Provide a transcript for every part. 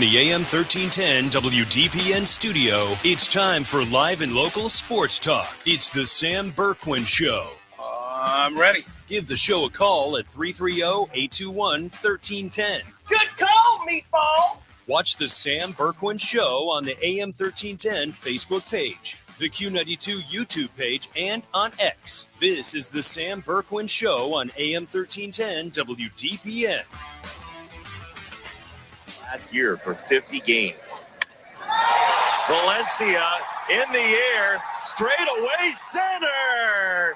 the AM 1310 WDPN studio, it's time for live and local sports talk. It's the Sam Bourquin Show. I'm ready. Give the show a call at 330-821-1310. Good call, meatball. Watch the Sam Bourquin Show on the AM 1310 Facebook page, the Q92 YouTube page, and on X. This is the Sam Bourquin Show on AM 1310 WDPN. Last year for 50 games. Valencia in the air, straight away center,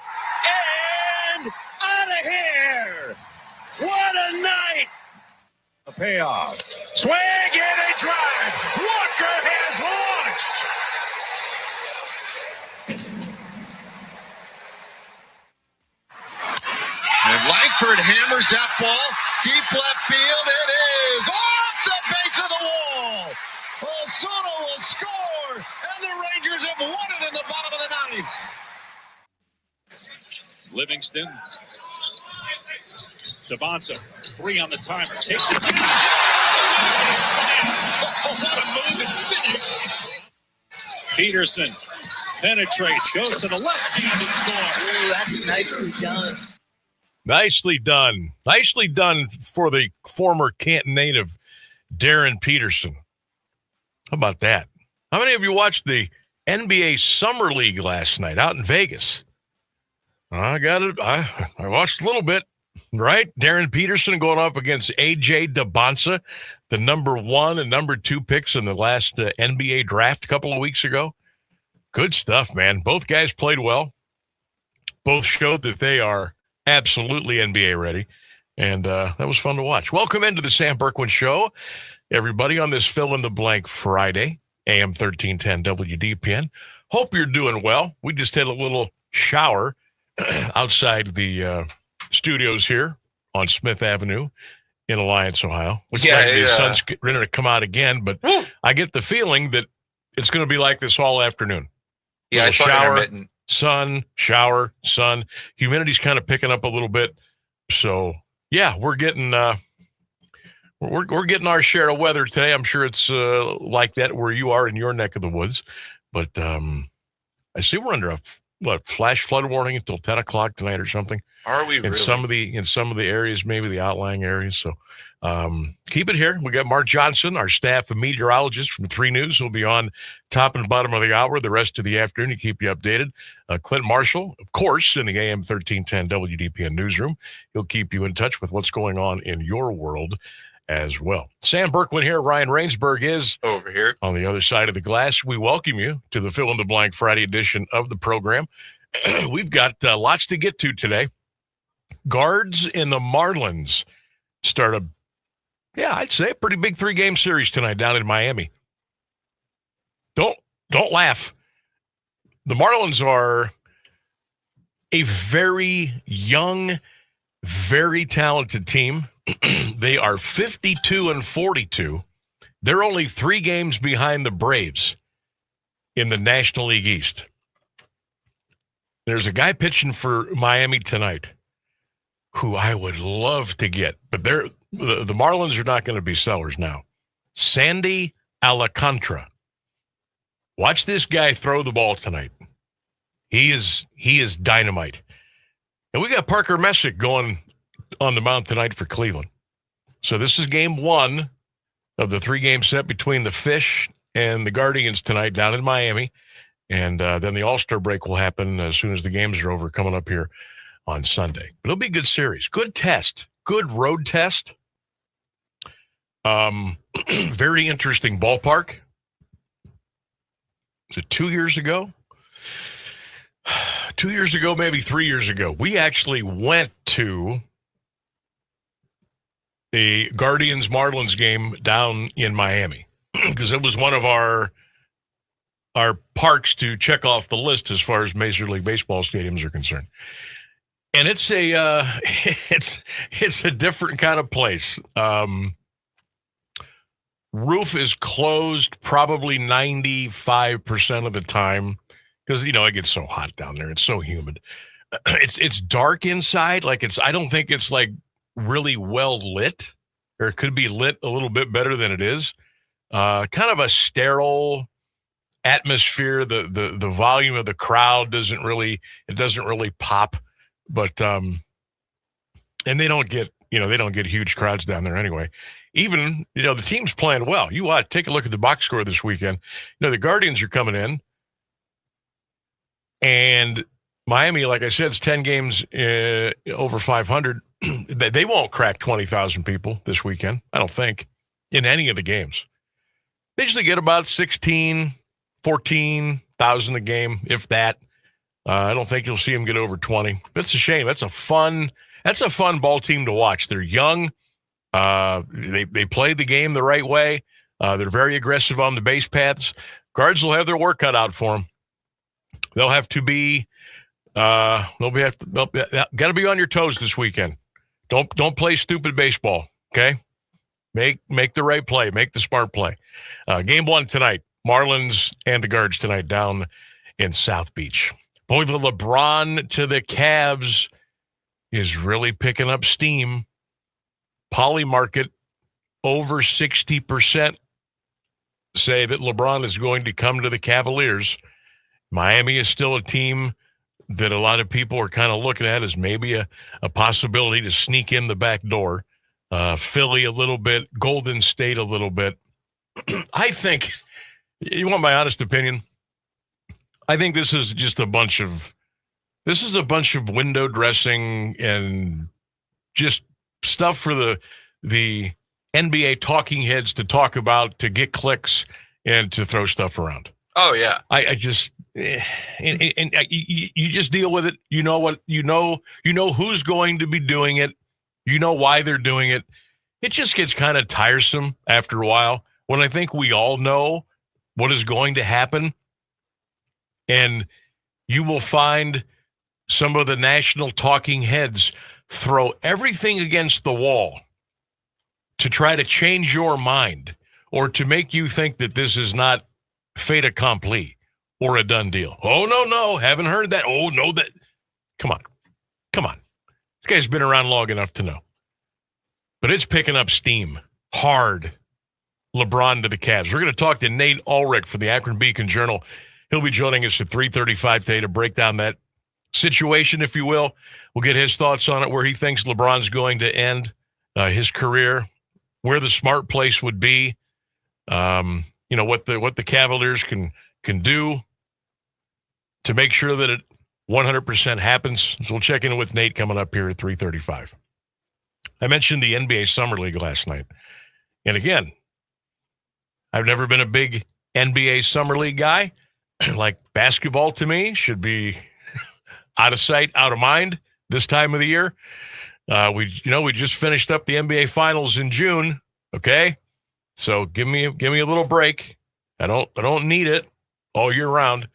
and out of here. What a night. A payoff. Swing and a drive. Walker has launched. And Langford hammers that ball deep left field. It is off the base of the wall. Osuna will score, and the Rangers have won it in the bottom of the ninth. Livingston. Tabanza, 3 on the timer. Takes it. What a move and finish. Peterson penetrates, goes to the left-handed score. Ooh, that's nicely done. Nicely done. Nicely done for the former Canton native, Darren Peterson. How about that? How many of you watched the NBA Summer League last night out in Vegas? I got it. I watched a little bit, right? Darren Peterson going up against A.J. Tabanza, the number 1 and number 2 picks in the last NBA draft a couple of weeks ago. Good stuff, man. Both guys played well. Both showed that they are absolutely NBA ready, and that was fun to watch. Welcome into the Sam Bourquin Show, everybody, on this fill-in-the-blank Friday, AM 1310 WDPN. Hope you're doing well. We just had a little shower outside the studios here on Smith Avenue in Alliance, Ohio. Looks like the sun's ready to come out again, but I get the feeling that it's going to be like this all afternoon. Yeah, I saw intermittent. Sun, shower, sun. Humidity's kind of picking up a little bit. So, yeah, we're getting we're getting our share of weather today. I'm sure it's like that where you are in your neck of the woods. But I see we're under a flash flood warning until 10 o'clock tonight or something. Are we really? In some of the areas, maybe the outlying areas. So keep it here. We got Mark Johnson, our staff meteorologist from 3 News, who'll be on top and bottom of the hour the rest of the afternoon to keep you updated. Clint Marshall, of course, in the AM 1310 WDPN newsroom. He'll keep you in touch with what's going on in your world as well. Sam Bourquin here. Ryan Rainsberg is over here on the other side of the glass. We welcome you to the Fill in the Blank Friday edition of the program. We've got lots to get to today. Guards in the Marlins start I'd say a pretty big 3-game series tonight down in Miami. Don't laugh. The Marlins are a very young, very talented team. They are 52-42. They're only 3 games behind the Braves in the National League East. There's a guy pitching for Miami tonight who I would love to get, but the Marlins are not going to be sellers now. Sandy Alcantara. Watch this guy throw the ball tonight. He is dynamite. And we got Parker Messick going on the mound tonight for Cleveland. So this is game 1 of the 3-game set between the Fish and the Guardians tonight down in Miami. And then the All-Star break will happen as soon as the games are over coming up here on Sunday. But it'll be a good series. Good test. Good road test. Very interesting ballpark. Was it 2 years ago? 2 years ago, maybe 3 years ago. We actually went to the Guardians-Marlins game down in Miami because it was one of our parks to check off the list as far as Major League Baseball stadiums are concerned. And it's a different kind of place. Roof is closed probably 95% of the time because, it gets so hot down there. It's so humid. It's dark inside. I don't think it's like really well lit, or it could be lit a little bit better than it is. kind of a sterile atmosphere. The volume of the crowd doesn't really pop, but and they don't get huge crowds down there anyway. Even the team's playing well. You ought to take a look at the box score this weekend. The Guardians are coming in, and Miami, like I said, it's 10 games over 500. They won't crack 20,000 people this weekend, I don't think, in any of the games. They usually get about 16, 14,000 a game, if that. I don't think you'll see them get over 20. That's a shame. That's a fun ball team to watch. They're young. They play the game the right way. They're very aggressive on the base paths. Guards will have their work cut out for them. They'll have to be got to be on your toes this weekend. Don't play stupid baseball, okay? Make the right play. Make the smart play. Game 1 tonight. Marlins and the Guards tonight down in South Beach. Boy, the LeBron to the Cavs is really picking up steam. Poly market over 60% say that LeBron is going to come to the Cavaliers. Miami is still a team that a lot of people are kind of looking at as maybe a possibility to sneak in the back door. Philly a little bit, Golden State a little bit. I think, you want my honest opinion? I think this is just a bunch of window dressing and just stuff for the NBA talking heads to talk about, to get clicks and to throw stuff around. Oh yeah. I just you just deal with it. You know who's going to be doing it. You know why they're doing it. It just gets kind of tiresome after a while when I think we all know what is going to happen. And you will find some of the national talking heads throw everything against the wall to try to change your mind or to make you think that this is not fait accompli or a done deal. Oh, no, haven't heard that. Oh, no, that. Come on. This guy's been around long enough to know. But it's picking up steam hard. LeBron to the Cavs. We're going to talk to Nate Ulrich for the Akron Beacon Journal. He'll be joining us at 3:35 today to break down that situation, if you will. We'll get his thoughts on it, where he thinks LeBron's going to end his career, where the smart place would be, what the Cavaliers can do to make sure that it 100% happens. So we'll check in with Nate coming up here at 3:35. I mentioned the NBA Summer League last night. And again, I've never been a big NBA Summer League guy. Like, basketball to me should be out of sight, out of mind this time of the year. We just finished up the NBA Finals in June. Okay, so give me a little break. I don't need it all year round,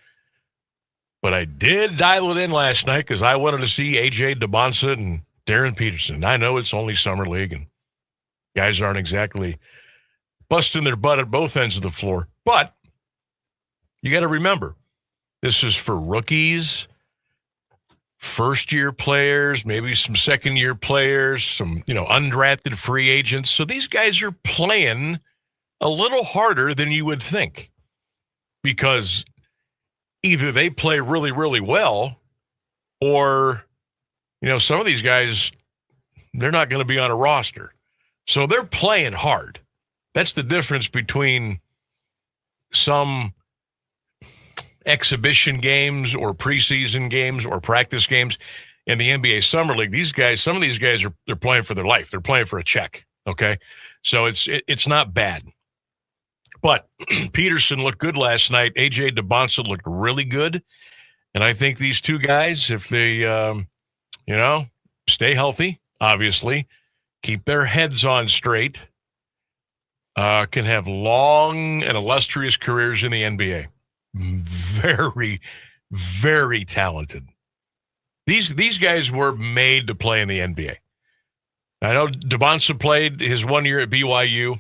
but I did dial it in last night because I wanted to see AJ DeBonsa and Darren Peterson. I know it's only summer league and guys aren't exactly busting their butt at both ends of the floor, but you got to remember, this is for rookies, first-year players, maybe some second-year players, some, undrafted free agents. So these guys are playing a little harder than you would think because either they play really, really well or, some of these guys, they're not going to be on a roster. So they're playing hard. That's the difference between some exhibition games or preseason games or practice games in the NBA Summer League. Some of these guys they're playing for their life. They're playing for a check. Okay. So it's not bad, but Peterson looked good last night. AJ DeBonsa looked really good. And I think these two guys, if they, stay healthy, obviously keep their heads on straight, can have long and illustrious careers in the NBA. Very, very talented. These guys were made to play in the NBA. I know DeBonsa played his 1 year at BYU.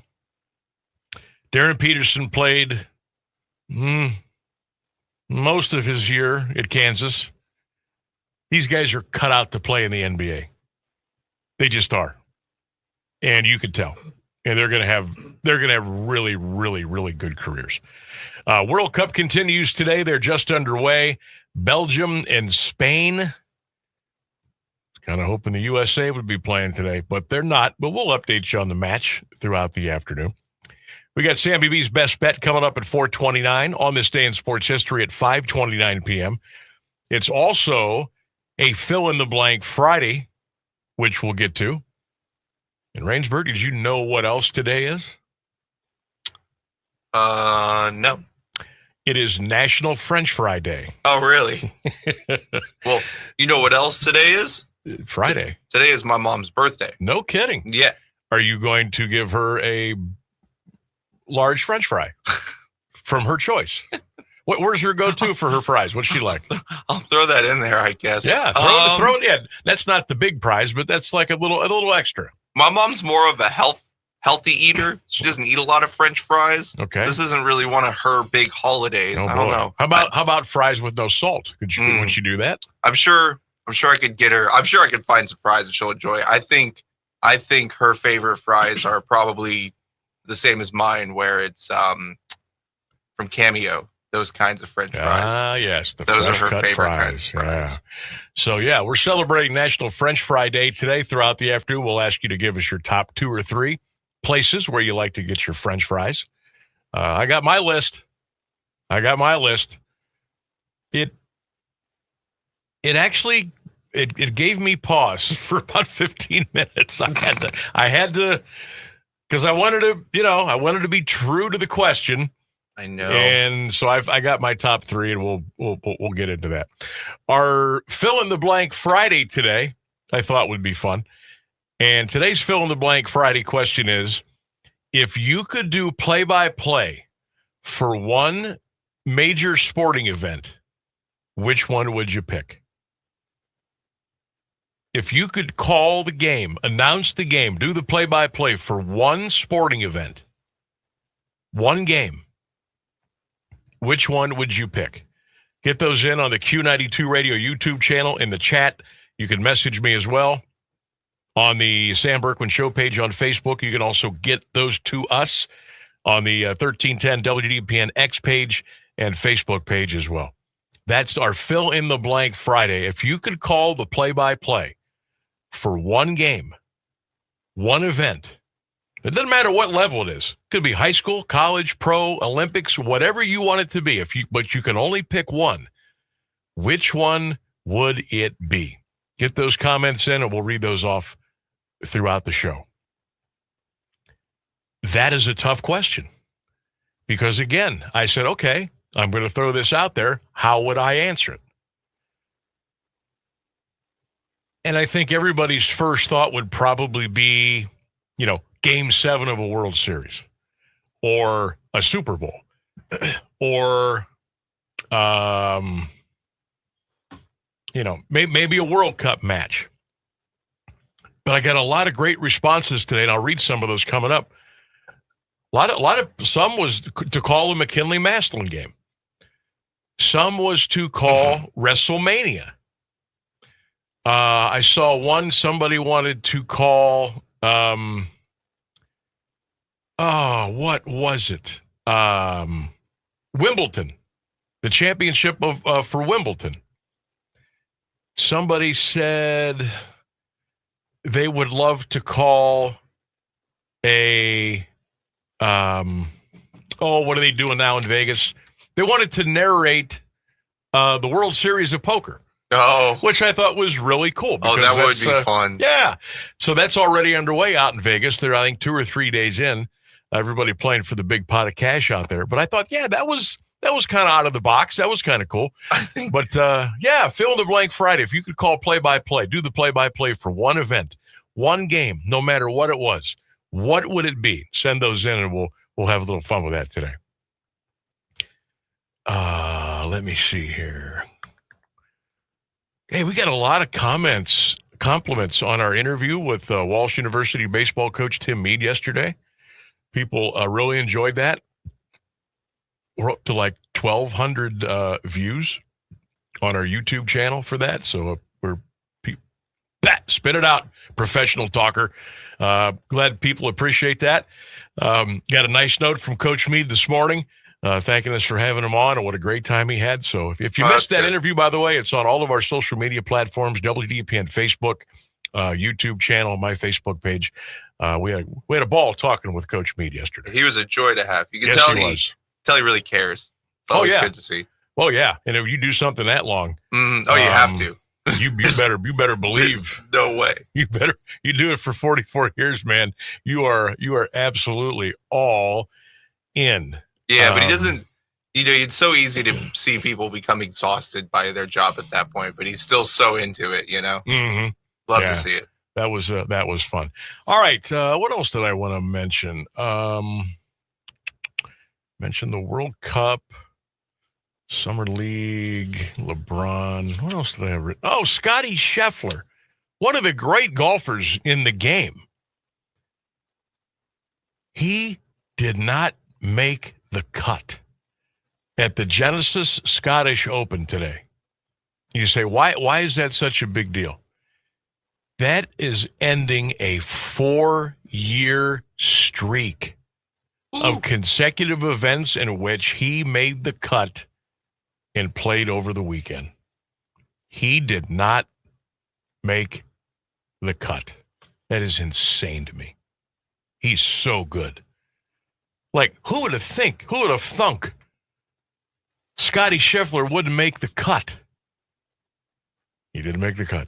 Darren Peterson played most of his year at Kansas. These guys are cut out to play in the NBA. They just are. And you could tell. and they're going to have really, really, really good careers. World Cup continues today. They're just underway. Belgium and Spain. Kind of hoping the USA would be playing today, but they're not. But we'll update you on the match throughout the afternoon. We got Sam BB's Best Bet coming up at 4:29 on this day in sports history at 5:29 p.m. It's also a fill-in-the-blank Friday, which we'll get to. And Rainsburg, did you know what else today is? No. It is National French Fry Day. Oh, really? Well, you know what else today is? Friday. Today is my mom's birthday. No kidding. Yeah. Are you going to give her a large French fry from her choice? Where's her go-to for her fries? What's she like? I'll throw that in there, I guess. Yeah, throw it in. That's not the big prize, but that's like a little extra. My mom's more of a healthy eater. She doesn't eat a lot of French fries. Okay. This isn't really one of her big holidays. Oh, I don't know. How about fries with no salt? Would she do that? I'm sure I could get her. I'm sure I could find some fries that she'll enjoy. I think her favorite fries are probably the same as mine, where it's from Cameo. Those kinds of French fries. Ah, yes. Those are her favorite fries. kinds of fries. Yeah. So, yeah, we're celebrating National French Fry Day today. Throughout the afternoon, we'll ask you to give us your top 2 or 3 places where you like to get your French fries. I got my list. It actually gave me pause for about 15 minutes. I had to, because I wanted to be true to the question. I know. And so I got my top 3, and we'll get into that. Our fill in the blank Friday today, I thought would be fun. And today's fill in the blank Friday question is, if you could do play-by-play for one major sporting event, which one would you pick? If you could call the game, announce the game, do the play-by-play for one sporting event, one game, which one would you pick? Get those in on the Q92 Radio YouTube channel in the chat. You can message me as well on the Sam Bourquin Show page on Facebook. You can also get those to us on the 1310 WDPN X page and Facebook page as well. That's our Fill in the Blank Friday. If you could call the play-by-play for one game, one event, it doesn't matter what level it is. It could be high school, college, pro, Olympics, whatever you want it to be. But you can only pick one. Which one would it be? Get those comments in, and we'll read those off throughout the show. That is a tough question. Because, again, I said, okay, I'm going to throw this out there. How would I answer it? And I think everybody's first thought would probably be, Game 7 of a World Series, or a Super Bowl, or, maybe a World Cup match. But I got a lot of great responses today, and I'll read some of those coming up. Some was to call a McKinley-Maslin game. Some was to call WrestleMania. I saw somebody wanted to call, what was it? Wimbledon, the championship for Wimbledon. Somebody said they would love to call what are they doing now in Vegas? They wanted to narrate the World Series of Poker. Oh, which I thought was really cool. That would be fun. Yeah. So that's already underway out in Vegas. They're, I think, 2 or 3 days in. Everybody playing for the big pot of cash out there. But I thought, that was kind of out of the box. That was kind of cool. But, fill in the blank Friday. If you could call play-by-play, do the play-by-play for one event, one game, no matter what it was, what would it be? Send those in, and we'll have a little fun with that today. Let me see here. Hey, we got a lot of compliments on our interview with Walsh University baseball coach Tim Meade yesterday. People really enjoyed that. We're up to like 1,200 views on our YouTube channel for that. So Spit it out, professional talker. Glad people appreciate that. Got a nice note from Coach Meade this morning, thanking us for having him on and what a great time he had. So if you missed that interview, by the way, it's on all of our social media platforms, WDPN Facebook, YouTube channel, my Facebook page. We had a ball talking with Coach Meade yesterday. He was a joy to have. You can tell he really cares. It's always good to see. Oh yeah, and if you do something that long, you have to. You better believe. No way. You do it for 44 years, man. You are absolutely all in. Yeah, but he doesn't. It's so easy to see people become exhausted by their job at that point, but he's still so into it. Mm-hmm. Love to see it. That was fun. All right, what else did I want to mention? Mention the World Cup. Summer League, LeBron. What else did I have written? Oh, Scotty Scheffler, one of the great golfers in the game. He did not make the cut at the Genesis Scottish Open today. You say, why is that such a big deal? That is ending a 4-year streak of consecutive events in which he made the cut and played over the weekend. He did not make the cut. That is insane to me. He's so good. Like, who would have thunk Scotty Scheffler wouldn't make the cut? He didn't make the cut.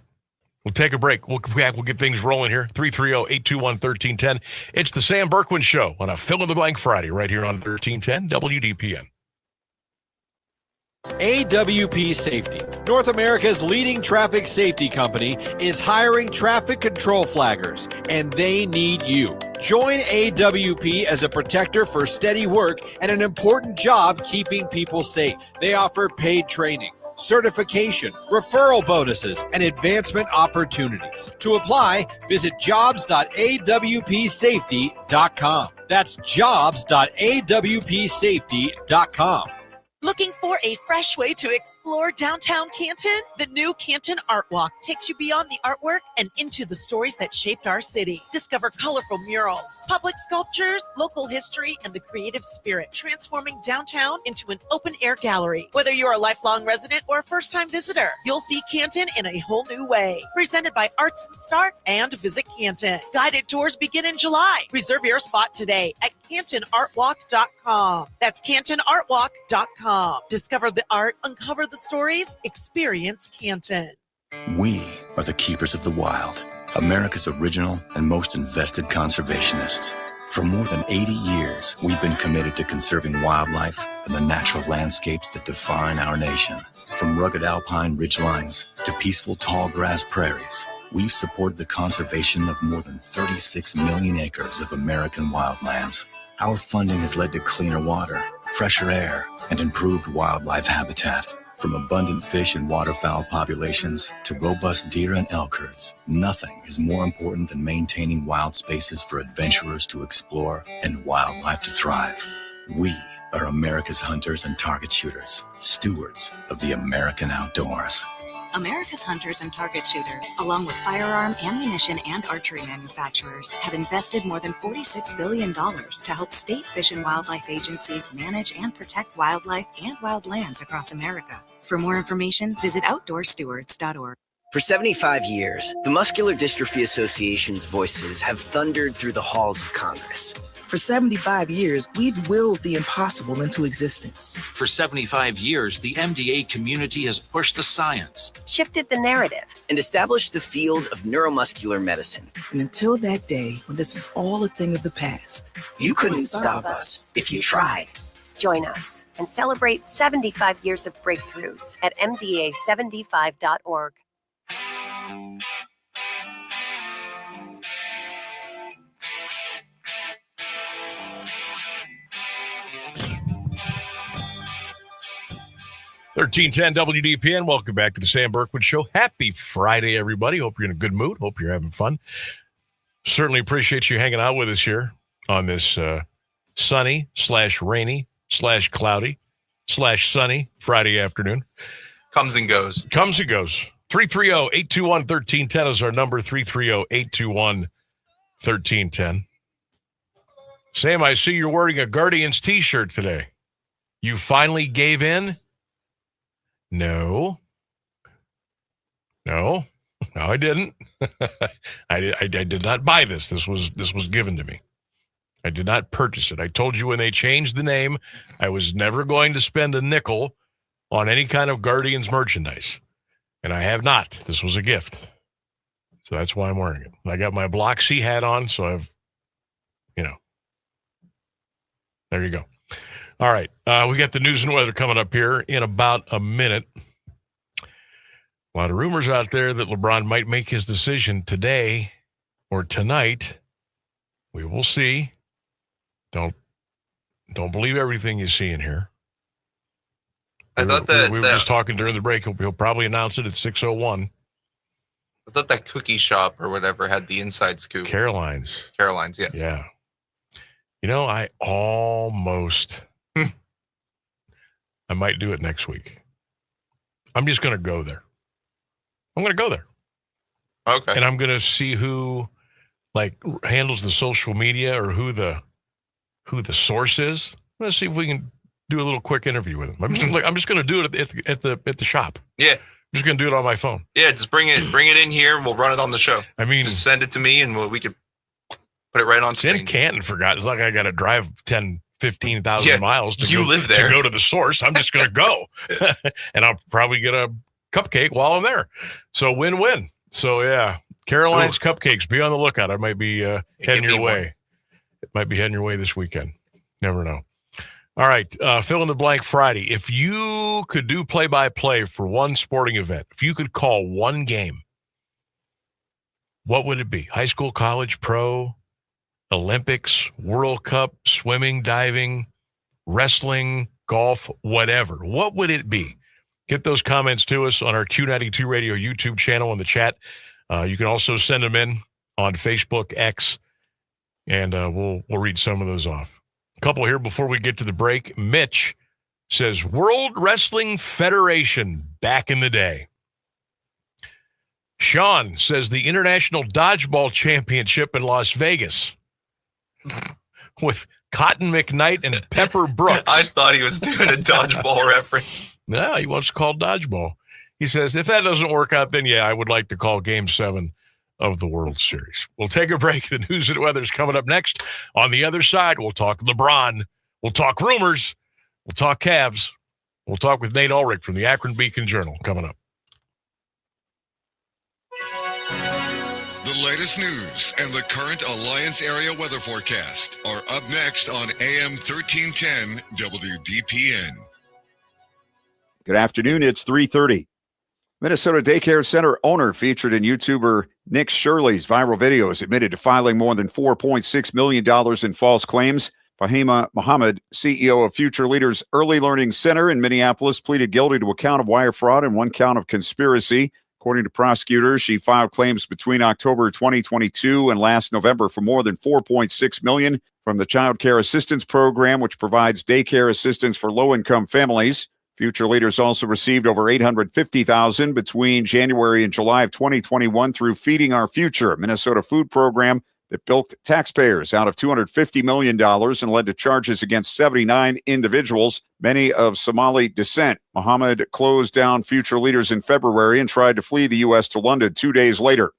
We'll take a break. We'll get things rolling here. 330-821-1310. It's the Sam Bourquin Show on a Fill-in-the-Blank Friday right here on 1310 WDPN. AWP Safety, North America's leading traffic safety company, is hiring traffic control flaggers, and they need you. Join AWP as a protector for steady work and an important job keeping people safe. They offer paid training, certification, referral bonuses, and advancement opportunities. To apply, visit jobs.awpsafety.com. That's jobs.awpsafety.com. Looking for a fresh way to explore downtown Canton? The new Canton Art Walk takes you beyond the artwork and into the stories that shaped our city. Discover colorful murals, public sculptures, local history, and the creative spirit, transforming downtown into an open-air gallery. Whether you're a lifelong resident or a first-time visitor, you'll see Canton in a whole new way. Presented by Arts and Start and Visit Canton. Guided tours begin in July. Reserve your spot today at CantonArtWalk.com. That's CantonArtWalk.com. Discover the art, uncover the stories, experience Canton. We are the keepers of the wild, America's original and most invested conservationists. For more than 80 years, we've been committed to conserving wildlife and the natural landscapes that define our nation. From rugged alpine ridgelines to peaceful tall grass prairies, we've supported the conservation of more than 36 million acres of American wildlands. Our funding has led to cleaner water, fresher air, and improved wildlife habitat. From abundant fish and waterfowl populations to robust deer and elk herds, nothing is more important than maintaining wild spaces for adventurers to explore and wildlife to thrive. We are America's hunters and target shooters, stewards of the American outdoors. America's hunters and target shooters, along with firearm, ammunition, and archery manufacturers, have invested more than $46 billion to help state fish and wildlife agencies manage and protect wildlife and wildlands across America. For more information, visit OutdoorStewards.org. For 75 years, the Muscular Dystrophy Association's voices have thundered through the halls of Congress. For 75 years, we've willed the impossible into existence. For 75 years, the MDA community has pushed the science, shifted the narrative, and established the field of neuromuscular medicine. And until that day, when this is all a thing of the past, you couldn't stop us if you tried. Join us and celebrate 75 years of breakthroughs at MDA75.org. $1310 WDPN. Welcome back to the Sam Bourquin Show. Happy Friday, everybody. Hope you're in a good mood. Hope you're having fun. Certainly appreciate you hanging out with us here on this sunny/rainy/cloudy/sunny Friday afternoon. Comes and goes. Comes and goes. 330-821-1310 is our number, 330-821-1310. Sam, I see you're wearing a Guardians t-shirt today. You finally gave in? No, I didn't. I did not buy this. This was given to me. I did not purchase it. I told you when they changed the name, I was never going to spend a nickel on any kind of Guardians merchandise. And I have not. This was a gift. So that's why I'm wearing it. I got my Block C hat on, so I've, there you go. All right. We got the news and weather coming up here in about a minute. A lot of rumors out there that LeBron might make his decision today or tonight. We will see. Don't believe everything you see in here. I thought that we were just talking during the break. He'll probably announce it at 6:01. I thought that cookie shop or whatever had the inside scoop. Caroline's, yeah. Yeah. I almost. I might do it next week. I'm just going to go there. I'm going to go there. Okay. And I'm going to see who handles the social media or who the source is. Let's see if we can do a little quick interview with him. I'm just going to do it at the shop. Yeah. I'm just going to do it on my phone. Yeah, just bring it in here and we'll run it on the show. I mean, just send it to me and we can put it right on screen. In Canton, forgot. It's like I got to drive 15,000 miles to live there. To go to the source. I'm just going to go. And I'll probably get a cupcake while I'm there. So win-win. So, yeah, Caroline's Cupcakes. Be on the lookout. I might be heading your way. It might be heading your way this weekend. Never know. All right, fill in the blank Friday. If you could do play-by-play for one sporting event, if you could call one game, what would it be? High school, college, pro, Olympics, World Cup, swimming, diving, wrestling, golf, whatever. What would it be? Get those comments to us on our Q92 Radio YouTube channel in the chat. You can also send them in on Facebook, X, and we'll read some of those off. A couple here before we get to the break. Mitch says, World Wrestling Federation back in the day. Sean says the International Dodgeball Championship in Las Vegas with Cotton McKnight and Pepper Brooks. I thought he was doing a dodgeball reference. No, he wants to call dodgeball. He says, if that doesn't work out, then I would like to call Game 7 of the World Series. We'll take a break. The news and weather is coming up next. On the other side, we'll talk LeBron. We'll talk rumors. We'll talk Cavs. We'll talk with Nate Ulrich from the Akron Beacon Journal coming up. The latest news and the current Alliance area weather forecast are up next on AM 1310 WDPN. Good afternoon. It's 3:30. Minnesota Daycare Center owner featured in YouTuber Nick Shirley's viral videos admitted to filing more than $4.6 million in false claims. Fahima Mohammed, CEO of Future Leaders Early Learning Center in Minneapolis, pleaded guilty to a count of wire fraud and one count of conspiracy. According to prosecutors, she filed claims between October 2022 and last November for more than $4.6 million from the Child Care Assistance Program, which provides daycare assistance for low-income families. Future Leaders also received over $850,000 between January and July of 2021 through Feeding Our Future, a Minnesota food program that bilked taxpayers out of $250 million and led to charges against 79 individuals, many of Somali descent. Mohammed closed down Future Leaders in February and tried to flee the U.S. to London 2 days later.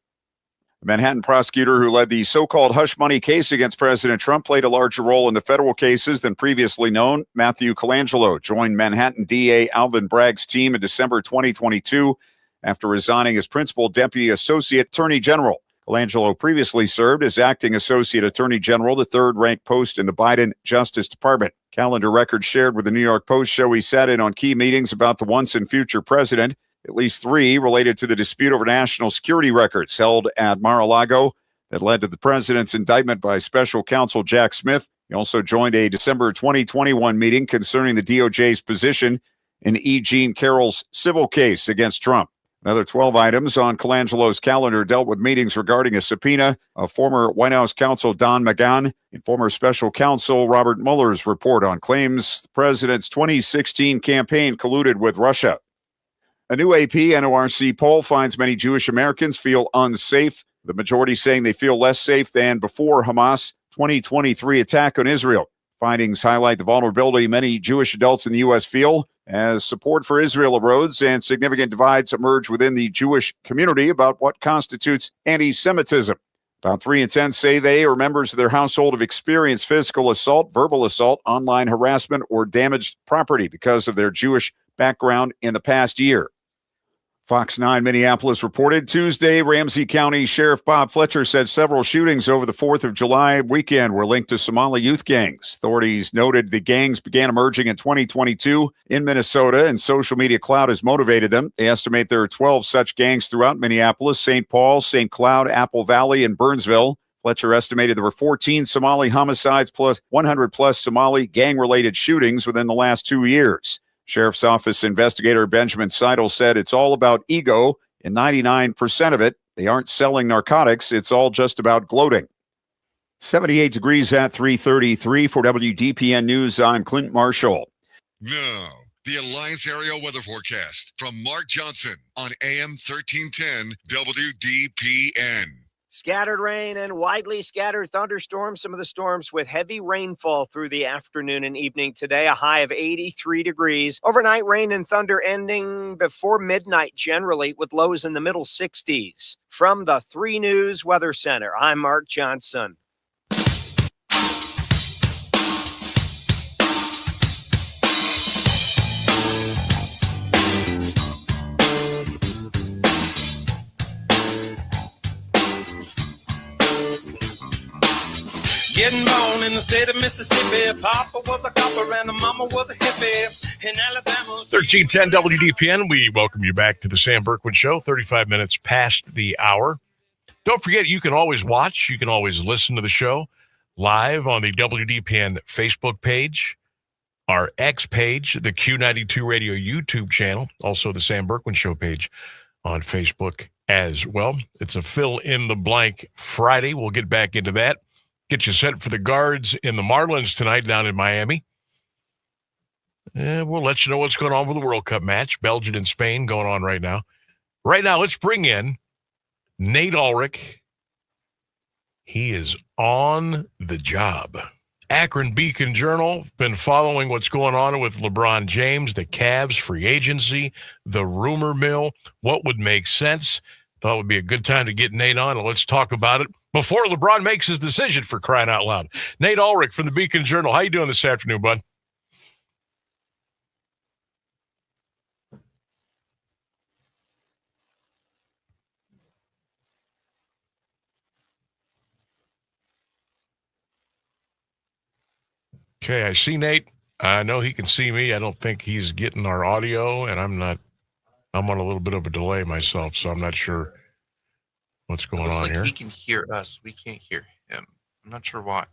The Manhattan prosecutor who led the so-called hush money case against President Trump played a larger role in the federal cases than previously known. Matthew Colangelo joined Manhattan DA Alvin Bragg's team in December 2022 after resigning as principal deputy associate attorney general. Colangelo previously served as acting associate attorney general, the third-ranked post in the Biden Justice Department. Calendar records shared with the New York Post show he sat in on key meetings about the once and future president. At least 3 related to the dispute over national security records held at Mar-a-Lago that led to the president's indictment by special counsel Jack Smith. He also joined a December 2021 meeting concerning the DOJ's position in E. Jean Carroll's civil case against Trump. Another 12 items on Colangelo's calendar dealt with meetings regarding a subpoena of former White House counsel Don McGahn and former special counsel Robert Mueller's report on claims the president's 2016 campaign colluded with Russia. A new AP NORC poll finds many Jewish Americans feel unsafe. The majority saying they feel less safe than before Hamas' 2023 attack on Israel. Findings highlight the vulnerability many Jewish adults in the U.S. feel as support for Israel erodes and significant divides emerge within the Jewish community about what constitutes anti-Semitism. About 3 in 10 say they or members of their household have experienced physical assault, verbal assault, online harassment, or damaged property because of their Jewish background in the past year. Fox 9 Minneapolis reported Tuesday, Ramsey County Sheriff Bob Fletcher said several shootings over the 4th of July weekend were linked to Somali youth gangs. Authorities noted the gangs began emerging in 2022 in Minnesota, and social media clout has motivated them. They estimate there are 12 such gangs throughout Minneapolis, St. Paul, St. Cloud, Apple Valley, and Burnsville. Fletcher estimated there were 14 Somali homicides plus 100-plus Somali gang-related shootings within the last 2 years. Sheriff's Office investigator Benjamin Seidel said it's all about ego, and 99% of it, they aren't selling narcotics. It's all just about gloating. 78 degrees at 3:33 for WDPN News. I'm Clint Marshall. Now, the Alliance Area Weather Forecast from Mark Johnson on AM 1310 WDPN. Scattered rain and widely scattered thunderstorms. Some of the storms with heavy rainfall through the afternoon and evening today. A high of 83 degrees. Overnight rain and thunder ending before midnight generally with lows in the middle 60s. From the 3 News Weather Center, I'm Mark Johnson. Getting born in the state of Mississippi. Papa was a copper and the mama was a hippie. In Alabama. 1310 WDPN, we welcome you back to the Sam Bourquin Show, 35 minutes past the hour. Don't forget, you can always watch, you can always listen to the show live on the WDPN Facebook page, our X page, the Q92 Radio YouTube channel, also the Sam Bourquin Show page on Facebook as well. It's a fill-in-the-blank Friday. We'll get back into that. Get you set for the Guards in the Marlins tonight down in Miami. We'll let you know what's going on with the World Cup match. Belgium and Spain going on right now. Right now, let's bring in Nate Ulrich. He is on the job. Akron Beacon Journal, been following what's going on with LeBron James, the Cavs free agency, the rumor mill, what would make sense. Thought it would be a good time to get Nate on, and let's talk about it before LeBron makes his decision, for crying out loud. Nate Ulrich from the Beacon Journal. How you doing this afternoon, bud? Okay, I see Nate. I know he can see me. I don't think he's getting our audio, and I'm on a little bit of a delay myself, so I'm not sure what's going on here. He can hear us. We can't hear him. I'm not sure why.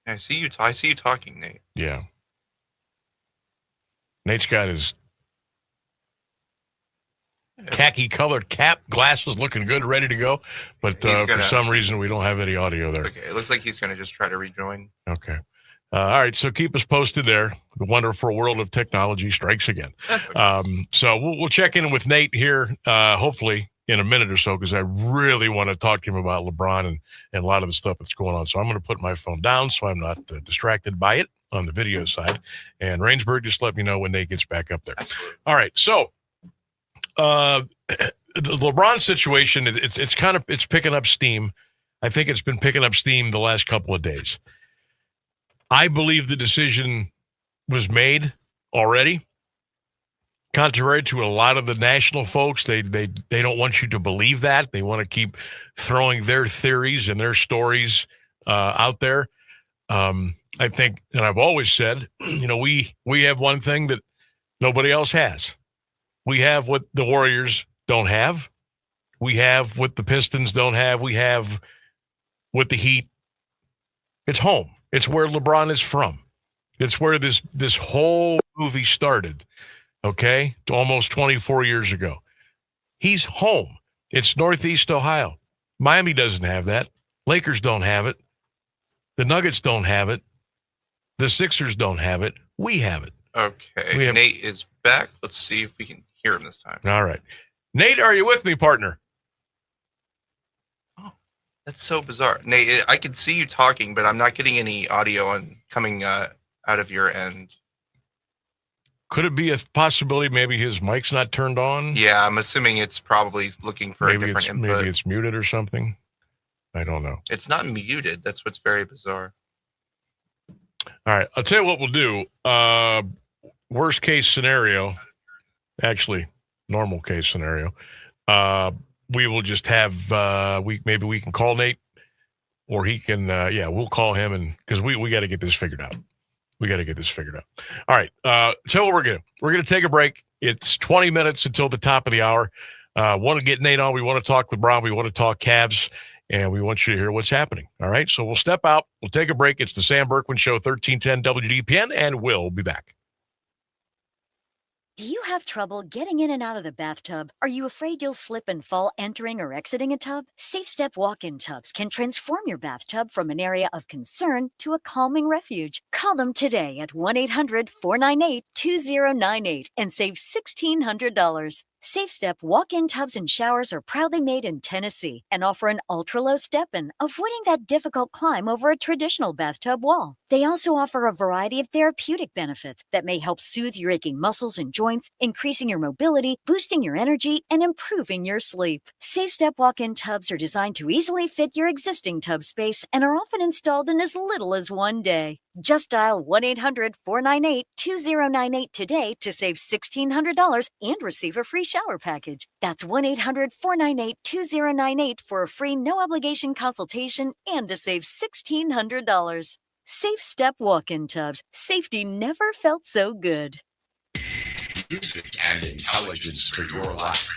I see you. I see you talking, Nate. Yeah. Nate's got his khaki-colored cap, glasses, looking good, ready to go. But for some reason, we don't have any audio there. Okay, it looks like he's going to just try to rejoin. Okay. All right, so keep us posted there. The wonderful world of technology strikes again. Okay. So we'll check in with Nate here, hopefully, in a minute or so, because I really want to talk to him about LeBron and a lot of the stuff that's going on. So I'm going to put my phone down so I'm not distracted by it on the video side. And Rainsburg, just let me know when Nate gets back up there. Absolutely. All right, so the LeBron situation, it's picking up steam. I think it's been picking up steam the last couple of days. I believe the decision was made already. Contrary to a lot of the national folks, they don't want you to believe that. They want to keep throwing their theories and their stories out there. I think, and I've always said, we have one thing that nobody else has. We have what the Warriors don't have. We have what the Pistons don't have. We have what the Heat. It's home. It's where LeBron is from. It's where this whole movie started, okay, almost 24 years ago. He's home. It's Northeast Ohio. Miami doesn't have that. Lakers don't have it. The Nuggets don't have it. The Sixers don't have it. We have it. Okay. Nate is back. Let's see if we can hear hear him this time. All right. Nate, are you with me, partner? Oh, that's so bizarre. Nate, I can see you talking, but I'm not getting any audio coming out of your end. Could it be a possibility maybe his mic's not turned on? Yeah, I'm assuming it's probably looking for a different input. Maybe it's muted or something. I don't know. It's not muted. That's what's very bizarre. All right. I'll tell you what we'll do. Worst case scenario, actually, normal case scenario, we will just have, maybe we can call Nate, or he can, we'll call him, and because we got to get this figured out. All right. So what we're going to do, we're going to take a break. It's 20 minutes until the top of the hour. Want to get Nate on. We want to talk LeBron. We want to talk Cavs, and we want you to hear what's happening. All right. So we'll step out. We'll take a break. It's the Sam Bourquin Show, 1310 WDPN, and we'll be back. Do you have trouble getting in and out of the bathtub? Are you afraid you'll slip and fall entering or exiting a tub? SafeStep walk-in tubs can transform your bathtub from an area of concern to a calming refuge. Call them today at 1-800-498-2098 and save $1,600. SafeStep walk-in tubs and showers are proudly made in Tennessee and offer an ultra-low step-in, avoiding that difficult climb over a traditional bathtub wall. They also offer a variety of therapeutic benefits that may help soothe your aching muscles and joints, increasing your mobility, boosting your energy, and improving your sleep. SafeStep walk-in tubs are designed to easily fit your existing tub space and are often installed in as little as one day. Just dial 1-800-498-2098 today to save $1,600 and receive a free shower package. That's 1-800-498-2098 for a free no-obligation consultation and to save $1,600. SafeStep walk-in tubs. Safety never felt so good. Music and intelligence for your life.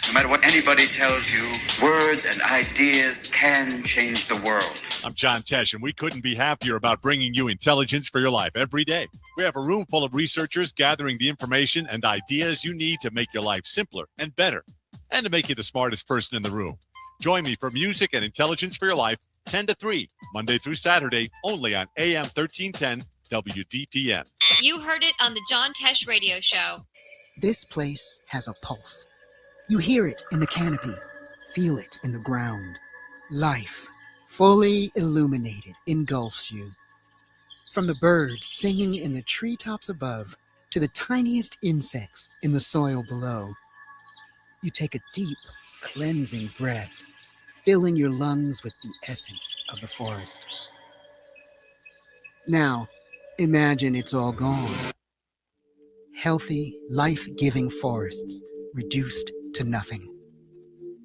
No matter what anybody tells you, words and ideas can change the world. I'm John Tesh, and we couldn't be happier about bringing you intelligence for your life every day. We have a room full of researchers gathering the information and ideas you need to make your life simpler and better, and to make you the smartest person in the room. Join me for Music and Intelligence for Your Life, 10 to 3, Monday through Saturday, only on AM 1310 WDPN. You heard it on the John Tesh Radio Show. This place has a pulse. You hear it in the canopy, feel it in the ground. Life, fully illuminated, engulfs you. From the birds singing in the treetops above to the tiniest insects in the soil below, you take a deep, cleansing breath, filling your lungs with the essence of the forest. Now, imagine it's all gone. Healthy, life-giving forests reduced to nothing.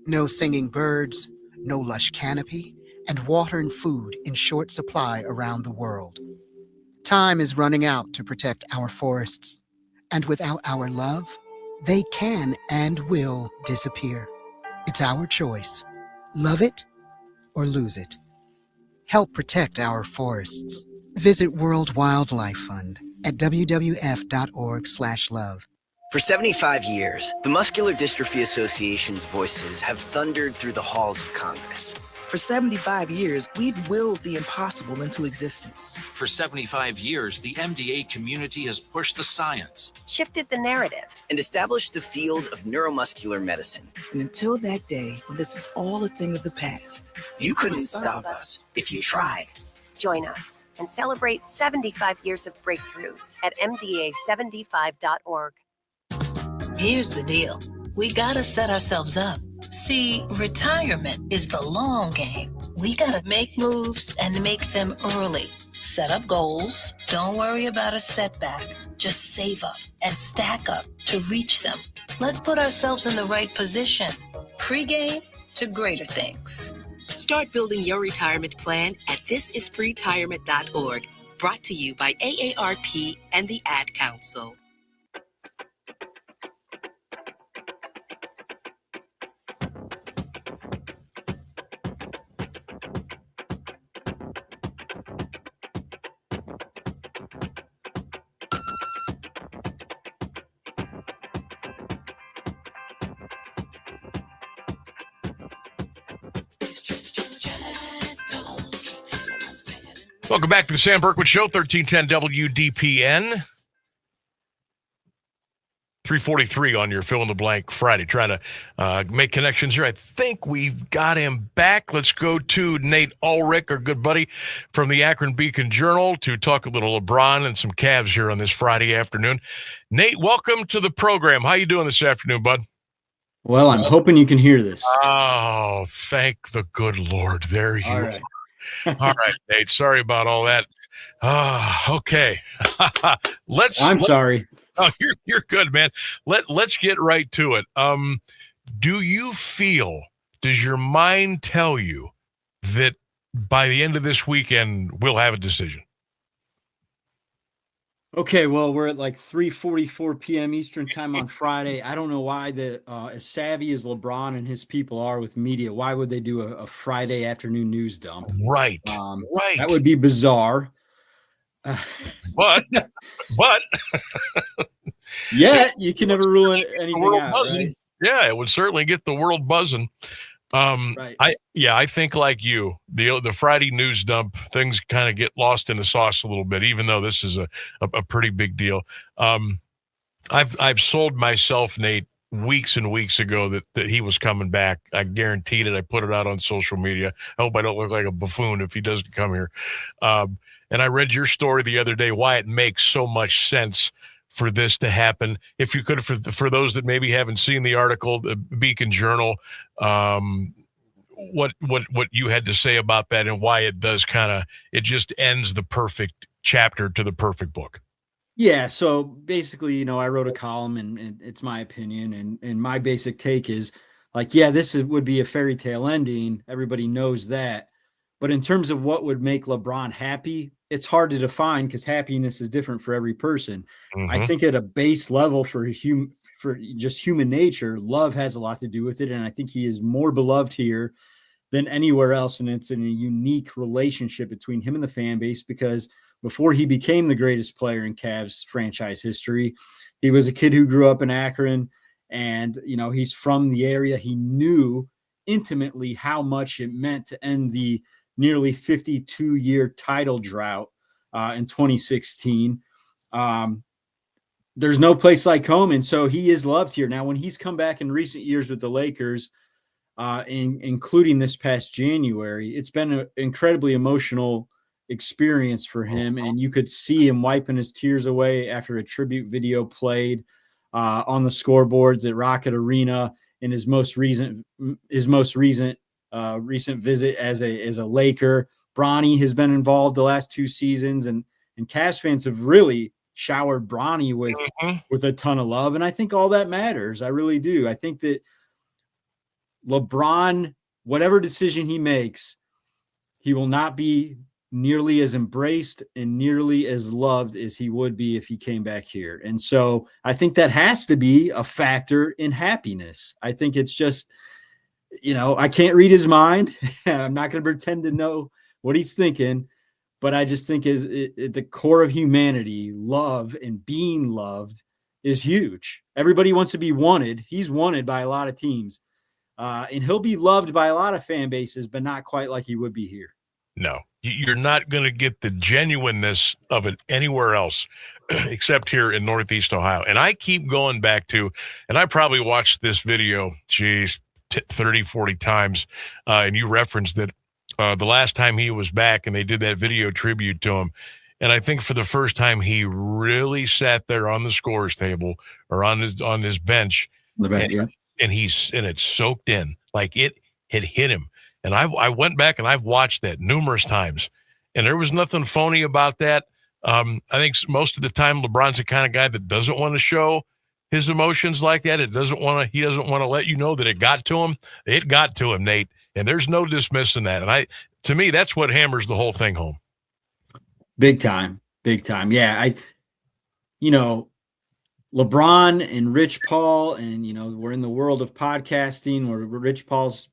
No singing birds, no lush canopy, and water and food in short supply around the world. Time is running out to protect our forests, and without our love, they can and will disappear. It's our choice. Love it or lose it. Help protect our forests. Visit World Wildlife Fund at wwf.org/love. For 75 years, the Muscular Dystrophy Association's voices have thundered through the halls of Congress. For 75 years, we've willed the impossible into existence. For 75 years, the MDA community has pushed the science, shifted the narrative, and established the field of neuromuscular medicine. And until that day, when this is all a thing of the past, you couldn't stop us if you tried. Join us and celebrate 75 years of breakthroughs at MDA75.org. Here's the deal. We gotta set ourselves up. See, retirement is the long game. We gotta make moves and make them early. Set up goals. Don't worry about a setback. Just save up and stack up to reach them. Let's put ourselves in the right position. Pre-game to greater things. Start building your retirement plan at thisispretirement.org. Brought to you by AARP and the Ad Council. Welcome back to the Sam Bourquin Show, 1310 WDPN. 343 on your fill in the blank Friday. Trying to make connections here. I think we've got him back. Let's go to Nate Ulrich, our good buddy from the Akron Beacon Journal, to talk a little LeBron and some Cavs here on this Friday afternoon. Nate, welcome to the program. How you doing this afternoon, bud? Well, I'm hoping you can hear this. Oh, thank the good Lord. There you All right. All right, Nate. Sorry about all that. Okay. I'm sorry. Oh, you're good, man. Let's get right to it. Does your mind tell you that by the end of this weekend we'll have a decision? Okay, well, we're at like 3:44 p.m. Eastern time on Friday. I don't know why as savvy as LeBron and his people are with media, why would they do a Friday afternoon news dump? Right. Right. That would be bizarre. But yeah, you can never rule anything out. Right? Yeah, it would certainly get the world buzzing. Right. I think like you, the Friday news dump, things kind of get lost in the sauce a little bit, even though this is a pretty big deal. I've sold myself, Nate, weeks and weeks ago that he was coming back. I guaranteed it. I put it out on social media. I hope I don't look like a buffoon if he doesn't come here. And I read your story the other day, why it makes so much sense for this to happen. If you could, for those that maybe haven't seen the article, the Beacon Journal, what you had to say about that and why it does it just ends the perfect chapter to the perfect book. Yeah. So basically, I wrote a column and it's my opinion. And my basic take is like, yeah, would be a fairy tale ending. Everybody knows that. But in terms of what would make LeBron happy, it's hard to define because happiness is different for every person. Mm-hmm. I think at a base level for just human nature, love has a lot to do with it. And I think he is more beloved here than anywhere else. And it's in a unique relationship between him and the fan base because before he became the greatest player in Cavs franchise history, he was a kid who grew up in Akron and, he's from the area. He knew intimately how much it meant to end the nearly 52-year title drought in 2016. There's no place like home, and so he is loved here. Now, when he's come back in recent years with the Lakers, including this past January, it's been an incredibly emotional experience for him, and you could see him wiping his tears away after a tribute video played on the scoreboards at Rocket Arena in his most recent visit as a Laker. Bronny has been involved the last 2 seasons, and Cavs fans have really showered Bronny with a ton of love, and I think all that matters. I really do. I think that LeBron, whatever decision he makes, he will not be nearly as embraced and nearly as loved as he would be if he came back here. And so I think that has to be a factor in happiness. I think it's just, I can't read his mind. I'm not going to pretend to know what he's thinking, but I just think at the core of humanity, love and being loved is huge. Everybody wants to be wanted. He's wanted by a lot of teams, and he'll be loved by a lot of fan bases, but not quite like he would be here. No, you're not going to get the genuineness of it anywhere else except here in Northeast Ohio. And I keep going back to, and I probably watched this video, 30, 40 times, and you referenced it the last time he was back and they did that video tribute to him. And I think for the first time, he really sat there on the scorer's table or on his bench, and it's soaked in, like it had hit him. And I went back and I've watched that numerous times, and there was nothing phony about that. I think most of the time LeBron's the kind of guy that doesn't want to show his emotions like that. He doesn't want to let you know that it got to him. It got to him, Nate, and there's no dismissing that. And to me, that's what hammers the whole thing home. Big time. Yeah. LeBron and Rich Paul, and, we're in the world of podcasting where Rich Paul's,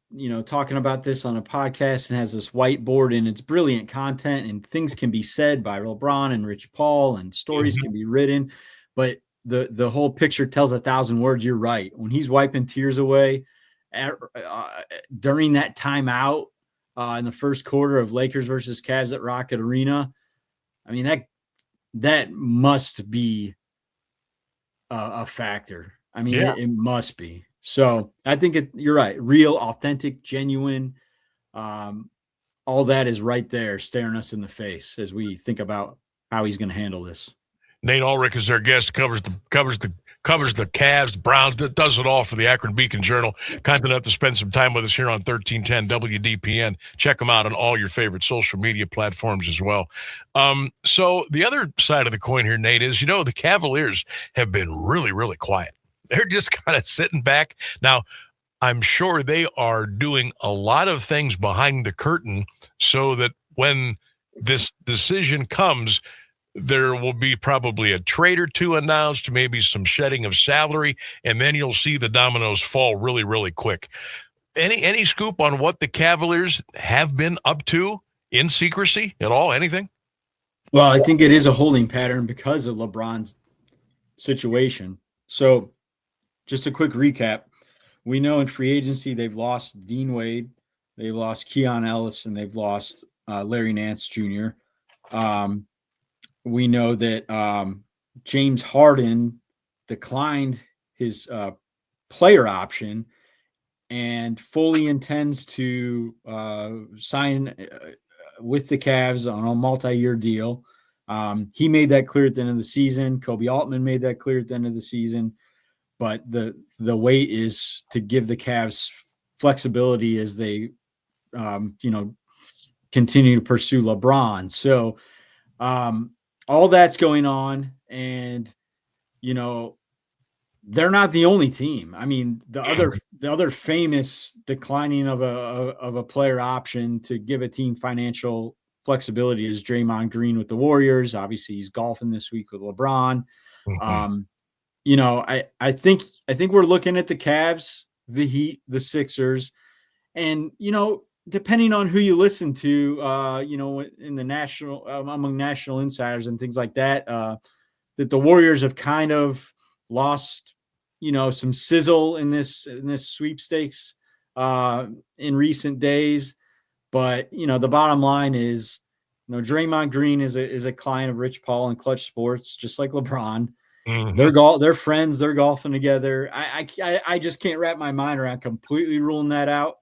talking about this on a podcast and has this whiteboard, and it's brilliant content and things can be said by LeBron and Rich Paul and stories can be written, but the whole picture tells 1,000 words. You're right. When he's wiping tears away during that timeout in the first quarter of Lakers versus Cavs at Rocket Arena, I mean, that must be a factor. I mean, Yeah. it must be. So I think you're right. Real, authentic, genuine. All that is right there staring us in the face as we think about how he's going to handle this. Nate Ulrich is our guest. Covers the Cavs, the Browns. Does it all for the Akron Beacon Journal. Kind enough to spend some time with us here on 1310 WDPN. Check them out on all your favorite social media platforms as well. So the other side of the coin here, Nate, is the Cavaliers have been really, really quiet. They're just kind of sitting back now. I'm sure they are doing a lot of things behind the curtain so that when this decision comes, there will be probably a trade or two announced, maybe some shedding of salary, and then you'll see the dominoes fall really, really quick. Any scoop on what the Cavaliers have been up to in secrecy at all? Anything? Well, I think it is a holding pattern because of LeBron's situation. So just a quick recap. We know in free agency they've lost Dean Wade, they've lost Keon Ellis, and they've lost Larry Nance Jr. We know that James Harden declined his player option and fully intends to sign with the Cavs on a multi-year deal. He made that clear at the end of the season. Kobe Altman made that clear at the end of the season. But the wait is to give the Cavs flexibility as they, continue to pursue LeBron. So all that's going on, and they're not the only team. I mean, the other famous declining of a player option to give a team financial flexibility is Draymond Green with the Warriors. Obviously, he's golfing this week with LeBron. I think we're looking at the Cavs, the Heat, the Sixers, and depending on who you listen to, in the national among national insiders and things like that, that the Warriors have kind of lost, some sizzle in this sweepstakes in recent days. But the bottom line is, Draymond Green is a client of Rich Paul and Clutch Sports, just like LeBron. Mm-hmm. They're friends. They're golfing together. I just can't wrap my mind around completely ruling that out.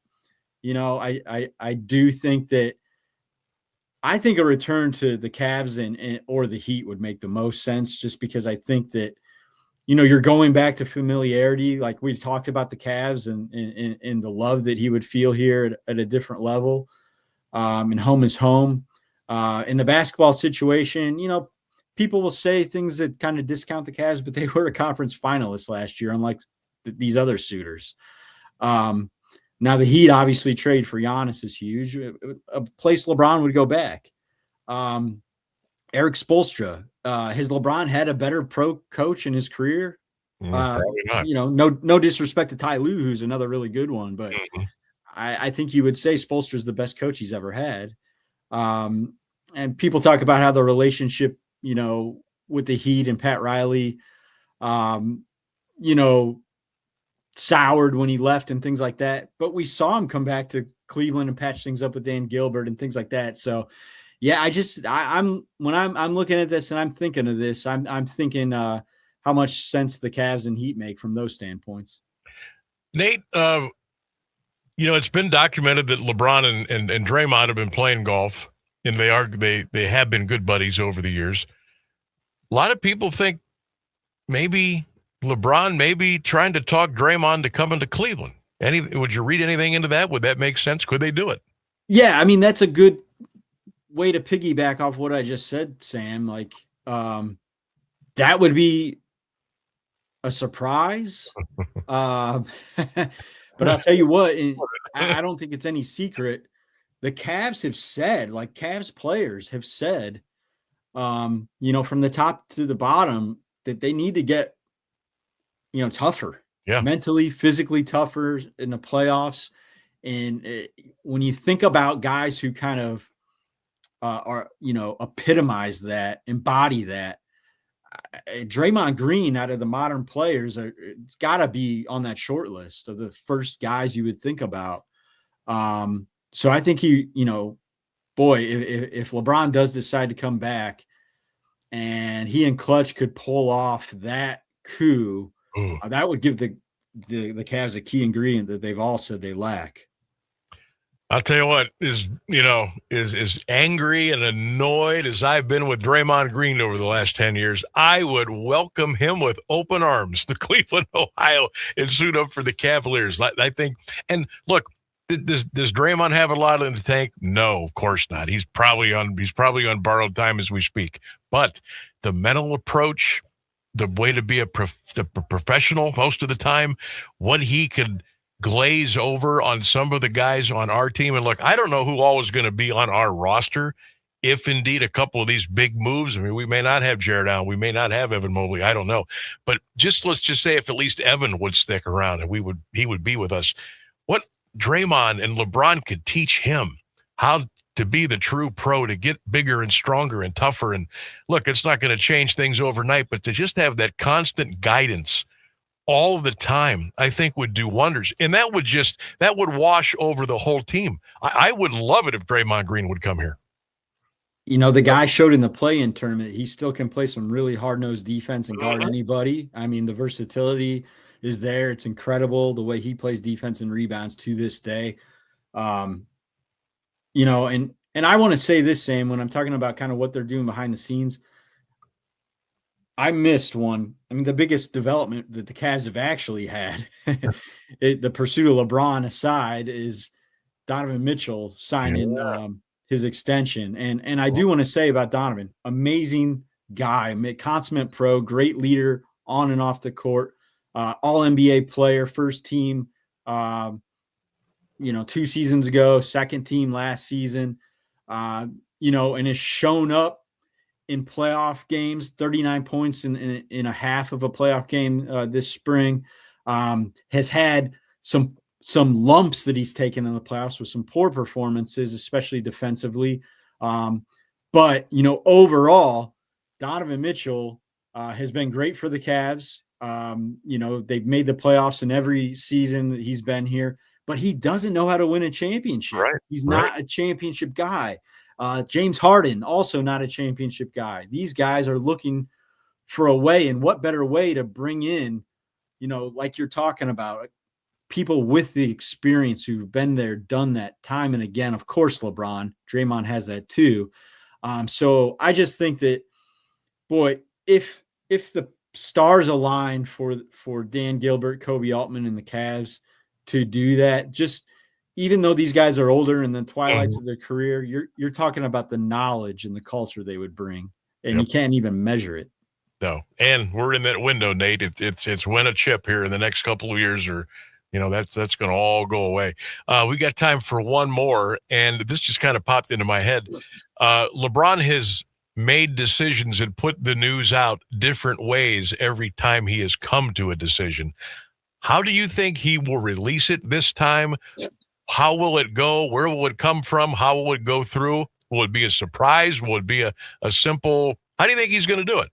I do think that a return to the Cavs and or the Heat would make the most sense, just because I think that, you're going back to familiarity. Like we talked about the Cavs and the love that he would feel here at a different level. And home is home. In the basketball situation, people will say things that kind of discount the Cavs, but they were a conference finalist last year, unlike these other suitors. Now the Heat obviously trade for Giannis is huge. A place LeBron would go back. Eric Spoelstra, has LeBron had a better pro coach in his career? Probably not. No disrespect to Ty Lue, who's another really good one, but I think you would say Spoelstra is the best coach he's ever had. And people talk about how the relationship, with the Heat and Pat Riley, soured when he left and things like that. But we saw him come back to Cleveland and patch things up with Dan Gilbert and things like that. So, yeah, I'm looking at this and I'm thinking of this, I'm thinking how much sense the Cavs and Heat make from those standpoints. Nate, it's been documented that LeBron and Draymond have been playing golf, and they have been good buddies over the years. A lot of people think maybe LeBron may be trying to talk Draymond to come into Cleveland. Would you read anything into that? Would that make sense? Could they do it? Yeah, I mean, that's a good way to piggyback off what I just said, Sam. Like, that would be a surprise. But I'll tell you what, I don't think it's any secret. The Cavs have said, like Cavs players have said, from the top to the bottom, that they need to get, tougher, mentally, physically tougher in the playoffs. And when you think about guys who kind of are, epitomize that, embody that, Draymond Green out of the modern players, it's got to be on that short list of the first guys you would think about. So I think if LeBron does decide to come back and he and Clutch could pull off that coup, that would give the Cavs a key ingredient that they've all said they lack. I'll tell you what, is angry and annoyed as I've been with Draymond Green over the last 10 years, I would welcome him with open arms to Cleveland, Ohio, and suit up for the Cavaliers. I think, and look, does Draymond have a lot in the tank? No, of course not. He's probably on borrowed time as we speak. But the mental approach, the way to be a professional most of the time, what he could glaze over on some of the guys on our team. And look, I don't know who all is going to be on our roster if indeed a couple of these big moves. I mean, we may not have Jared Allen, we may not have Evan Mobley, I don't know. But let's just say if at least Evan would stick around and he would be with us. What Draymond and LeBron could teach him how to be the true pro, to get bigger and stronger and tougher. And look, it's not going to change things overnight, but to just have that constant guidance all the time, I think would do wonders. And that would wash over the whole team. I would love it if Draymond Green would come here. You know, the guy showed in the play-in tournament, he still can play some really hard-nosed defense and guard anybody. I mean, the versatility is there. It's incredible the way he plays defense and rebounds to this day. You know, and I want to say this, Sam, when I'm talking about kind of what they're doing behind the scenes, I missed one. I mean, the biggest development that the Cavs have actually had, the pursuit of LeBron aside, is Donovan Mitchell signing his extension. And I do want to say about Donovan, amazing guy, consummate pro, great leader on and off the court, all NBA player, first team, 2 seasons ago, second team last season, and has shown up in playoff games, 39 points in a half of a playoff game this spring, has had some lumps that he's taken in the playoffs with some poor performances, especially defensively. But overall, Donovan Mitchell has been great for the Cavs. They've made the playoffs in every season that he's been here, but he doesn't know how to win a championship. Right, he's not a championship guy. James Harden, also not a championship guy. These guys are looking for a way, and what better way to bring in, like you're talking about, people with the experience who've been there, done that time and again. Of course, Draymond has that too. So I just think that, boy, if the stars align for Dan Gilbert, Kobe Altman, and the Cavs to do that, just even though these guys are older in the twilights of their career, you're talking about the knowledge and the culture they would bring, and you can't even measure it. No, and we're in that window, Nate. It's win a chip here in the next couple of years, or that's going to all go away. We got time for one more, and this just kind of popped into my head. LeBron has made decisions and put the news out different ways every time he has come to a decision. How do you think he will release it this time? How will it go? Where will it come from? How will it go through? Will it be a surprise? Will it be a simple, how do you think he's going to do it?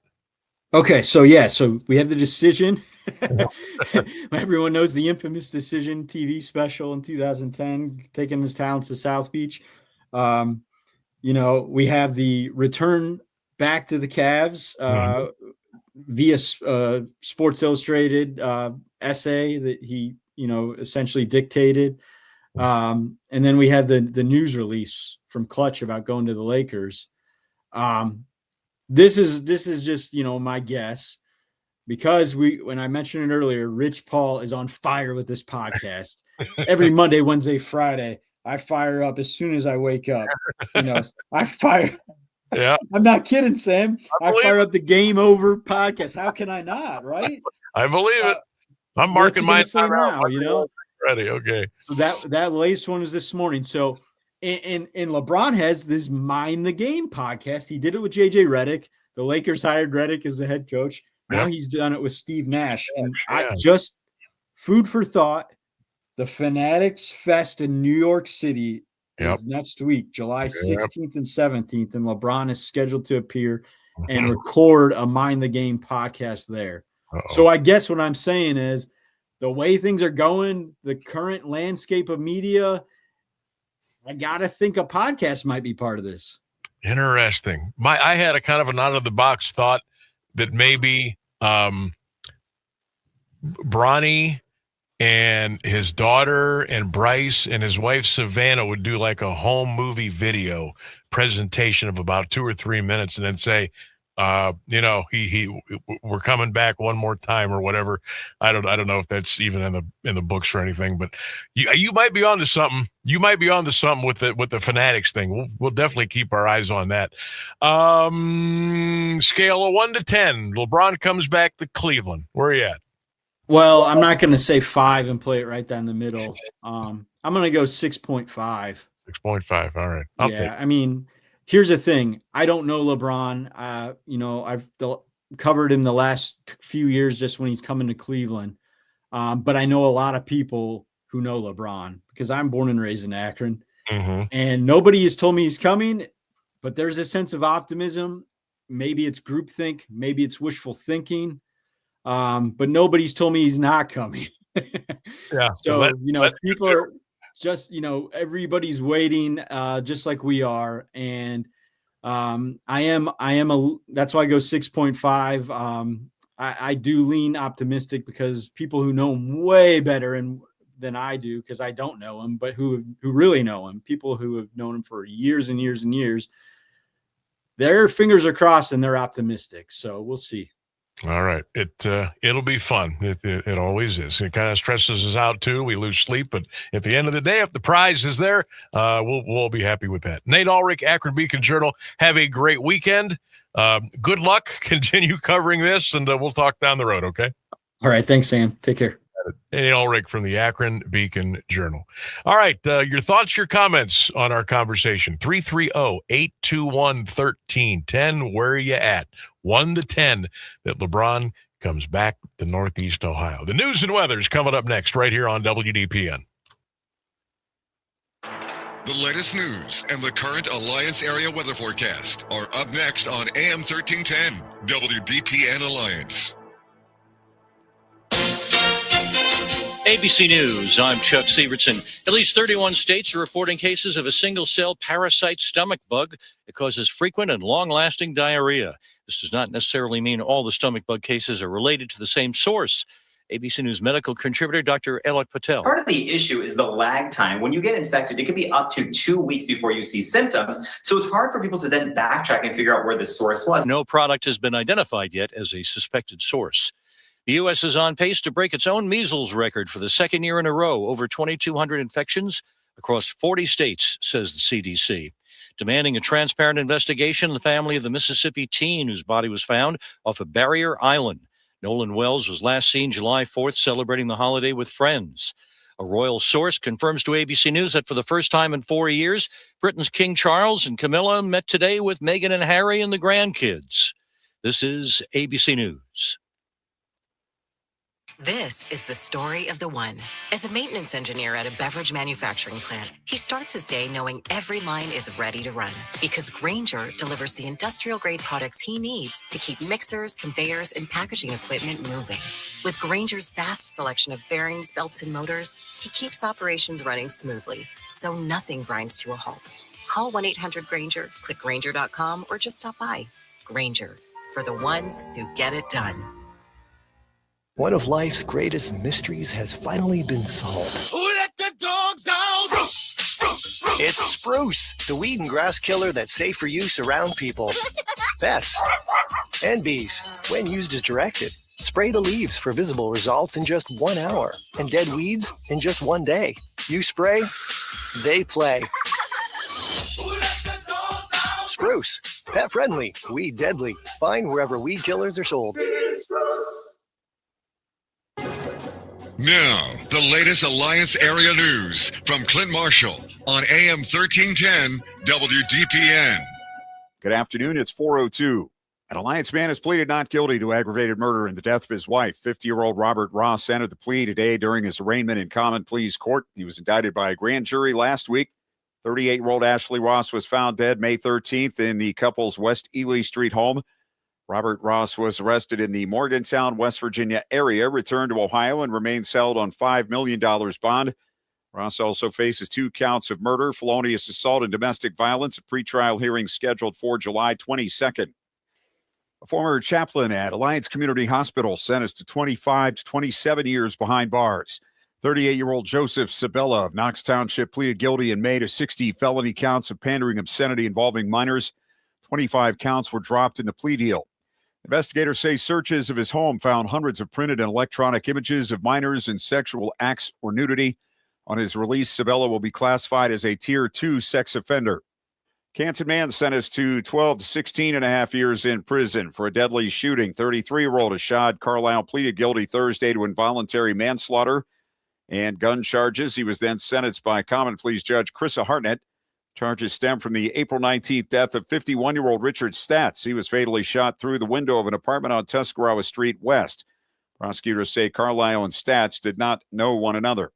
Okay, so we have the decision. Everyone knows the infamous Decision TV special in 2010, taking his talents to South Beach. We have the return back to the Cavs via Sports Illustrated essay that he, essentially dictated. And then we have the news release from Clutch about going to the Lakers. This is just, my guess, because when I mentioned it earlier, Rich Paul is on fire with this podcast. Every Monday, Wednesday, Friday, I fire up as soon as I wake up. I fire. Yeah, I'm not kidding, Sam. I fire up the Game Over podcast. How can I not? Right? I believe it. I'm marking my time now. Ready? Okay. So that latest one was this morning. So, and LeBron has this Mind the Game podcast. He did it with JJ Redick. The Lakers hired Redick as the head coach. Now he's done it with Steve Nash. And I just, food for thought, the Fanatics Fest in New York City is next week, July 16th and 17th. And LeBron is scheduled to appear and record a Mind the Game podcast there. So I guess what I'm saying is, the way things are going, the current landscape of media, I got to think a podcast might be part of this. Interesting. I had a kind of an out-of-the-box thought that maybe Bronny and his daughter and Bryce and his wife Savannah would do like a home movie video presentation of about 2 or 3 minutes and then say, we're coming back one more time or whatever. I don't know if that's even in the books or anything, but you might be onto something. You might be onto something with the Fanatics thing. We'll definitely keep our eyes on that. Scale of 1 to 10. LeBron comes back to Cleveland. Where are you at? Well, I'm not going to say 5 and play it right down the middle. I'm going to go 6.5. 6.5. All right. I'll take it. I mean, here's the thing. I don't know LeBron. I've covered him the last few years just when he's coming to Cleveland. But I know a lot of people who know LeBron because I'm born and raised in Akron. Mm-hmm. And nobody has told me he's coming, but there's a sense of optimism. Maybe it's groupthink. Maybe it's wishful thinking. But nobody's told me he's not coming. Yeah. So, people are just, everybody's waiting, just like we are. And, that's why I go 6.5. I do lean optimistic because people who know him way better than I do, because I don't know him, but who really know him, people who have known him for years and years and years, their fingers are crossed and they're optimistic. So we'll see. All right. It'll be fun. It always is. It kind of stresses us out too. We lose sleep, but at the end of the day, if the prize is there, we'll be happy with that. Nate Ulrich, Akron Beacon Journal. Have a great weekend. Good luck. Continue covering this, and we'll talk down the road. Okay. All right. Thanks, Sam. Take care. Nate Ulrich from the Akron Beacon Journal. All right. Your thoughts, your comments on our conversation. 330-821-1310. Where are you at? 1 to 10 that LeBron comes back to Northeast Ohio. The news and weather is coming up next right here on WDPN. The latest news and the current Alliance area weather forecast are up next on AM 1310 WDPN Alliance. ABC News, I'm Chuck Severson. At least 31 states are reporting cases of a single-cell parasite stomach bug. It causes frequent and long-lasting diarrhea. This does not necessarily mean all the stomach bug cases are related to the same source. ABC News medical contributor Dr. Alok Patel. Part of the issue is the lag time. When you get infected, it can be up to 2 weeks before you see symptoms. So it's hard for people to then backtrack and figure out where the source was. No product has been identified yet as a suspected source. The U.S. is on pace to break its own measles record for the second year in a row, over 2,200 infections across 40 states, says the CDC. Demanding a transparent investigation, the family of the Mississippi teen whose body was found off of Barrier Island. Nolan Wells was last seen July 4th celebrating the holiday with friends. A royal source confirms to ABC News that for the first time in 4 years, Britain's King Charles and Camilla met today with Meghan and Harry and the grandkids. This is ABC News. This is the story of the one. As a maintenance engineer at a beverage manufacturing plant, he starts his day knowing every line is ready to run because Grainger delivers the industrial-grade products he needs to keep mixers, conveyors, and packaging equipment moving. With Grainger's vast selection of bearings, belts, and motors, he keeps operations running smoothly, so nothing grinds to a halt. Call 1-800-GRAINGER, click Grainger.com, or just stop by. Grainger, for the ones who get it done. One of life's greatest mysteries has finally been solved. Who let the dogs out? Spruce. It's Spruce, the weed and grass killer that's safe for use around people, pets, and bees. When used as directed, spray the leaves for visible results in just 1 hour and dead weeds in just 1 day. You spray, they play. Spruce, pet friendly, weed deadly. Find wherever weed killers are sold. Now, the latest Alliance area news from Clint Marshall on AM 1310 WDPN. Good afternoon. It's 4:02. An Alliance man has pleaded not guilty to aggravated murder in the death of his wife. 50-year-old Robert Ross entered the plea today during his arraignment in Common Pleas Court. He was indicted by a grand jury last week. 38-year-old Ashley Ross was found dead May 13th in the couple's West Ely Street home. Robert Ross was arrested in the Morgantown, West Virginia area, returned to Ohio, and remains held on $5 million bond. Ross also faces 2 counts of murder, felonious assault, and domestic violence. A pretrial hearing scheduled for July 22nd. A former chaplain at Alliance Community Hospital sentenced to 25 to 27 years behind bars. 38-year-old Joseph Sabella of Knox Township pleaded guilty in May to 60 felony counts of pandering obscenity involving minors. 25 counts were dropped in the plea deal. Investigators say searches of his home found hundreds of printed and electronic images of minors in sexual acts or nudity. On his release, Sabella will be classified as a Tier 2 sex offender. Canton man sentenced to 12 to 16 and a half years in prison for a deadly shooting. 33-year-old Ashad Carlisle pleaded guilty Thursday to involuntary manslaughter and gun charges. He was then sentenced by Common Pleas Judge Krista Hartnett. Charges stem from the April 19th death of 51-year-old Richard Statz. He was fatally shot through the window of an apartment on Tuscarawas Street West. Prosecutors say Carlisle and Statz did not know one another.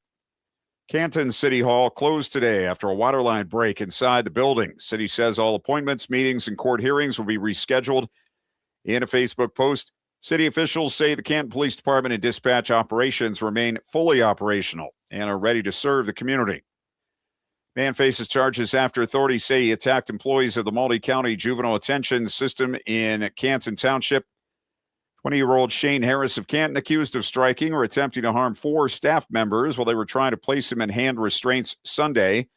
Canton City Hall closed today after a water line break inside the building. City says all appointments, meetings, and court hearings will be rescheduled. In a Facebook post, city officials say the Canton Police Department and dispatch operations remain fully operational and are ready to serve the community. Man faces charges after authorities say he attacked employees of the multi-county juvenile attention system in Canton Township. 20-year-old Shane Harris of Canton accused of striking or attempting to harm 4 staff members while they were trying to place him in hand restraints Sunday.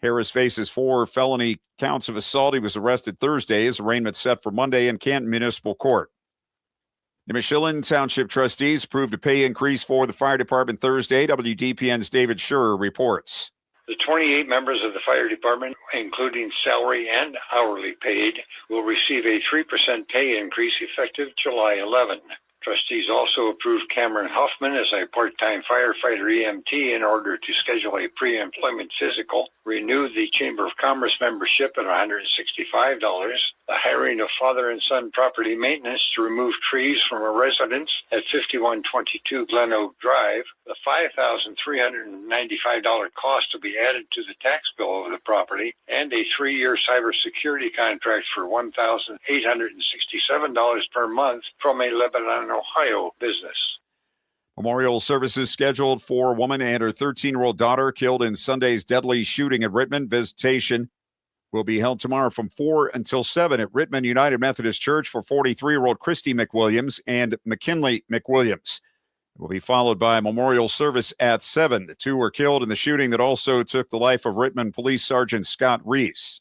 Harris faces 4 felony counts of assault. He was arrested Thursday. His arraignment set for Monday in Canton Municipal Court. The Michelin Township trustees approved a pay increase for the fire department Thursday. WDPN's David Schurer reports. The 28 members of the fire department, including salary and hourly paid, will receive a 3% pay increase effective July 11. Trustees also approved Cameron Huffman as a part-time firefighter EMT in order to schedule a pre-employment physical, renewed the Chamber of Commerce membership at $165, the hiring of father and son property maintenance to remove trees from a residence at 5122 Glen Oak Drive, the $5,395 cost to be added to the tax bill of the property, and a 3-year cybersecurity contract for $1,867 per month from a Lebanon, Ohio business. Memorial services scheduled for a woman and her 13-year-old daughter killed in Sunday's deadly shooting at Rittman. Visitation will be held tomorrow from 4 until 7 at Rittman United Methodist Church for 43-year-old Christy McWilliams and McKinley McWilliams. It will be followed by a memorial service at 7. The 2 were killed in the shooting that also took the life of Rittman Police Sergeant Scott Reese.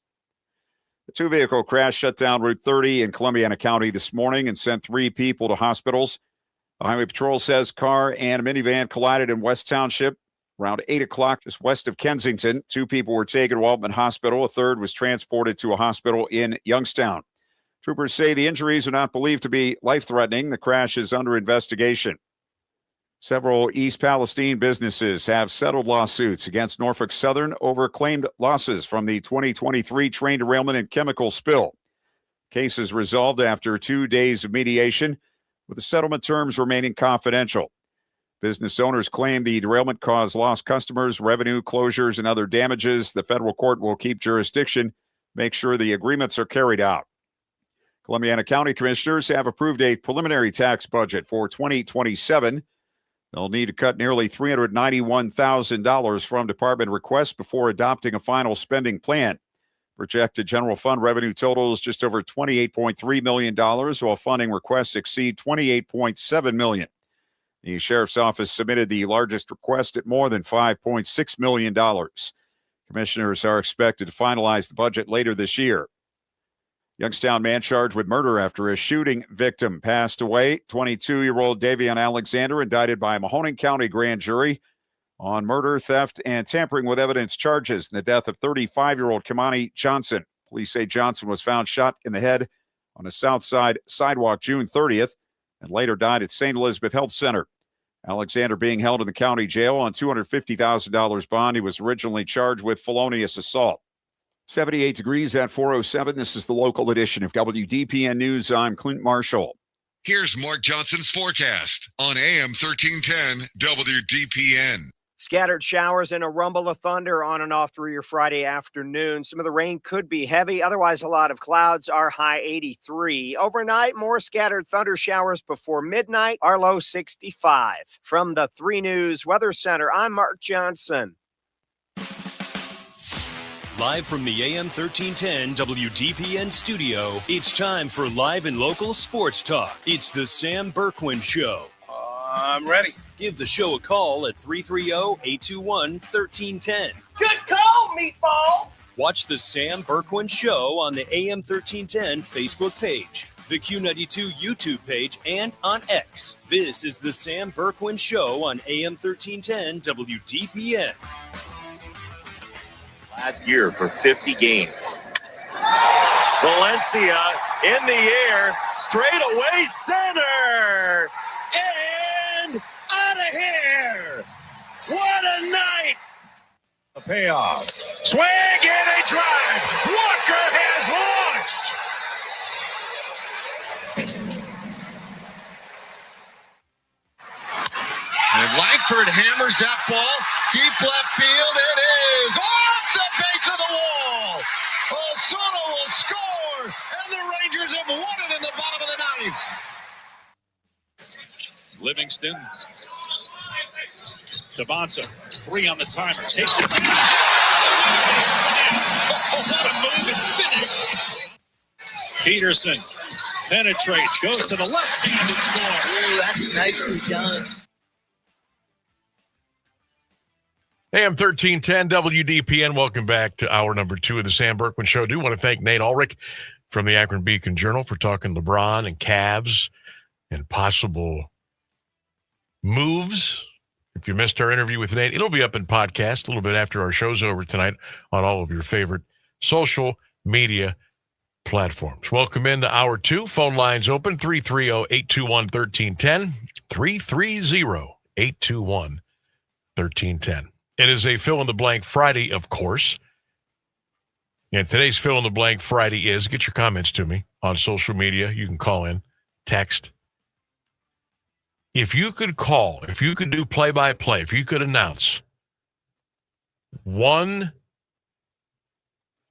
The 2-vehicle crash shut down Route 30 in Columbiana County this morning and sent 3 people to hospitals. The Highway Patrol says car and a minivan collided in West Township around 8 o'clock just west of Kensington. 2 people were taken to Waltman Hospital. A third was transported to a hospital in Youngstown. Troopers say the injuries are not believed to be life-threatening. The crash is under investigation. Several East Palestine businesses have settled lawsuits against Norfolk Southern over claimed losses from the 2023 train derailment and chemical spill. Case is resolved after 2 days of mediation, with the settlement terms remaining confidential. Business owners claim the derailment caused lost customers, revenue, closures, and other damages. The federal court will keep jurisdiction, make sure the agreements are carried out. Columbiana County Commissioners have approved a preliminary tax budget for 2027. They'll need to cut nearly $391,000 from department requests before adopting a final spending plan. Projected general fund revenue totals just over $28.3 million, while funding requests exceed $28.7 million. The Sheriff's Office submitted the largest request at more than $5.6 million. Commissioners are expected to finalize the budget later this year. Youngstown man charged with murder after a shooting victim passed away. 22-year-old Davion Alexander indicted by a Mahoning County grand jury on murder, theft, and tampering with evidence charges in the death of 35-year-old Kimani Johnson. Police say Johnson was found shot in the head on a South Side sidewalk June 30th and later died at St. Elizabeth Health Center. Alexander being held in the county jail on $250,000 bond. He was originally charged with felonious assault. 78 degrees at 4:07. This is the local edition of WDPN News. I'm Clint Marshall. Here's Mark Johnson's forecast on AM 1310 WDPN. Scattered showers and a rumble of thunder on and off through your Friday afternoon. Some of the rain could be heavy. Otherwise, a lot of clouds. Our high 83. Overnight, more scattered thunder showers before midnight. Our low 65. From the 3 News Weather Center, I'm Mark Johnson. Live from the AM 1310 WDPN studio, it's time for live and local sports talk. It's the Sam Bourquin Show. I'm ready. Give the show a call at 330-821-1310. Good call, meatball. Watch the Sam Bourquin Show on the AM 1310 Facebook page, the Q92 YouTube page, and on X. This is the Sam Bourquin Show on AM 1310 WDPN. Last year for 50 games. Valencia in the air, straight away center, and out of here. What a night. A payoff. Swing and a drive. Walker has launched. And Langford hammers that ball deep left field. It is off the base of the wall. Osuna will score, and the Rangers have won it in the bottom of the ninth. Livingston. Tabanza, 3 on the timer. Takes it. What a move and finish. Peterson penetrates, goes to the left hand and scores. Ooh, that's nicely done. AM 1310 WDPN. Welcome back to hour number 2 of the Sam Bourquin Show. I do want to thank Nate Ulrich from the Akron Beacon Journal for talking LeBron and Cavs and possible moves. If you missed our interview with Nate, it'll be up in podcast a little bit after our show's over tonight on all of your favorite social media platforms. Welcome into hour 2. Phone lines open, 330-821-1310, 330-821-1310. It is a fill-in-the-blank Friday, of course. And today's fill-in-the-blank Friday is, get your comments to me on social media. You can call in, text. If you could call, if you could do play-by-play, if you could announce one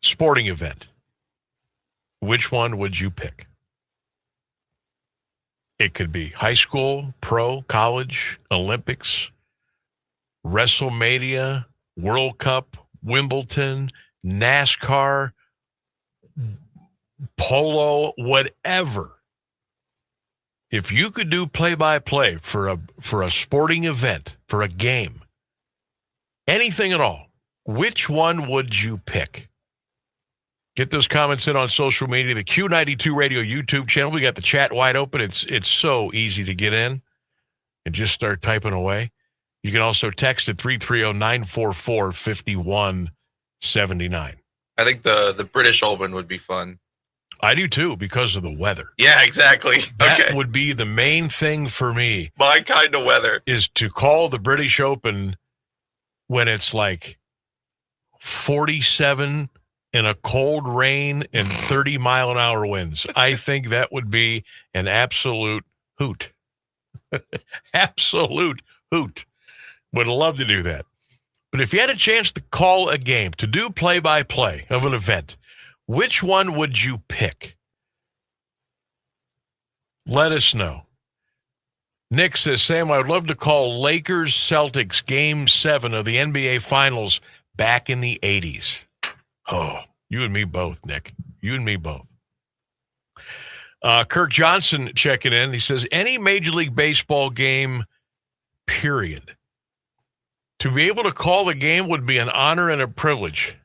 sporting event, which one would you pick? It could be high school, pro, college, Olympics, WrestleMania, World Cup, Wimbledon, NASCAR, polo, whatever. If you could do play-by-play for a sporting event, for a game, anything at all, which one would you pick? Get those comments in on social media, the Q92 Radio YouTube channel. We got the chat wide open. It's so easy to get in and just start typing away. You can also text at 330-944-5179. I think the British Open would be fun. I do too, because of the weather. Yeah, exactly. That would be the main thing for me. My kind of weather. Is to call the British Open when it's like 47 in a cold rain and 30-mile-an-hour winds. I think that would be an absolute hoot. Absolute hoot. Would love to do that. But if you had a chance to call a game, to do play-by-play of an event, which one would you pick? Let us know. Nick says, Sam, I would love to call Lakers-Celtics Game 7 of the NBA Finals back in the 80s. Oh, you and me both, Nick. You and me both. Kirk Johnson checking in. He says, any Major League Baseball game, period. To be able to call the game would be an honor and a privilege.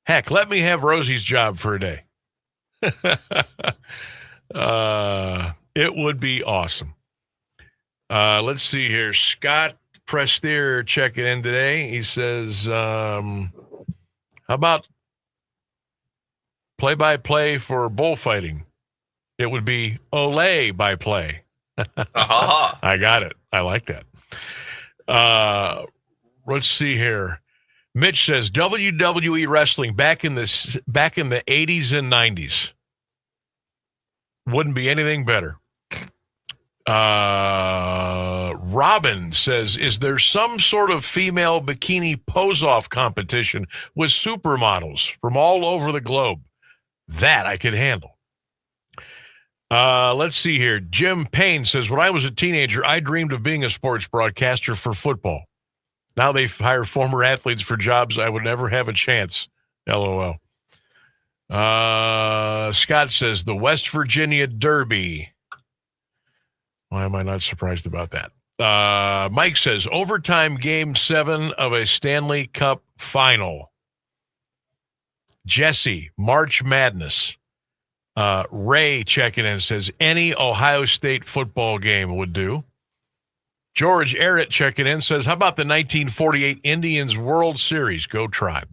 Heck, let me have Rosie's job for a day. It would be awesome. Let's see here. Scott Prestier checking in today. He says, how about play-by-play for bullfighting? It would be Olay by play. I got it. I like that. Let's see here. Mitch says WWE wrestling back in the 80s and 90s wouldn't be anything better. Robin says, is there some sort of female bikini pose-off competition with supermodels from all over the globe? That I could handle. Let's see here. Jim Payne says, when I was a teenager, I dreamed of being a sports broadcaster for football. Now they hire former athletes for jobs I would never have a chance. LOL. Scott says the West Virginia Derby. Why am I not surprised about that? Mike says overtime game 7 of a Stanley Cup final. Jesse, March Madness. Ray checking in says any Ohio State football game would do. George Errett checking in says, how about the 1948 Indians World Series? Go Tribe.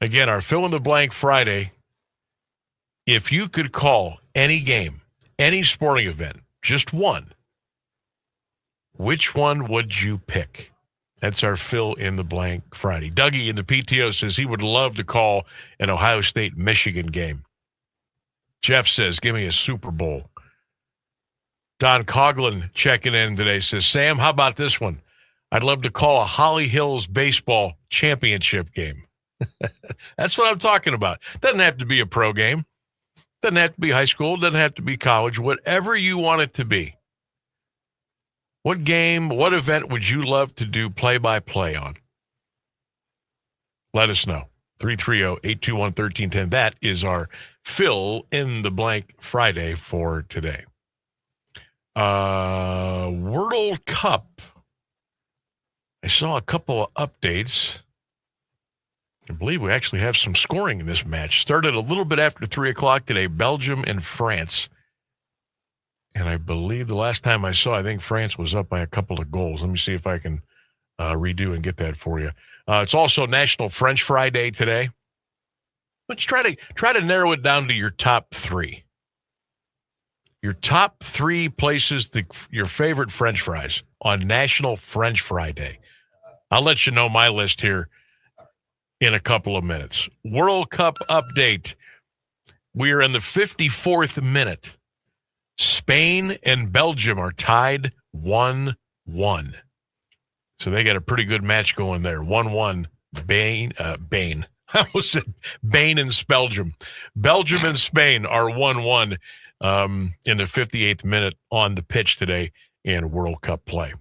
Again, our fill-in-the-blank Friday. If you could call any game, any sporting event, just one, which one would you pick? That's our fill-in-the-blank Friday. Dougie in the PTO says he would love to call an Ohio State-Michigan game. Jeff says, give me a Super Bowl. Don Coughlin checking in today says, Sam, how about this one? I'd love to call a Holly Hills baseball championship game. That's what I'm talking about. Doesn't have to be a pro game. Doesn't have to be high school. Doesn't have to be college. Whatever you want it to be. What game, what event would you love to do play-by-play on? Let us know. 330-821-1310. That is our fill-in-the-blank Friday for today. World Cup. I saw a couple of updates. I believe we actually have some scoring in this match. Started a little bit after 3 o'clock today, Belgium and France. And I believe the last time I saw, I think France was up by a couple of goals. Let me see if I can redo and get that for you. It's also National French Fry Day today. Let's try to narrow it down to your top 3. Your top 3 places, your favorite French fries on National French Fry Day. I'll let you know my list here in a couple of minutes. World Cup update. We are in the 54th minute. Spain and Belgium are tied 1-1. So they got a pretty good match going there. 1-1. Bain. I almost said Bain and Belgium. Belgium and Spain are 1-1 in the 58th minute on the pitch today in World Cup play.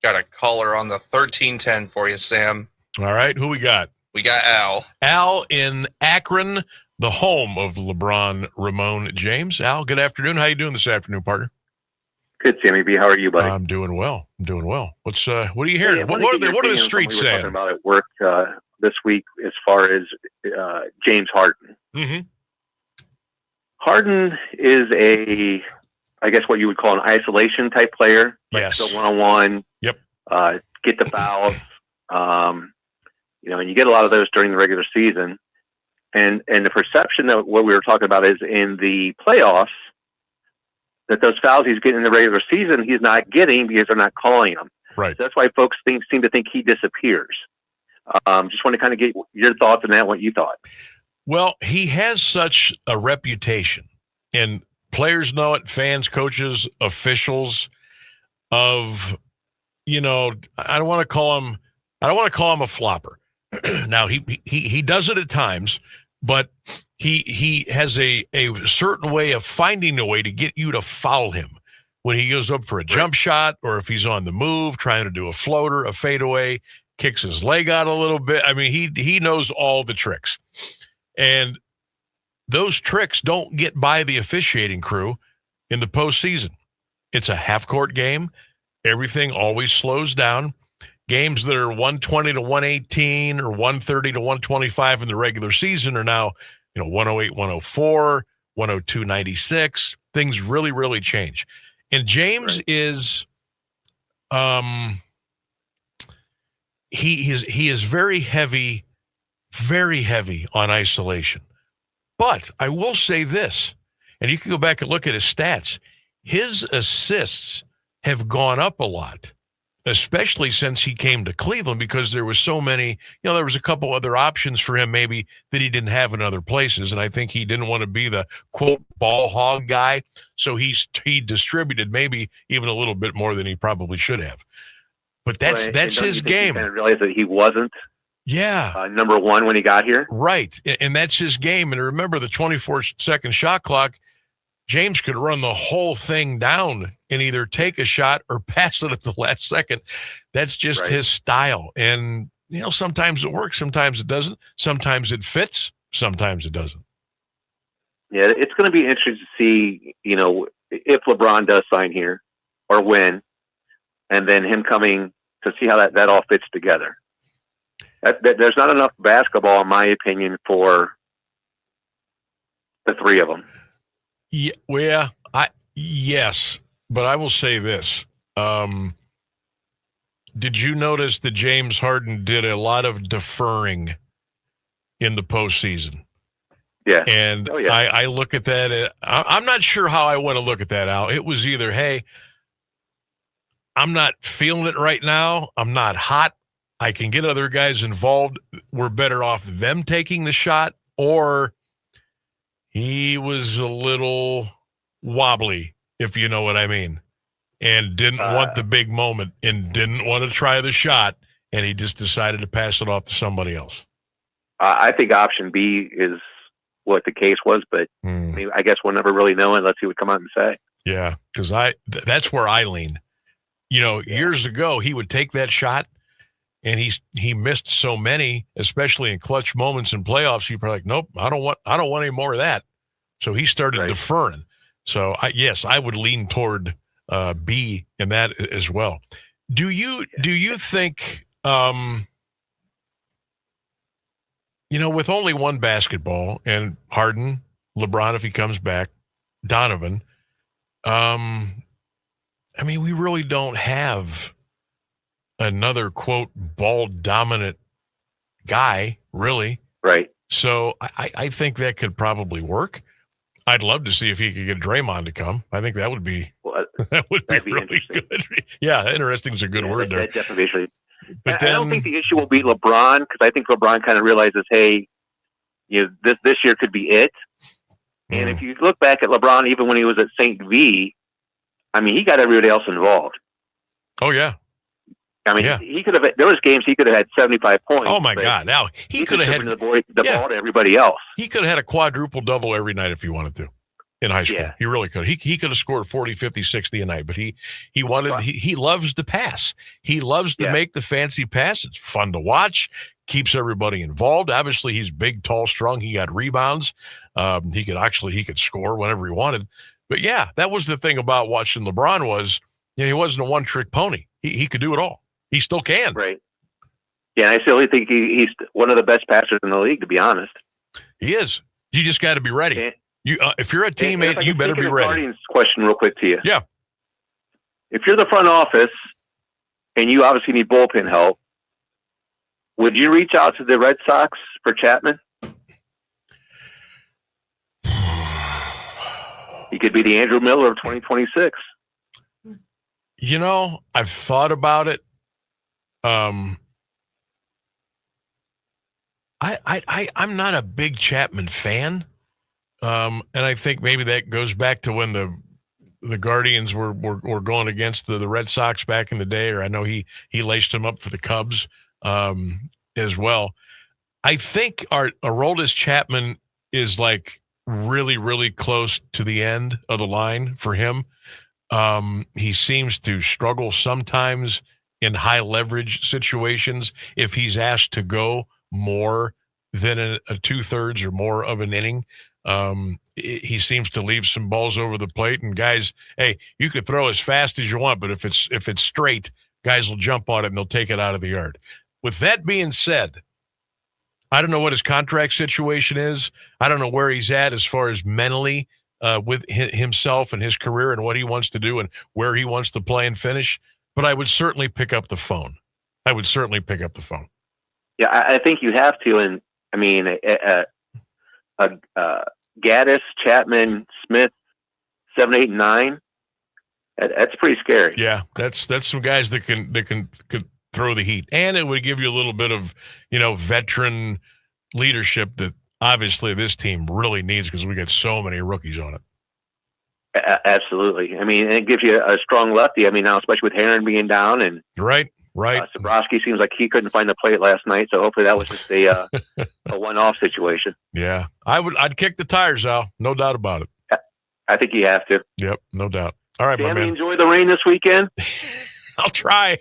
Got a caller on the 1310 for you, Sam. All right, who we got? We got Al. Al in Akron, the home of LeBron Ramon James. Al, good afternoon. How you doing this afternoon, partner? Good, Sammy B. How are you, buddy? I'm doing well. What are you hearing? Hey, what are the streets saying? Talking about at work this week as far as James Harden. Mm-hmm. Harden is I guess what you would call an isolation type player. Yes. Like go one-on-one. Yep. Get the fouls. And you get a lot of those during the regular season. And the perception that what we were talking about is in the playoffs, that those fouls he's getting in the regular season, he's not getting because they're not calling them. Right. So that's why folks seem to think he disappears. Just want to kind of get your thoughts on that, what you thought. Well, he has such a reputation, and players know it, fans, coaches, officials, of, I don't want to call him a flopper. Now, he does it at times, but he has a certain way of finding a way to get you to foul him when he goes up for a jump shot, or if he's on the move, trying to do a floater, a fadeaway, kicks his leg out a little bit. I mean, he knows all the tricks. And those tricks don't get by the officiating crew in the postseason. It's a half-court game. Everything always slows down. Games that are 120 to 118 or 130 to 125 in the regular season are now, 108, 104, 102, 96. Things really, really change. And James is, he is very heavy on isolation. But I will say this, and you can go back and look at his stats. His assists have gone up a lot, especially since he came to Cleveland, because there was so many, there was a couple other options for him maybe that he didn't have in other places. And I think he didn't want to be the quote ball hog guy. So he distributed maybe even a little bit more than he probably should have. But that's his game. I realized that he wasn't number one when he got here. Right. And that's his game. And remember the 24-second shot clock, James could run the whole thing down and either take a shot or pass it at the last second. That's just his style. And, sometimes it works, sometimes it doesn't. Sometimes it fits, sometimes it doesn't. Yeah, it's going to be interesting to see, if LeBron does sign here or when, and then him coming to see how that all fits together. There's not enough basketball, in my opinion, for the three of them. Yeah, well, yes, but I will say this. Did you notice that James Harden did a lot of deferring in the postseason? Yeah. And I look at that. I'm not sure how I want to look at that, Al. It was either, hey, I'm not feeling it right now. I'm not hot. I can get other guys involved. We're better off them taking the shot. Or he was a little wobbly, if you know what I mean, and didn't want the big moment and didn't want to try the shot, and he just decided to pass it off to somebody else. I think option B is what the case was, but I guess we'll never really know, and let's see what come out and say. Yeah, because that's where I lean. Years ago, he would take that shot, and he missed so many, especially in clutch moments in playoffs. You're probably like, nope, I don't want any more of that. So he started deferring. So I would lean toward B in that as well. Do you think with only one basketball and Harden, LeBron if he comes back, Donovan, we really don't have another, quote, ball-dominant guy, really. Right. So I think that could probably work. I'd love to see if he could get Draymond to come. I think that would be really good. Yeah, interesting is a good word there. That definitely. But I don't think the issue will be LeBron, because I think LeBron kind of realizes, hey, this year could be it. And if you look back at LeBron, even when he was at St. V, he got everybody else involved. Oh, yeah. He could have. There was games he could have had 75 points. Oh my God! Now he could have had the ball to everybody else. He could have had a quadruple double every night if he wanted to in high school. Yeah. He really could. He could have scored 40, 50, 60 a night. But he wanted. He loves to pass. He loves to make the fancy pass. It's fun to watch. Keeps everybody involved. Obviously, he's big, tall, strong. He got rebounds. He could score whenever he wanted. But yeah, that was the thing about watching LeBron was he wasn't a one trick pony. He could do it all. He still can. Right. Yeah, I still think he's one of the best passers in the league, to be honest. He is. You just got to be ready. If you're a teammate, you better be ready. Guardian's question real quick to you. Yeah. If you're the front office and you obviously need bullpen help, would you reach out to the Red Sox for Chapman? He could be the Andrew Miller of 2026. I've thought about it. I'm not a big Chapman fan. And I think maybe that goes back to when the Guardians were going against the Red Sox back in the day, or I know he laced him up for the Cubs as well. I think Aroldis Chapman is like really, really close to the end of the line for him. He seems to struggle sometimes in high leverage situations if he's asked to go more than a 2/3 or more of an inning. He seems to leave some balls over the plate, and guys, hey, you could throw as fast as you want, but if it's straight, guys will jump on it and they'll take it out of the yard. With that being said, I don't know what his contract situation is. I don't know where he's at as far as mentally with himself and his career and what he wants to do and where he wants to play and finish. But I would certainly pick up the phone. Yeah, I think you have to. And I mean, Gaddis, Chapman, Smith, 7, 8, and 9. That's pretty scary. Yeah, that's some guys that could throw the heat, and it would give you a little bit of veteran leadership that obviously this team really needs because we got so many rookies on it. Absolutely. I mean, and it gives you a strong lefty. I mean, now especially with Herron being down and right. Sabrowski seems like he couldn't find the plate last night, so hopefully that was just a one-off situation. Yeah, I'd kick the tires, Al. No doubt about it. I think you have to. Yep, no doubt. All right, Sammy, my man. enjoy the rain this weekend. I'll try.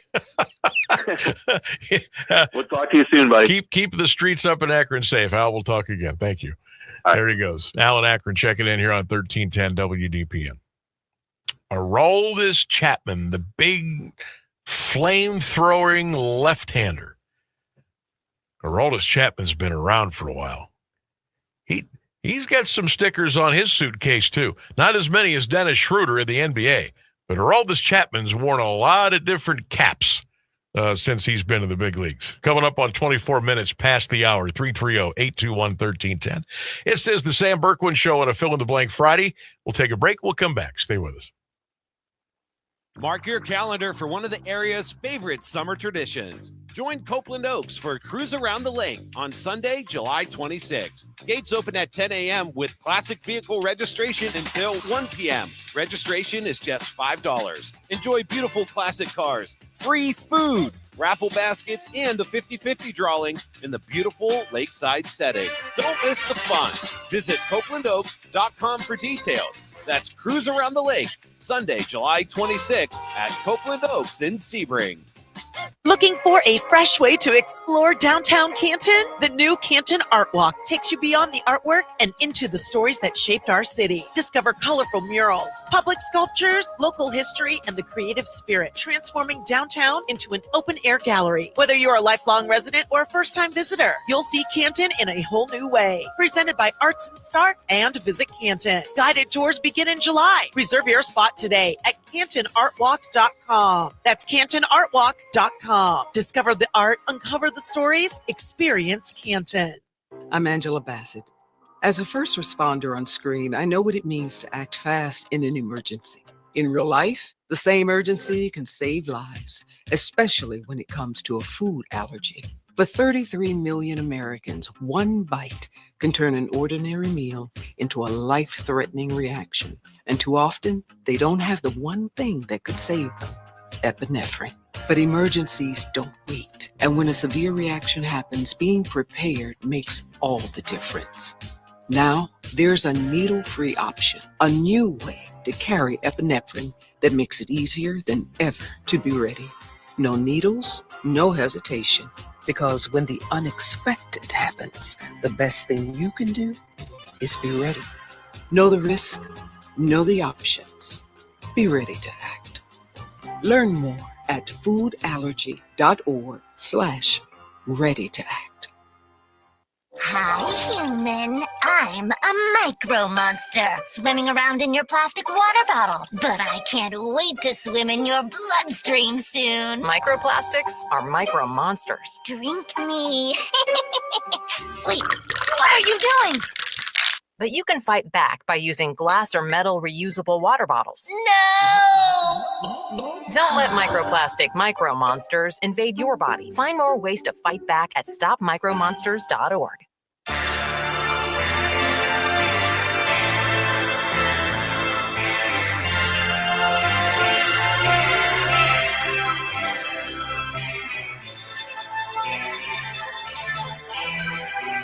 We'll talk to you soon, buddy. Keep the streets up in Akron safe. Al, we'll talk again. Thank you. All right. There he goes. Alan Akron checking in here on 1310 WDPN. Aroldis Chapman, the big flame-throwing left-hander. Aroldis Chapman's been around for a while. He's got some stickers on his suitcase, too. Not as many as Dennis Schroeder in the NBA, but Aroldis Chapman's worn a lot of different caps since he's been in the big leagues. Coming up on 24 minutes past the hour, 330-821-1310. It says the Sam Bourquin Show on a fill-in-the-blank Friday. We'll take a break. We'll come back. Stay with us. Mark your calendar for one of the area's favorite summer traditions. Join Copeland Oaks for a cruise around the lake on Sunday, July 26th. Gates open at 10 a.m. with classic vehicle registration until 1 p.m. Registration is just $5. Enjoy beautiful classic cars, free food, raffle baskets, and a 50-50 drawing in the beautiful lakeside setting. Don't miss the fun. Visit CopelandOaks.com for details. That's Cruise Around the Lake, Sunday, July 26th at Copeland Oaks in Sebring. Looking for a fresh way to explore downtown Canton? The new Canton Art Walk takes you beyond the artwork and into the stories that shaped our city. Discover colorful murals, public sculptures, local history, and the creative spirit, transforming downtown into an open-air gallery. Whether you're a lifelong resident or a first-time visitor, you'll see Canton in a whole new way. Presented by Arts and Start and Visit Canton. Guided tours begin in July. Reserve your spot today at CantonArtWalk.com. That's CantonArtWalk.com. Discover the art, uncover the stories, experience Canton. I'm Angela Bassett. As a first responder on screen, I know what it means to act fast in an emergency. In real life, the same urgency can save lives, especially when it comes to a food allergy. For 33 million Americans, one bite can turn an ordinary meal into a life-threatening reaction. And too often, they don't have the one thing that could save them: epinephrine. But emergencies don't wait. And when a severe reaction happens, being prepared makes all the difference. Now, there's a needle-free option, a new way to carry epinephrine that makes it easier than ever to be ready. No needles, no hesitation. Because when the unexpected happens, the best thing you can do is be ready. Know the risk, know the options. Be ready to act. Learn more at foodallergy.org/ready-to-act. Hi, human. I'm a micro monster swimming around in your plastic water bottle. But I can't wait to swim in your bloodstream soon. Microplastics are micro monsters. Drink me. Wait, what are you doing? But you can fight back by using glass or metal reusable water bottles. No! Don't let microplastic micro monsters invade your body. Find more ways to fight back at stopmicromonsters.org.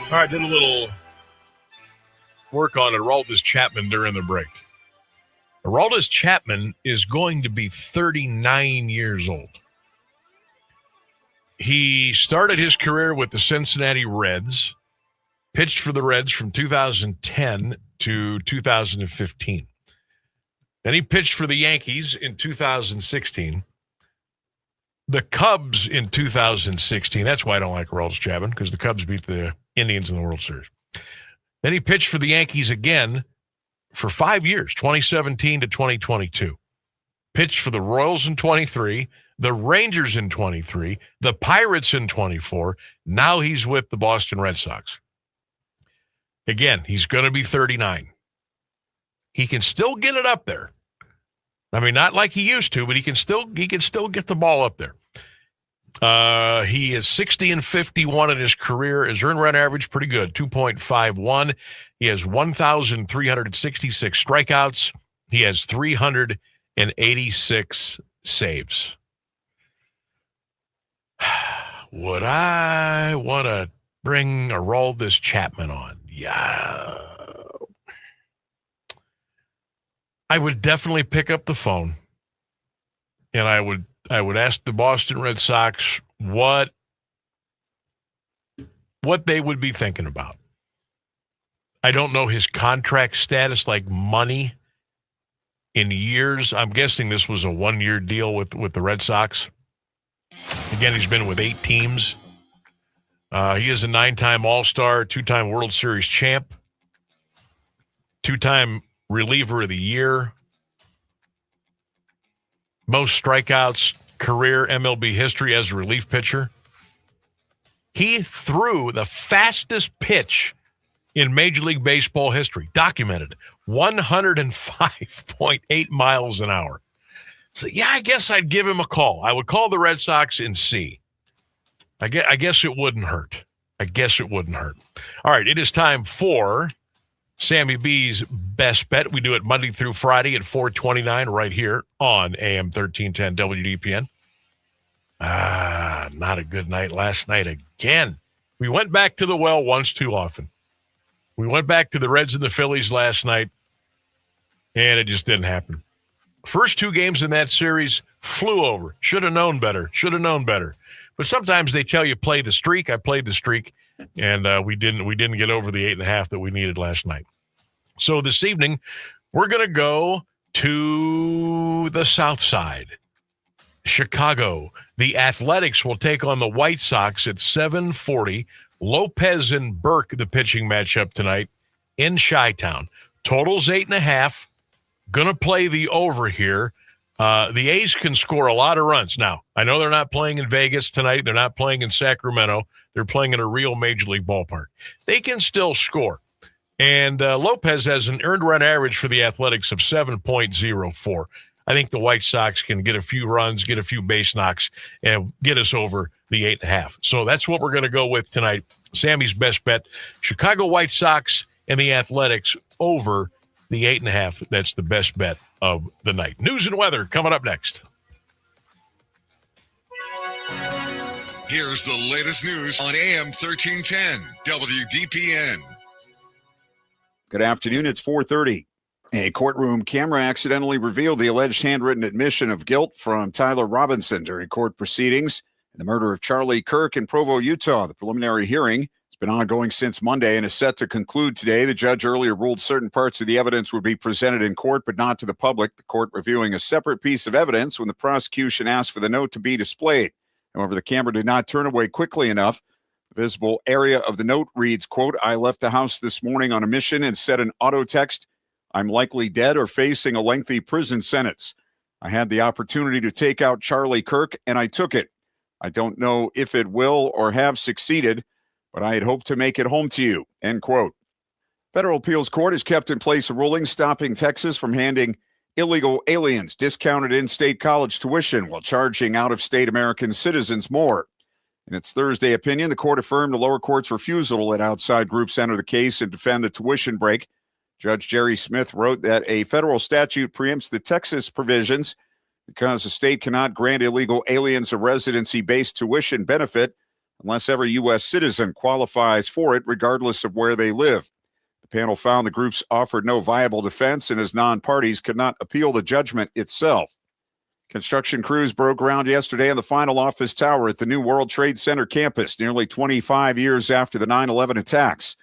All right, did a little work on Aroldis Chapman during the break. Aroldis Chapman is going to be 39 years old. He started his career with the Cincinnati Reds, pitched for the Reds from 2010 to 2015. Then he pitched for the Yankees in 2016. The Cubs in 2016. That's why I don't like Aroldis Chapman, because the Cubs beat the Indians in the World Series. Then he pitched for the Yankees again for 5 years, 2017 to 2022. Pitched for the Royals in 23, the Rangers in 23, the Pirates in 24. Now he's with the Boston Red Sox. Again, he's going to be 39. He can still get it up there. I mean, not like he used to, but he can still get the ball up there. He is 60-51 in his career. His earned run average pretty good, 2.51. He has 1,366 strikeouts. He has 386 saves. Would I want to bring Aroldis Chapman on? Yeah. I would definitely pick up the phone, and I would ask the Boston Red Sox what they would be thinking about. I don't know his contract status, like money in years. I'm guessing this was a 1-year deal with the Red Sox. Again, he's been with 8 teams. He is a 9-time All-Star, 2-time World Series champ, 2-time reliever of the year, most strikeouts career MLB history as a relief pitcher. He threw the fastest pitch in Major League Baseball history, documented, 105.8 miles an hour. So, yeah, I guess I'd give him a call. I would call the Red Sox and see. I guess it wouldn't hurt. All right, it is time for Sammy B's Best Bet. We do it Monday through Friday at 4:29 right here on AM 1310 WDPN. Not a good night last night again. We went back to the well once too often. We went back to the Reds and the Phillies last night, and it just didn't happen. First 2 games in that series flew over. Should have known better. But sometimes they tell you play the streak. I played the streak, and we didn't get over the 8.5 that we needed last night. So this evening, we're going to go to the South Side. Chicago. The Athletics will take on the White Sox at 7:40. Lopez and Burke, the pitching matchup tonight in Chi-Town. Total's 8.5. Going to play the over here. The A's can score a lot of runs. Now, I know they're not playing in Vegas tonight. They're not playing in Sacramento. They're playing in a real Major League ballpark. They can still score. And Lopez has an earned run average for the Athletics of 7.04. I think the White Sox can get a few runs, get a few base knocks, and get us over the 8.5. So that's what we're going to go with tonight. Sammy's Best Bet, Chicago White Sox and the Athletics over the 8.5. That's the best bet of the night. News and weather coming up next. Here's the latest news on AM 1310 WDPN. Good afternoon. It's 4:30. A courtroom camera accidentally revealed the alleged handwritten admission of guilt from Tyler Robinson during court proceedings in the murder of Charlie Kirk in Provo, Utah. The preliminary hearing has been ongoing since Monday and is set to conclude today. The judge earlier ruled certain parts of the evidence would be presented in court, but not to the public. The court reviewing a separate piece of evidence when the prosecution asked for the note to be displayed. However, the camera did not turn away quickly enough. The visible area of the note reads, quote, "I left the house this morning on a mission and said in auto text, I'm likely dead or facing a lengthy prison sentence. I had the opportunity to take out Charlie Kirk, and I took it. I don't know if it will or have succeeded, but I had hoped to make it home to you," end quote. Federal Appeals Court has kept in place a ruling stopping Texas from handing illegal aliens discounted in-state college tuition while charging out-of-state American citizens more. In its Thursday opinion, the court affirmed the lower court's refusal to let outside groups enter the case and defend the tuition break. Judge Jerry Smith wrote that a federal statute preempts the Texas provisions because the state cannot grant illegal aliens a residency-based tuition benefit unless every U.S. citizen qualifies for it, regardless of where they live. The panel found the groups offered no viable defense and as non-parties could not appeal the judgment itself. Construction crews broke ground yesterday on the final office tower at the new World Trade Center campus, nearly 25 years after the 9/11 attacks.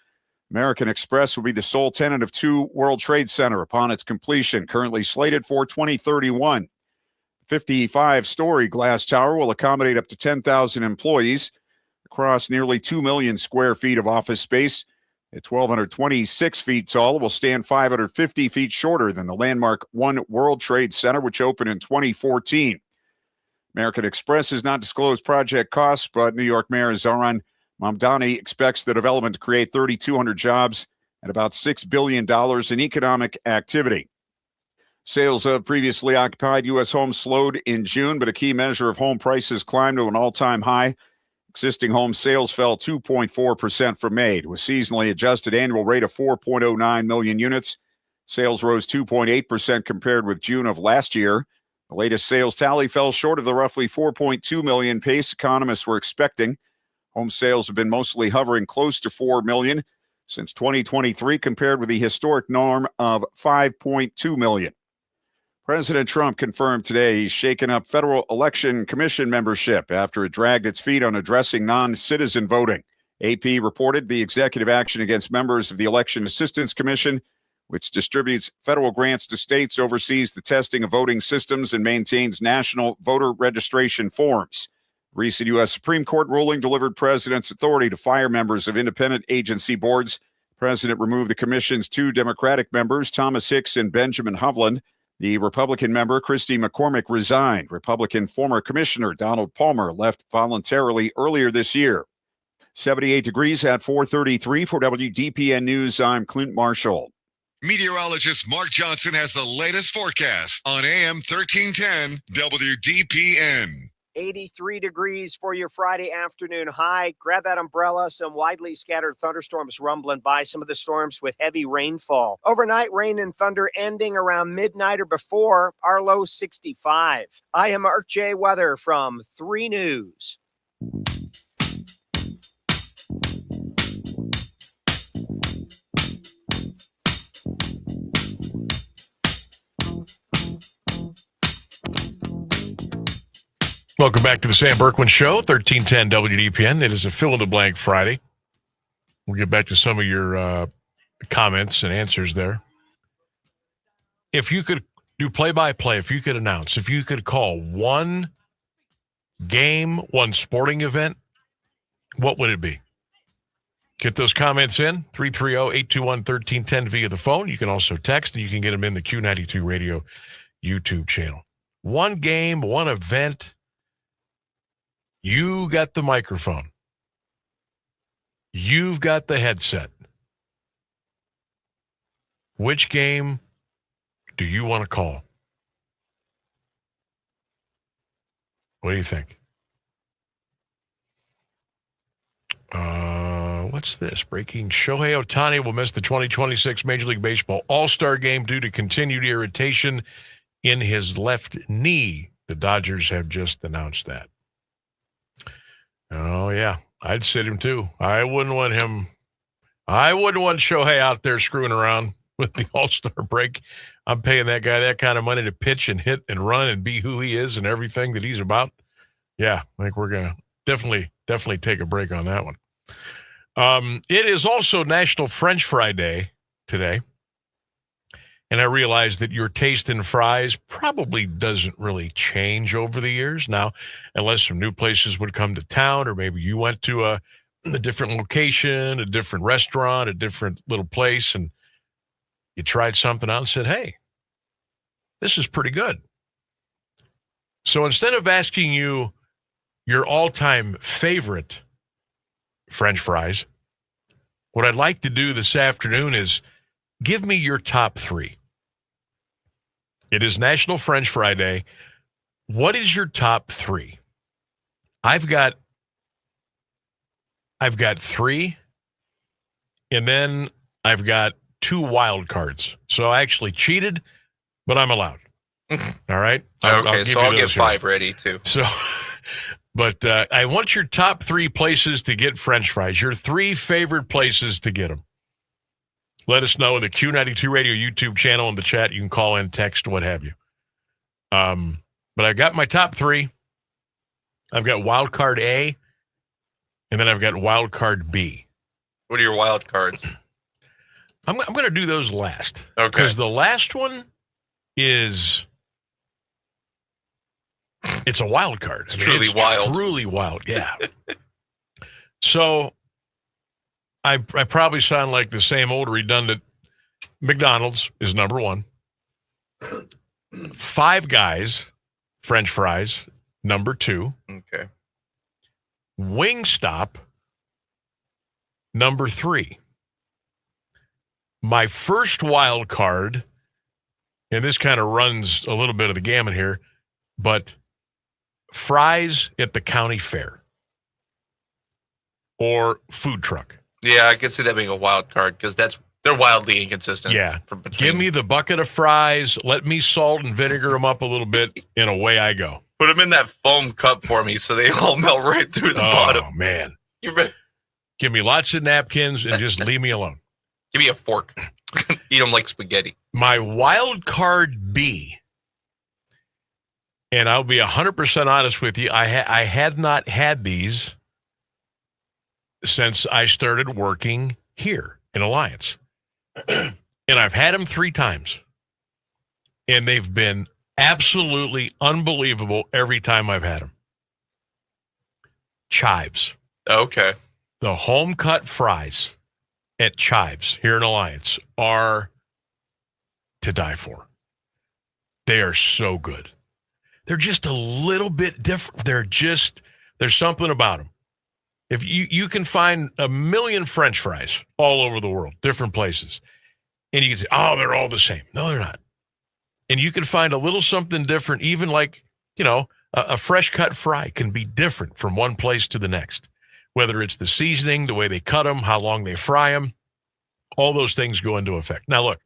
American Express will be the sole tenant of 2 World Trade Center upon its completion, currently slated for 2031. The 55-story glass tower will accommodate up to 10,000 employees across nearly 2 million square feet of office space. At 1,226 feet tall, it will stand 550 feet shorter than the landmark One World Trade Center, which opened in 2014. American Express has not disclosed project costs, but New York Mayor Zohran Mamdani expects the development to create 3,200 jobs and about $6 billion in economic activity. Sales of previously occupied U.S. homes slowed in June, but a key measure of home prices climbed to an all-time high. Existing home sales fell 2.4% from May to a seasonally adjusted annual rate of 4.09 million units. Sales rose 2.8% compared with June of last year. The latest sales tally fell short of the roughly 4.2 million pace economists were expecting. Home sales have been mostly hovering close to 4 million since 2023, compared with the historic norm of 5.2 million. President Trump confirmed today he's shaken up Federal Election Commission membership after it dragged its feet on addressing non-citizen voting. AP reported the executive action against members of the Election Assistance Commission, which distributes federal grants to states, oversees the testing of voting systems, and maintains national voter registration forms. Recent U.S. Supreme Court ruling delivered president's authority to fire members of independent agency boards. The president removed the commission's 2 Democratic members, Thomas Hicks and Benjamin Hovland. The Republican member, Christy McCormick, resigned. Republican former commissioner Donald Palmer left voluntarily earlier this year. 78 degrees at 4:33 for WDPN News. I'm Clint Marshall. Meteorologist Mark Johnson has the latest forecast on AM 1310 WDPN. 83 degrees for your Friday afternoon high. Grab that umbrella. Some widely scattered thunderstorms rumbling by. Some of the storms with heavy rainfall. Overnight rain and thunder ending around midnight or before. Our low 65. I am Mark J. Weather from 3 News. Welcome back to the Sam Bourquin Show, 1310 WDPN. It is a fill-in-the-blank Friday. We'll get back to some of your comments and answers there. If you could do play-by-play, if you could announce, if you could call one game, one sporting event, what would it be? Get those comments in, 330-821-1310 via the phone. You can also text, and you can get them in the Q92 Radio YouTube channel. One game, one event. You got the microphone. You've got the headset. Which game do you want to call? What do you think? What's this? Breaking. Shohei Ohtani will miss the 2026 Major League Baseball All-Star Game due to continued irritation in his left knee. The Dodgers have just announced that. Oh, yeah. I'd sit him, too. I wouldn't want Shohei out there screwing around with the All-Star break. I'm paying that guy that kind of money to pitch and hit and run and be who he is and everything that he's about. Yeah, I think we're going to definitely take a break on that one. It is also National French Fry Day today. And I realize that your taste in fries probably doesn't really change over the years now, unless some new places would come to town, or maybe you went to a different location, a different restaurant, a different little place, and you tried something out and said, hey, this is pretty good. So instead of asking you your all-time favorite French fries, what I'd like to do this afternoon is give me your top 3. It is National French Fry Day. What is your top 3? I've got 3, and then I've got 2 wild cards. So I actually cheated, but I'm allowed. All right? I'll get 5 ready, too. So, but I want your top 3 places to get French fries, your 3 favorite places to get them. Let us know in the Q92 Radio YouTube channel in the chat. You can call in, text, what have you. But I've got my top 3. I've got wild card A, and then I've got wild card B. What are your wild cards? I'm going to do those last. Okay. Because the last one is, it's a wild card. It's wild. Truly wild, yeah. So I probably sound like the same old redundant. McDonald's is number 1. Five Guys French fries, number 2. Okay. Wingstop, number 3. My first wild card, and this kind of runs a little bit of the gamut here, but fries at the county fair or food truck. Yeah, I can see that being a wild card because they're wildly inconsistent. Yeah. Give me the bucket of fries. Let me salt and vinegar them up a little bit, and away I go. Put them in that foam cup for me so they all melt right through the bottom. Oh, man. Give me lots of napkins and just leave me alone. Give me a fork. Eat them like spaghetti. My wild card B And I'll be 100% honest with you. I had not had these since I started working here in Alliance. And I've had them 3 times. And they've been absolutely unbelievable every time I've had them. Chives. Okay. The home cut fries at Chives here in Alliance are to die for. They are so good. They're just a little bit different. There's something about them. If you can find a million French fries all over the world, different places, and you can say, oh, they're all the same. No, they're not. And you can find a little something different, even like, a fresh cut fry can be different from one place to the next, whether it's the seasoning, the way they cut them, how long they fry them, all those things go into effect. Now, look,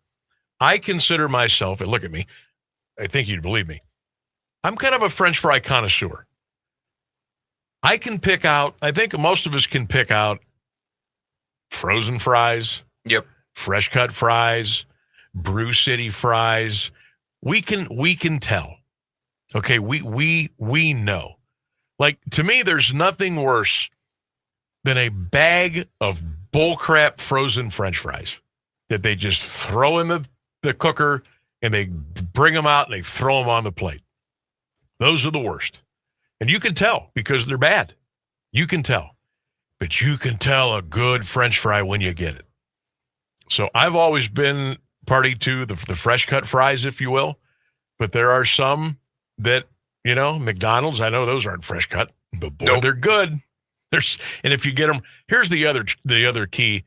I consider myself, and look at me, I think you'd believe me, I'm kind of a French fry connoisseur. I think most of us can pick out frozen fries, fresh cut fries, Brew City fries. We can tell. Okay, we know. Like, to me, there's nothing worse than a bag of bullcrap frozen French fries that they just throw in the cooker and they bring them out and they throw them on the plate. Those are the worst. And you can tell because they're bad. You can tell. But you can tell a good French fry when you get it. So I've always been party to the fresh cut fries, if you will. But there are some that, McDonald's, I know those aren't fresh cut, but boy, they're good. And if you get them, here's the other key.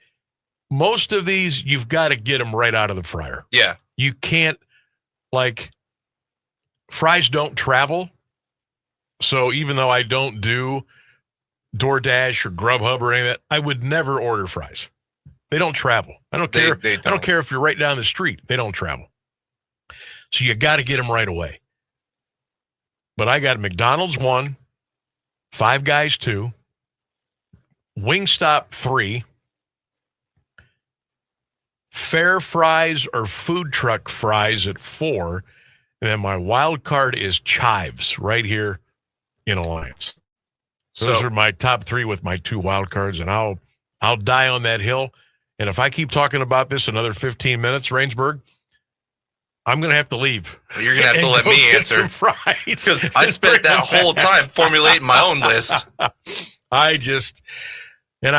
Most of these, you've got to get them right out of the fryer. Yeah. You can't, fries don't travel. So even though I don't do DoorDash or Grubhub or any of that, I would never order fries. They don't travel. I don't care. I don't care if you're right down the street. They don't travel. So you got to get them right away. But I got McDonald's 1, Five Guys 2, Wingstop 3, Fair Fries or Food Truck Fries at 4, and then my wild card is Chives right here in Alliance. Those are my top 3 with my 2 wild cards, and I'll die on that hill. And if I keep talking about this another 15 minutes, Rainsburg, I'm going to have to leave. You're going to have to let me answer. Because I spent that whole time formulating my own list. I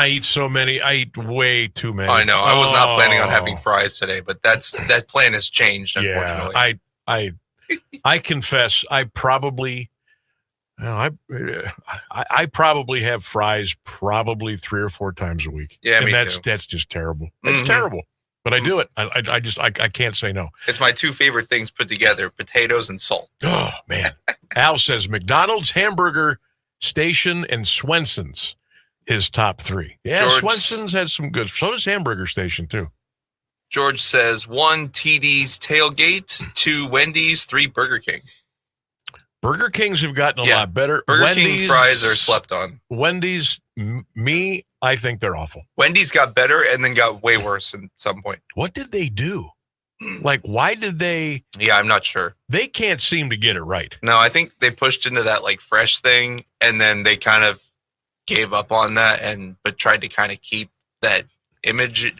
eat so many. I eat way too many. I know. I was not planning on having fries today, but that plan has changed, unfortunately. Yeah, I confess, I probably have fries probably 3 or 4 times a week. Yeah, and me that's too. That's just terrible. It's terrible. But I do it. I can't say no. It's my 2 favorite things put together, potatoes and salt. Oh, man. Al says McDonald's, Hamburger Station, and Swenson's, his top 3. Yeah, Swenson's has some good. So does Hamburger Station, too. George says 1, TD's Tailgate, 2, Wendy's, 3, Burger King. Burger Kings have gotten a lot better. Burger King fries are slept on. Wendy's, I think they're awful. Wendy's got better and then got way worse at some point. What did they do? Why did they? Yeah, I'm not sure. They can't seem to get it right. No, I think they pushed into that fresh thing, and then they kind of gave up on that, but tried to kind of keep that image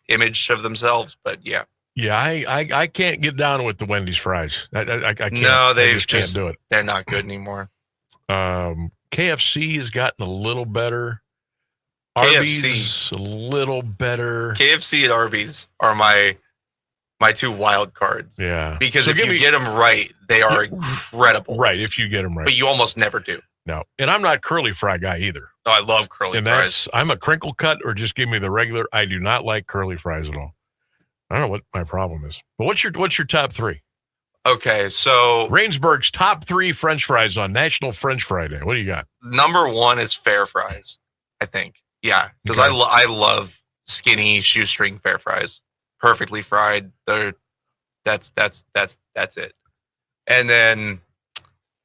image of themselves. But yeah. Yeah, I can't get down with the Wendy's fries. I can't. No, they just can't do it. They're not good anymore. KFC has gotten a little better. Arby's a little better. KFC and Arby's are my 2 wild cards. Yeah. Because if you get them right, they are incredible. Right, if you get them right. But you almost never do. No. And I'm not curly fry guy either. No, I love curly fries. I'm a crinkle cut or just give me the regular. I do not like curly fries at all. I don't know what my problem is. But what's your top 3? Okay, so Rainsburg's top 3 French fries on National French Fry Day. What do you got? Number 1 is Fair Fries, I think. Yeah, because I love skinny shoestring Fair Fries, perfectly fried. That's it. And then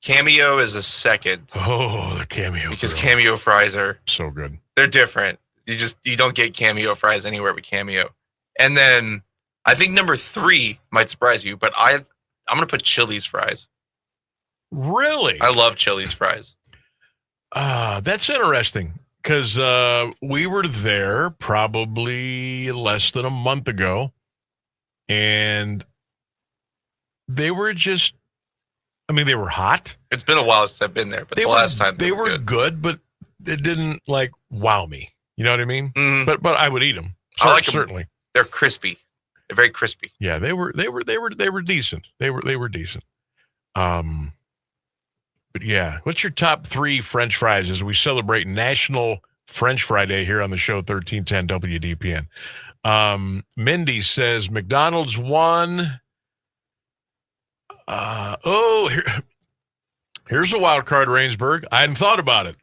Cameo is a second. Oh, the Cameo. Because Cameo fries are so good. They're different. You don't get Cameo fries anywhere but Cameo. And then I think number 3 might surprise you, but I'm going to put Chili's fries. Really? I love Chili's fries. That's interesting because we were there probably less than a month ago, and they were just, they were hot. It's been a while since I've been there, but last time they were good, but it didn't wow me. You know what I mean? Mm-hmm. But I would eat them. I like certainly. Them. They're crispy. They're very crispy. Yeah, they were decent. They were decent. But yeah, what's your top 3 French fries as we celebrate National French Fry Day here on the show 1310 WDPN? Mindy says McDonald's 1. Here's a wild card, Rainsburg. I hadn't thought about it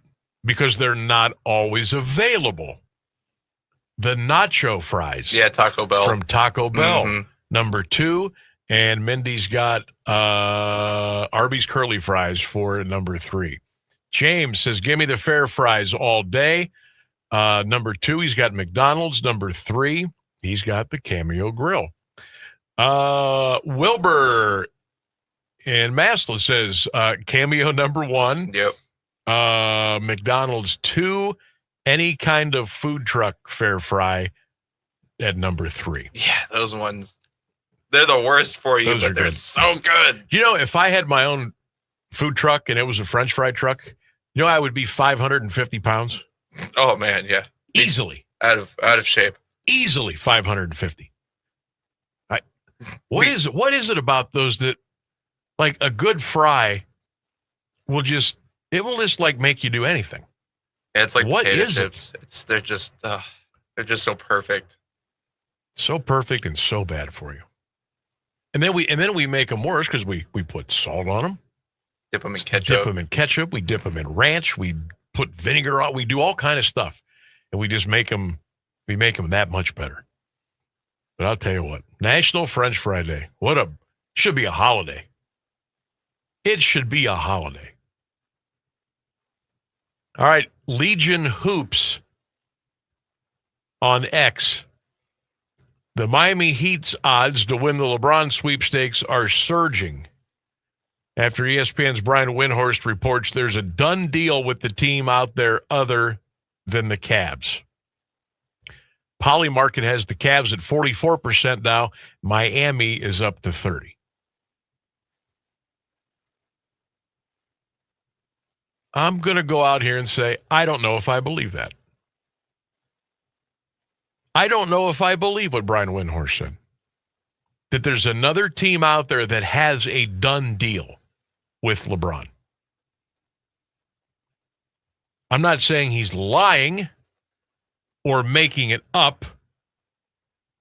because they're not always available. The nacho fries. Yeah, Taco Bell. From Taco Bell. Mm-hmm. Number 2. And Mindy's got Arby's curly fries for number 3. James says, give me the fair fries all day. Number 2, he's got McDonald's. Number 3, he's got the Cameo Grill. Wilbur in Massillon says, Cameo number 1. Yep. McDonald's 2, any kind of food truck fair fry at number 3. Yeah, those ones. They're the worst for you, but they're so good. You know, if I had my own food truck and it was a French fry truck, I would be 550 pounds. Oh man, yeah, easily out of shape. Easily 550. What is it about those that, like, a good fry will just make you do anything? Yeah, it's like what potato is chips. They're just so perfect, so perfect and so bad for you. And then we make them worse because we put salt on them. Dip them in ketchup. We dip them in ranch. We put vinegar on. We do all kind of stuff, and we just make them. We make them that much better. But I'll tell you what, National French Fry Day. Should be a holiday. It should be a holiday. All right, Legion Hoops on X. The Miami Heat's odds to win the LeBron sweepstakes are surging after ESPN's Brian Windhorst reports there's a done deal with the team out there other than the Cavs. Polymarket has the Cavs at 44% now. Miami is up to 30%. I'm going to go out here and say, I don't know if I believe that. I don't know if I believe what Brian Windhorst said. That there's another team out there that has a done deal with LeBron. I'm not saying he's lying or making it up.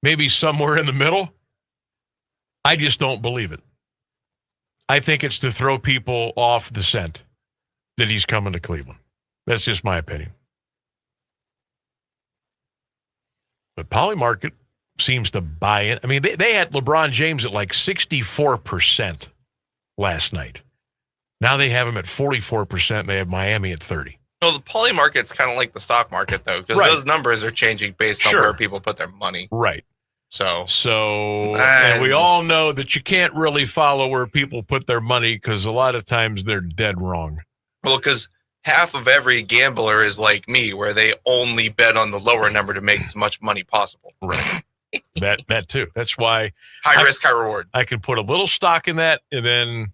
Maybe somewhere in the middle. I just don't believe it. I think it's to throw people off the scent that he's coming to Cleveland. That's just my opinion. But Polymarket seems to buy it. I mean, they had LeBron James at like 64% last night. Now they have him at 44%. They have Miami at 30%. No, the Polymarket's kind of like the stock market, though, because those numbers are changing based on where people put their money. Right. So and we all know that you can't really follow where people put their money because a lot of times they're dead wrong. Well, because half of every gambler is like me, where they only bet on the lower number to make as much money possible. Right. that too. That's why high risk, high reward. I can put a little stock in that, and then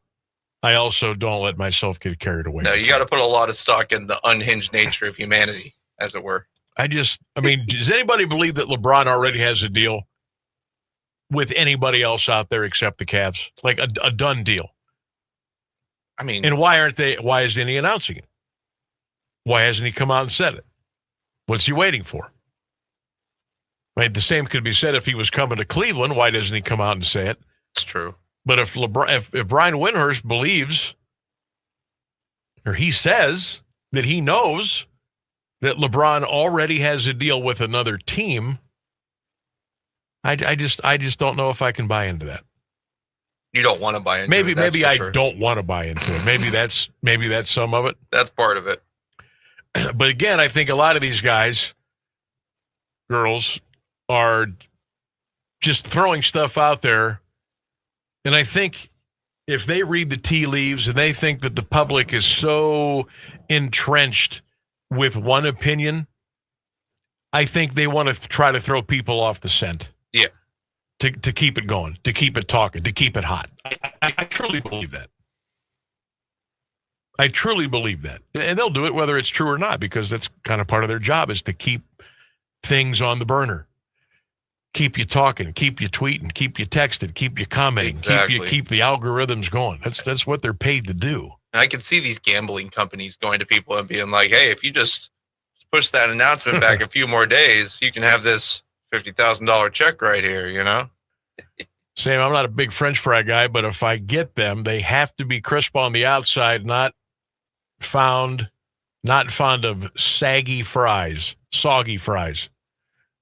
I also don't let myself get carried away. No, you got to put a lot of stock in the unhinged nature of humanity, as it were. Does anybody believe that LeBron already has a deal with anybody else out there except the Cavs? Like a done deal? I mean, and why isn't he announcing it? Why hasn't he come out and said it? What's he waiting for? Right, the same could be said if he was coming to Cleveland. Why doesn't he come out and say it? It's true. But if Brian Windhorst believes, or he says that he knows that LeBron already has a deal with another team, I just don't know if I can buy into that. You don't want to buy into it. Maybe I sure. don't want to buy into it. Maybe that's some of it. That's part of it. But again, I think a lot of these guys, girls, are just throwing stuff out there. And I think if they read the tea leaves and they think that the public is so entrenched with one opinion, I think they want to try to throw people off the scent. Yeah. To keep it going, to keep it talking, to keep it hot. I truly believe that. I truly believe that. And they'll do it whether it's true or not, because that's kind of part of their job, is to keep things on the burner. Keep you talking, keep you tweeting, keep you texting, keep you commenting, Exactly. keep the algorithms going. That's what they're paid to do. And I can see these gambling companies going to people and being like, hey, if you just push that announcement back a few more days, you can have this $50,000 check right here, you know? Sam, I'm not a big French fry guy, but if I get them, they have to be crisp on the outside, not fond of soggy fries.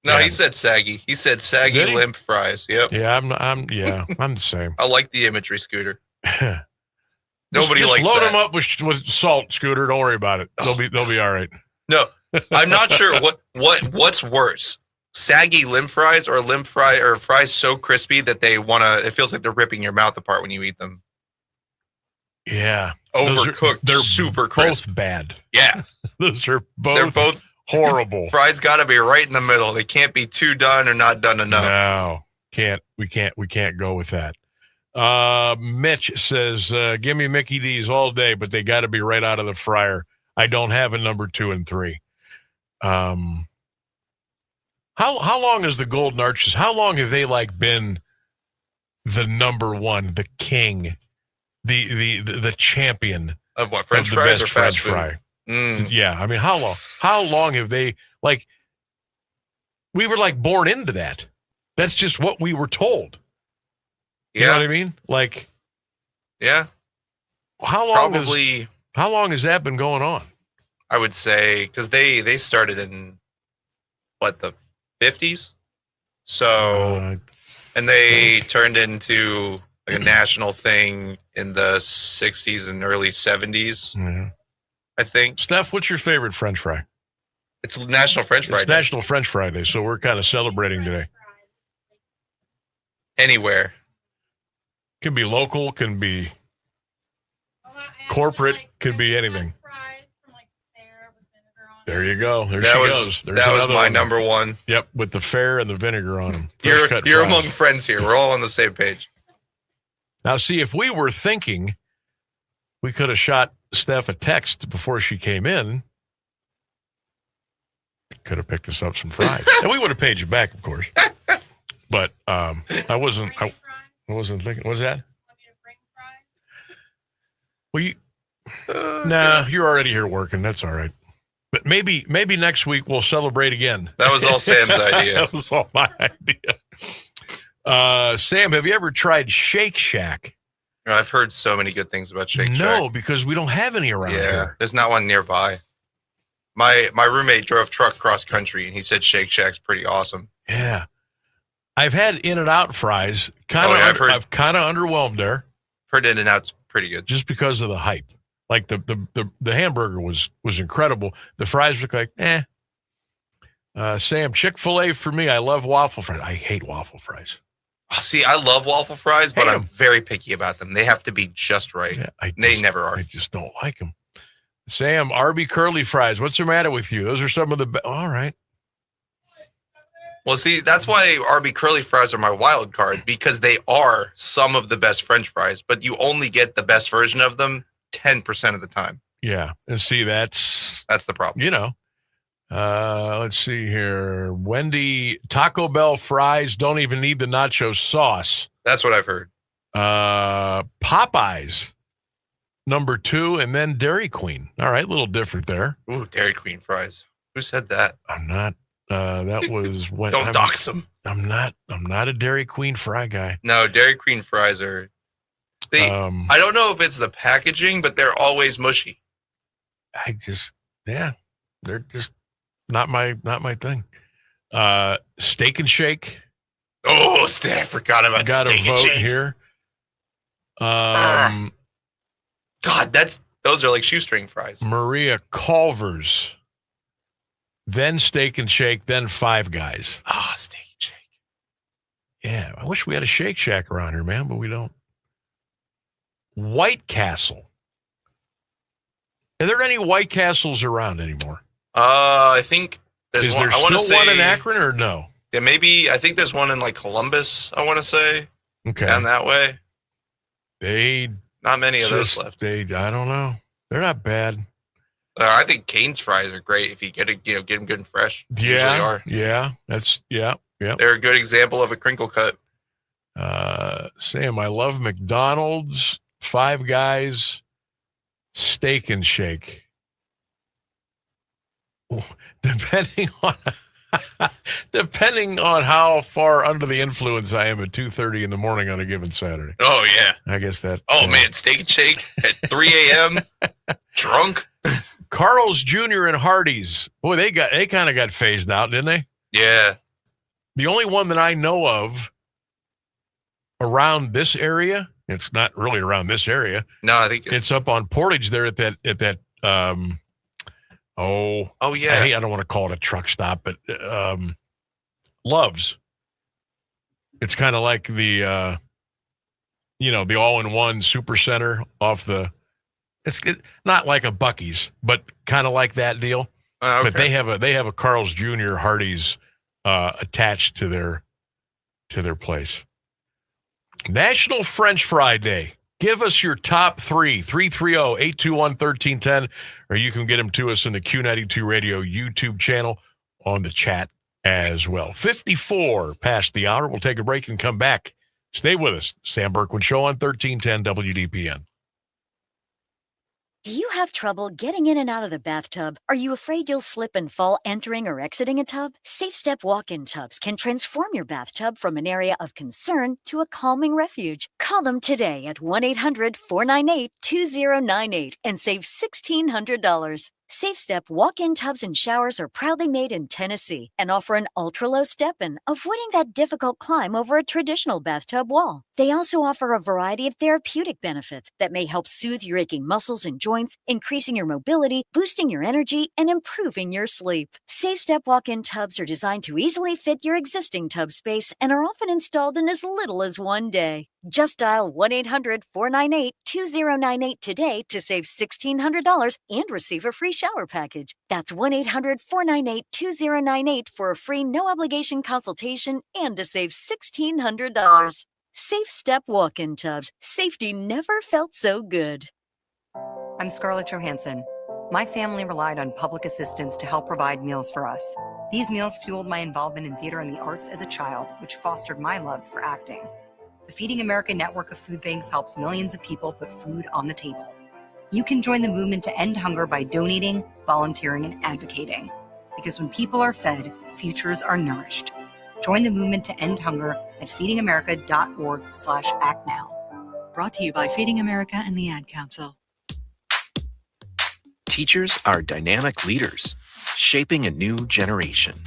No, Yeah. he said saggy. He said saggy, Did he? limp fries. Yep. Yeah, I'm the same. I like the imagery, Scooter. Nobody just likes load that. them up with salt, Scooter. Don't worry about it. They'll be all right. No, I'm not sure what's worse. Saggy limp fries or limp fry or fries so crispy that it feels like they're ripping your mouth apart when you eat them. Yeah. Overcooked, They're super crisp. both bad. Yeah. Those are both, They're both horrible. Fries got to be right in the middle. They can't be too done or not done enough. No, we can't go with that. Mitch says, give me Mickey D's all day, but they got to be right out of the fryer. I don't have a number 2 and 3. How long is the Golden Arches? How long have they been the number one, the king, the champion of what, French of the fries best or fast French food? fry? Mm. Yeah, I mean, how long have they we were born into that. That's just what we were told. You know what I mean? Yeah. How long has that been going on? I would say, because they started in the 50s, so and they turned into a national thing in the 60s and early 70s. Yeah. I think. Steph, what's your favorite French fry? It's National French Fry It's Day. National French Fry Day, so we're kind of celebrating today. Anywhere. Can be local, can be corporate, could be anything. There you go. There she goes. There's that was another my one. number one. Yep, with the fair and the vinegar on them. You're among friends here. We're all on the same page. Now, see, if we were thinking, we could have shot Steph a text before she came in. Could have picked us up some fries. And we would have paid you back, of course. But I wasn't thinking. What's that? Well, nah, you're already here working. That's all right. But maybe next week we'll celebrate again. That was all Sam's idea. That was all my idea. Sam, have you ever tried Shake Shack? I've heard so many good things about Shake Shack. No, because we don't have any around here. There's not one nearby. My roommate drove truck cross country, and he said Shake Shack's pretty awesome. Yeah. I've had In-N-Out fries. I've kind of underwhelmed there. Heard In-N-Out's pretty good. Just because of the hype. The hamburger was incredible. The fries look like, Sam, Chick-fil-A for me. I love waffle fries. I hate waffle fries. See, I love waffle fries, but I'm very picky about them. They have to be just right. Yeah, they never are. I just don't like them. Sam, Arby curly fries. What's the matter with you? Those are some of the best. All right. Well, see, that's why Arby curly fries are my wild card, because they are some of the best French fries, but you only get the best version of them 10% of the time. Yeah. And see, that's the problem. Let's see here. Wendy, Taco Bell fries don't even need the nacho sauce. That's what I've heard. Popeyes, number 2, and then Dairy Queen. All right, a little different there. Ooh, Dairy Queen fries. Who said that? I'm not. That was when. Don't dox them. I'm not a Dairy Queen fry guy. No, Dairy Queen fries are. I don't know if it's the packaging, but they're always mushy. They're just not my thing. Steak and Shake. Oh, I forgot about Steak and Shake here. God, those are like shoestring fries. Maria Culver's. Then Steak and Shake, then Five Guys. Steak and Shake. Yeah, I wish we had a Shake Shack around here, man, but we don't. White Castle. Are there any White Castles around anymore? I think there's Is one. there I want to still say one in Akron or no? Yeah, maybe. I think there's one in like Columbus. I want to say. Okay. Down that way. Not many of those left. I don't know. They're not bad. I think Cane's fries are great if you get them good and fresh. They usually are. Yeah. Yeah. They're a good example of a crinkle cut. Sam, I love McDonald's, Five Guys, Steak and Shake. Depending on how far under the influence I am at 2:30 in the morning on a given Saturday. Oh yeah, I guess that. Oh man, Steak and Shake at 3 a.m. drunk. Carl's Jr. and Hardee's. Boy, they kind of got phased out, didn't they? Yeah. The only one that I know of around this area, it's not really around this area. No, I think it's up on Portage there at that. Oh yeah. I don't want to call it a truck stop, but Love's. It's kind of like the the all-in-one super center off the. It's not like a Buc-ee's, but kind of like that deal. Okay. But they have a Carl's Jr. Hardee's attached to their place. National French Fry Day. Give us your top 3, 330-821-1310, or you can get them to us in the Q92 Radio YouTube channel on the chat as well. 54 past the hour. We'll take a break and come back. Stay with us. Sam Bourquin Show on 1310 WDPN. Do you have trouble getting in and out of the bathtub? Are you afraid you'll slip and fall entering or exiting a tub? Safe Step walk-in tubs can transform your bathtub from an area of concern to a calming refuge. Call them today at 1-800-498-2098 and save $1,600. Safe Step walk-in tubs and showers are proudly made in Tennessee and offer an ultra-low step-in, avoiding that difficult climb over a traditional bathtub wall. They also offer a variety of therapeutic benefits that may help soothe your aching muscles and joints, increasing your mobility, boosting your energy, and improving your sleep. Safe Step walk-in tubs are designed to easily fit your existing tub space and are often installed in as little as one day. Just dial 1-800-498-2098 today to save $1,600 and receive a free shower package. That's 1-800-498-2098 for a free no-obligation consultation and to save $1,600. Safe Step walk-in tubs. Safety never felt so good. I'm Scarlett Johansson. My family relied on public assistance to help provide meals for us. These meals fueled my involvement in theater and the arts as a child, which fostered my love for acting. The Feeding America network of food banks helps millions of people put food on the table. You can join the movement to end hunger by donating, volunteering, and advocating. Because when people are fed, futures are nourished. Join the movement to end hunger at feedingamerica.org/actnow. Brought to you by Feeding America and the Ad Council. Teachers are dynamic leaders, shaping a new generation.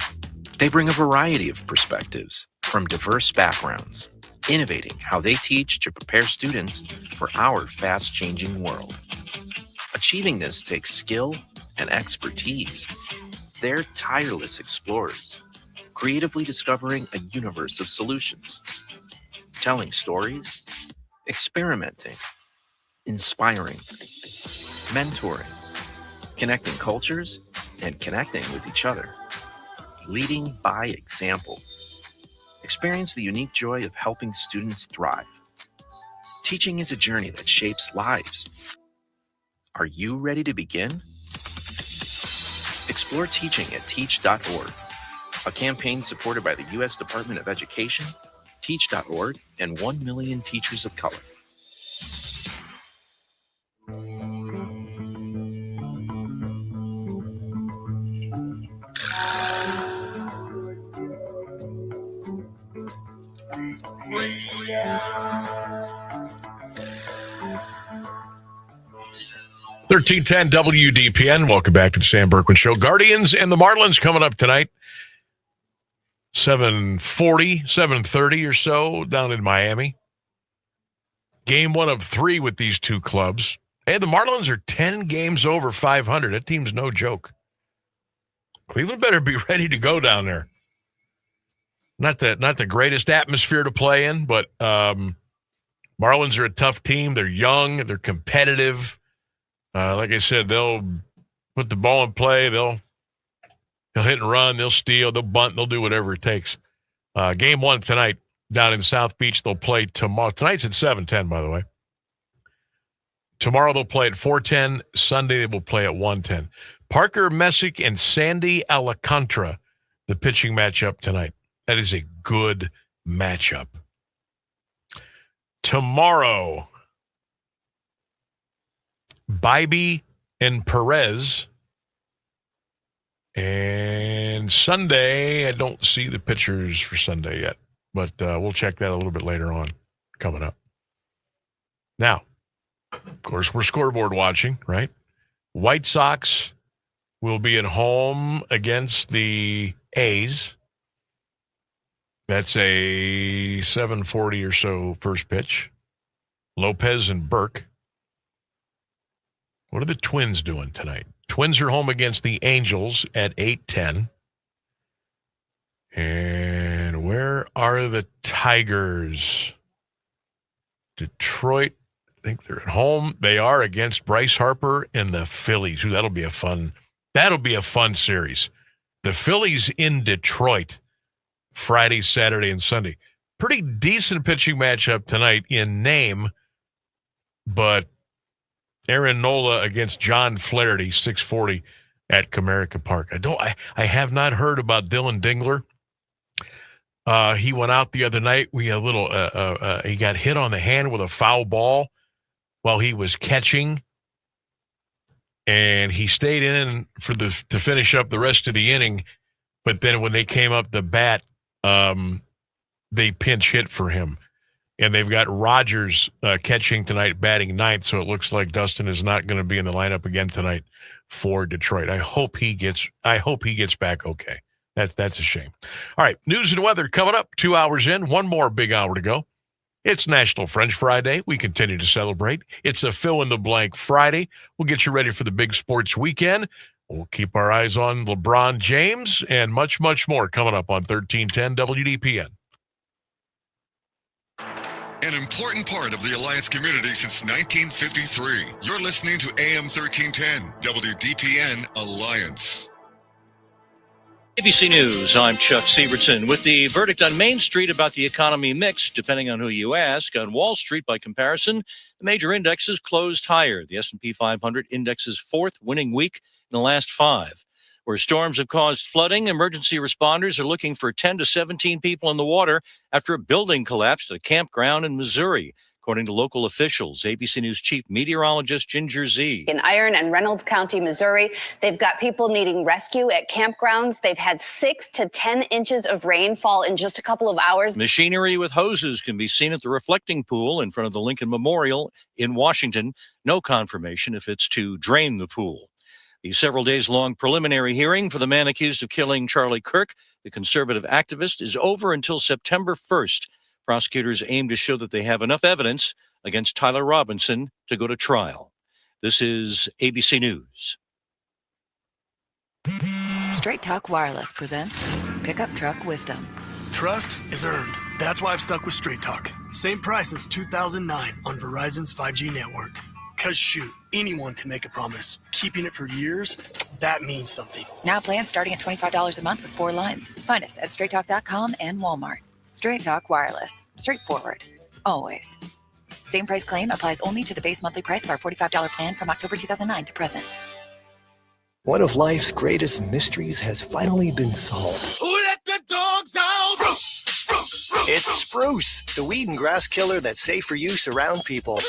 They bring a variety of perspectives from diverse backgrounds, innovating how they teach to prepare students for our fast-changing world. Achieving this takes skill and expertise. They're tireless explorers, creatively discovering a universe of solutions, telling stories, experimenting, inspiring, mentoring, connecting cultures, and connecting with each other, leading by example. Experience the unique joy of helping students thrive. Teaching is a journey that shapes lives. Are you ready to begin? Explore teaching at teach.org, a campaign supported by the U.S. Department of Education, teach.org, and 1 million teachers of color. $1310 WDPN. Welcome back to the Sam Bourquin Show. Guardians and the Marlins coming up tonight. 7:30 or so down in Miami. Game 1 of 3 with these two clubs. Hey, the Marlins are 10 games over 500. That team's no joke. Cleveland better be ready to go down there. Not the greatest atmosphere to play in, but Marlins are a tough team. They're young. They're competitive. Like I said, they'll put the ball in play. They'll hit and run. They'll steal. They'll bunt. They'll do whatever it takes. Game 1 tonight down in South Beach. They'll play tomorrow. Tonight's at 7:10, by the way. Tomorrow they'll play at 4:10. Sunday they will play at 1:10. Parker Messick and Sandy Alcantara, the pitching matchup tonight. That is a good matchup. Tomorrow, Bybee and Perez. And Sunday, I don't see the pitchers for Sunday yet, but we'll check that a little bit later on coming up. Now, of course, we're scoreboard watching, right? White Sox will be at home against the A's. That's a 7:40 or so first pitch. Lopez and Burke. What are the Twins doing tonight? Twins are home against the Angels at 8:10. And where are the Tigers? Detroit, I think they're at home. They are against Bryce Harper and the Phillies. Ooh, that'll be a fun series. The Phillies in Detroit, Friday, Saturday, and Sunday. Pretty decent pitching matchup tonight in name, but Aaron Nola against John Flaherty, 6:40 at Comerica Park. I have not heard about Dylan Dingler. He went out the other night. We had a little. He got hit on the hand with a foul ball while he was catching, and he stayed in to finish up the rest of the inning. But then when they came up the bat, they pinch hit for him. And they've got Rogers catching tonight, batting ninth, so it looks like Dustin is not going to be in the lineup again tonight for Detroit. I hope he gets back okay. That's a shame. All right, news and weather coming up. 2 hours in, one more big hour to go. It's National French Fry Day. We continue to celebrate. It's a fill-in-the-blank Friday. We'll get you ready for the big sports weekend. We'll keep our eyes on LeBron James and much, much more coming up on 1310 WDPN. An important part of the Alliance community since 1953. You're listening to AM 1310, WDPN Alliance. ABC News, I'm Chuck Sievertson. With the verdict on Main Street about the economy mixed, depending on who you ask, on Wall Street, by comparison, the major indexes closed higher. The S&P 500 index's fourth winning week in the last 5. Where storms have caused flooding, emergency responders are looking for 10 to 17 people in the water after a building collapsed at a campground in Missouri, according to local officials. ABC News Chief Meteorologist Ginger Z. In Iron and Reynolds County, Missouri, they've got people needing rescue at campgrounds. They've had 6 to 10 inches of rainfall in just a couple of hours. Machinery with hoses can be seen at the reflecting pool in front of the Lincoln Memorial in Washington. No confirmation if it's to drain the pool. The several days long preliminary hearing for the man accused of killing Charlie Kirk, the conservative activist, is over until September 1st. Prosecutors aim to show that they have enough evidence against Tyler Robinson to go to trial. This is ABC News. Straight Talk Wireless presents Pickup Truck Wisdom. Trust is earned. That's why I've stuck with Straight Talk. Same price as 2009 on Verizon's 5G network. Cause shoot, anyone can make a promise. Keeping it for years, that means something. Now plans starting at $25 a month with 4 lines. Find us at straighttalk.com and Walmart. Straight Talk Wireless. Straightforward. Always. Same price claim applies only to the base monthly price of our $45 plan from October 2009 to present. One of life's greatest mysteries has finally been solved. Who let the dogs out? Spruce! It's Spruce, the weed and grass killer that's safe for use around people,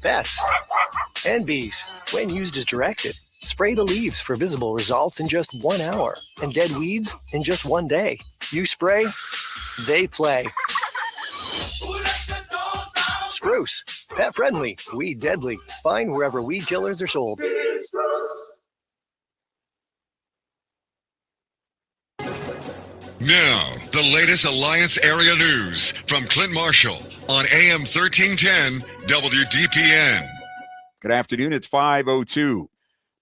pets, and bees. When used as directed, spray the leaves for visible results in just 1 hour and dead weeds in just 1 day. You spray, they play. Spruce, pet friendly, weed deadly. Find wherever weed killers are sold. Now, the latest Alliance area news from Clint Marshall on AM 1310 WDPN. Good afternoon. It's 5:02.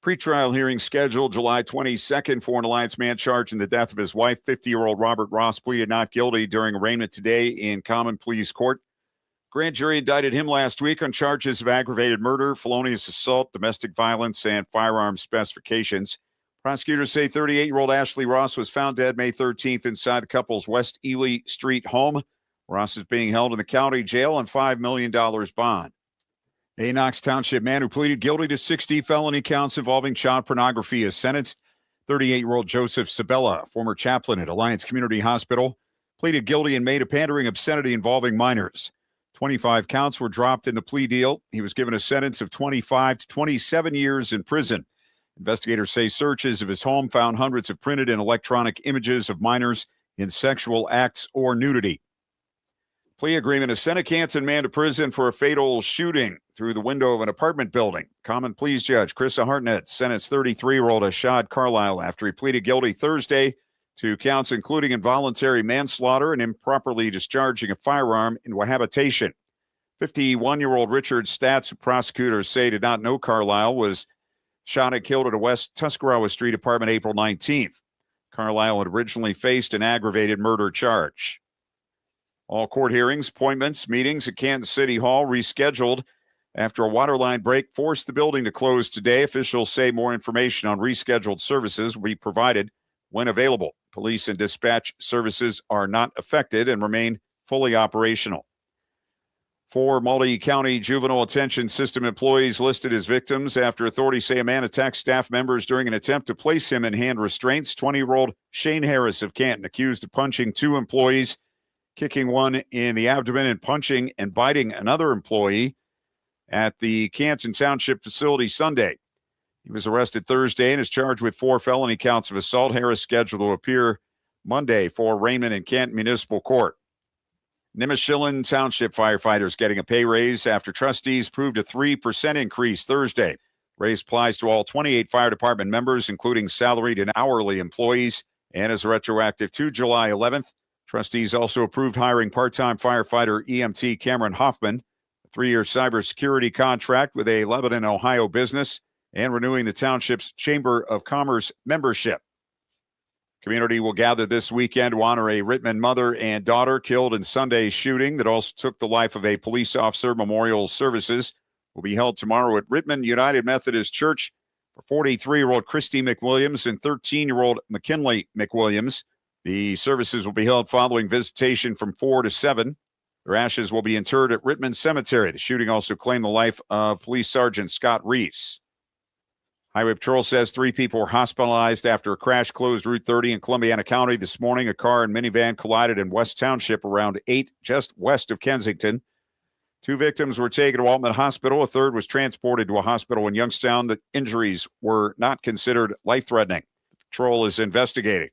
Pretrial hearing scheduled July 22nd for an Alliance man charged in the death of his wife. 50-year-old Robert Ross pleaded not guilty during arraignment today in Common Pleas Court. Grand jury indicted him last week on charges of aggravated murder, felonious assault, domestic violence, and firearms specifications. Prosecutors say 38-year-old Ashley Ross was found dead May 13th inside the couple's West Ely Street home. Ross is being held in the county jail on $5 million bond. A Knox Township man who pleaded guilty to 60 felony counts involving child pornography is sentenced. 38-year-old Joseph Sabella, former chaplain at Alliance Community Hospital, pleaded guilty in May to pandering obscenity involving minors. 25 counts were dropped in the plea deal. He was given a sentence of 25 to 27 years in prison. Investigators say searches of his home found hundreds of printed and electronic images of minors in sexual acts or nudity. Plea agreement: a Senate Canton man to prison for a fatal shooting through the window of an apartment building. Common Pleas Judge Krista Hartnett sentenced 33-year-old Ashad Carlisle after he pleaded guilty Thursday to counts including involuntary manslaughter and improperly discharging a firearm into a habitation. 51-year-old Richard Statz, who prosecutors say did not know Carlisle, was shot and killed at a West Tuscarawas Street apartment April 19th. Carlisle had originally faced an aggravated murder charge. All court hearings, appointments, meetings at Kansas City Hall rescheduled after a water line break forced the building to close today. Officials say more information on rescheduled services will be provided when available. Police and dispatch services are not affected and remain fully operational. 4 multi-county juvenile attention system employees listed as victims after authorities say a man attacked staff members during an attempt to place him in hand restraints. 20-year-old Shane Harris of Canton accused of punching 2 employees, kicking one in the abdomen, and punching and biting another employee at the Canton Township facility Sunday. He was arrested Thursday and is charged with 4 felony counts of assault. Harris scheduled to appear Monday for Raymond and Canton Municipal Court. Nimishillen Township firefighters getting a pay raise after trustees approved a 3% increase Thursday. Raise applies to all 28 fire department members, including salaried and hourly employees, and is retroactive to July 11th. Trustees also approved hiring part-time firefighter EMT Cameron Hoffman, a 3-year cybersecurity contract with a Lebanon, Ohio business, and renewing the township's Chamber of Commerce membership. Community will gather this weekend to honor a Rittman mother and daughter killed in Sunday's shooting that also took the life of a police officer. Memorial services will be held tomorrow at Rittman United Methodist Church for 43-year-old Christy McWilliams and 13-year-old McKinley McWilliams. The services will be held following visitation from 4 to 7. Their ashes will be interred at Rittman Cemetery. The shooting also claimed the life of Police Sergeant Scott Reese. Highway Patrol says 3 people were hospitalized after a crash closed Route 30 in Columbiana County this morning. A car and minivan collided in West Township around 8, just west of Kensington. 2 victims were taken to Altman Hospital. A third was transported to a hospital in Youngstown. The injuries were not considered life-threatening. Patrol is investigating.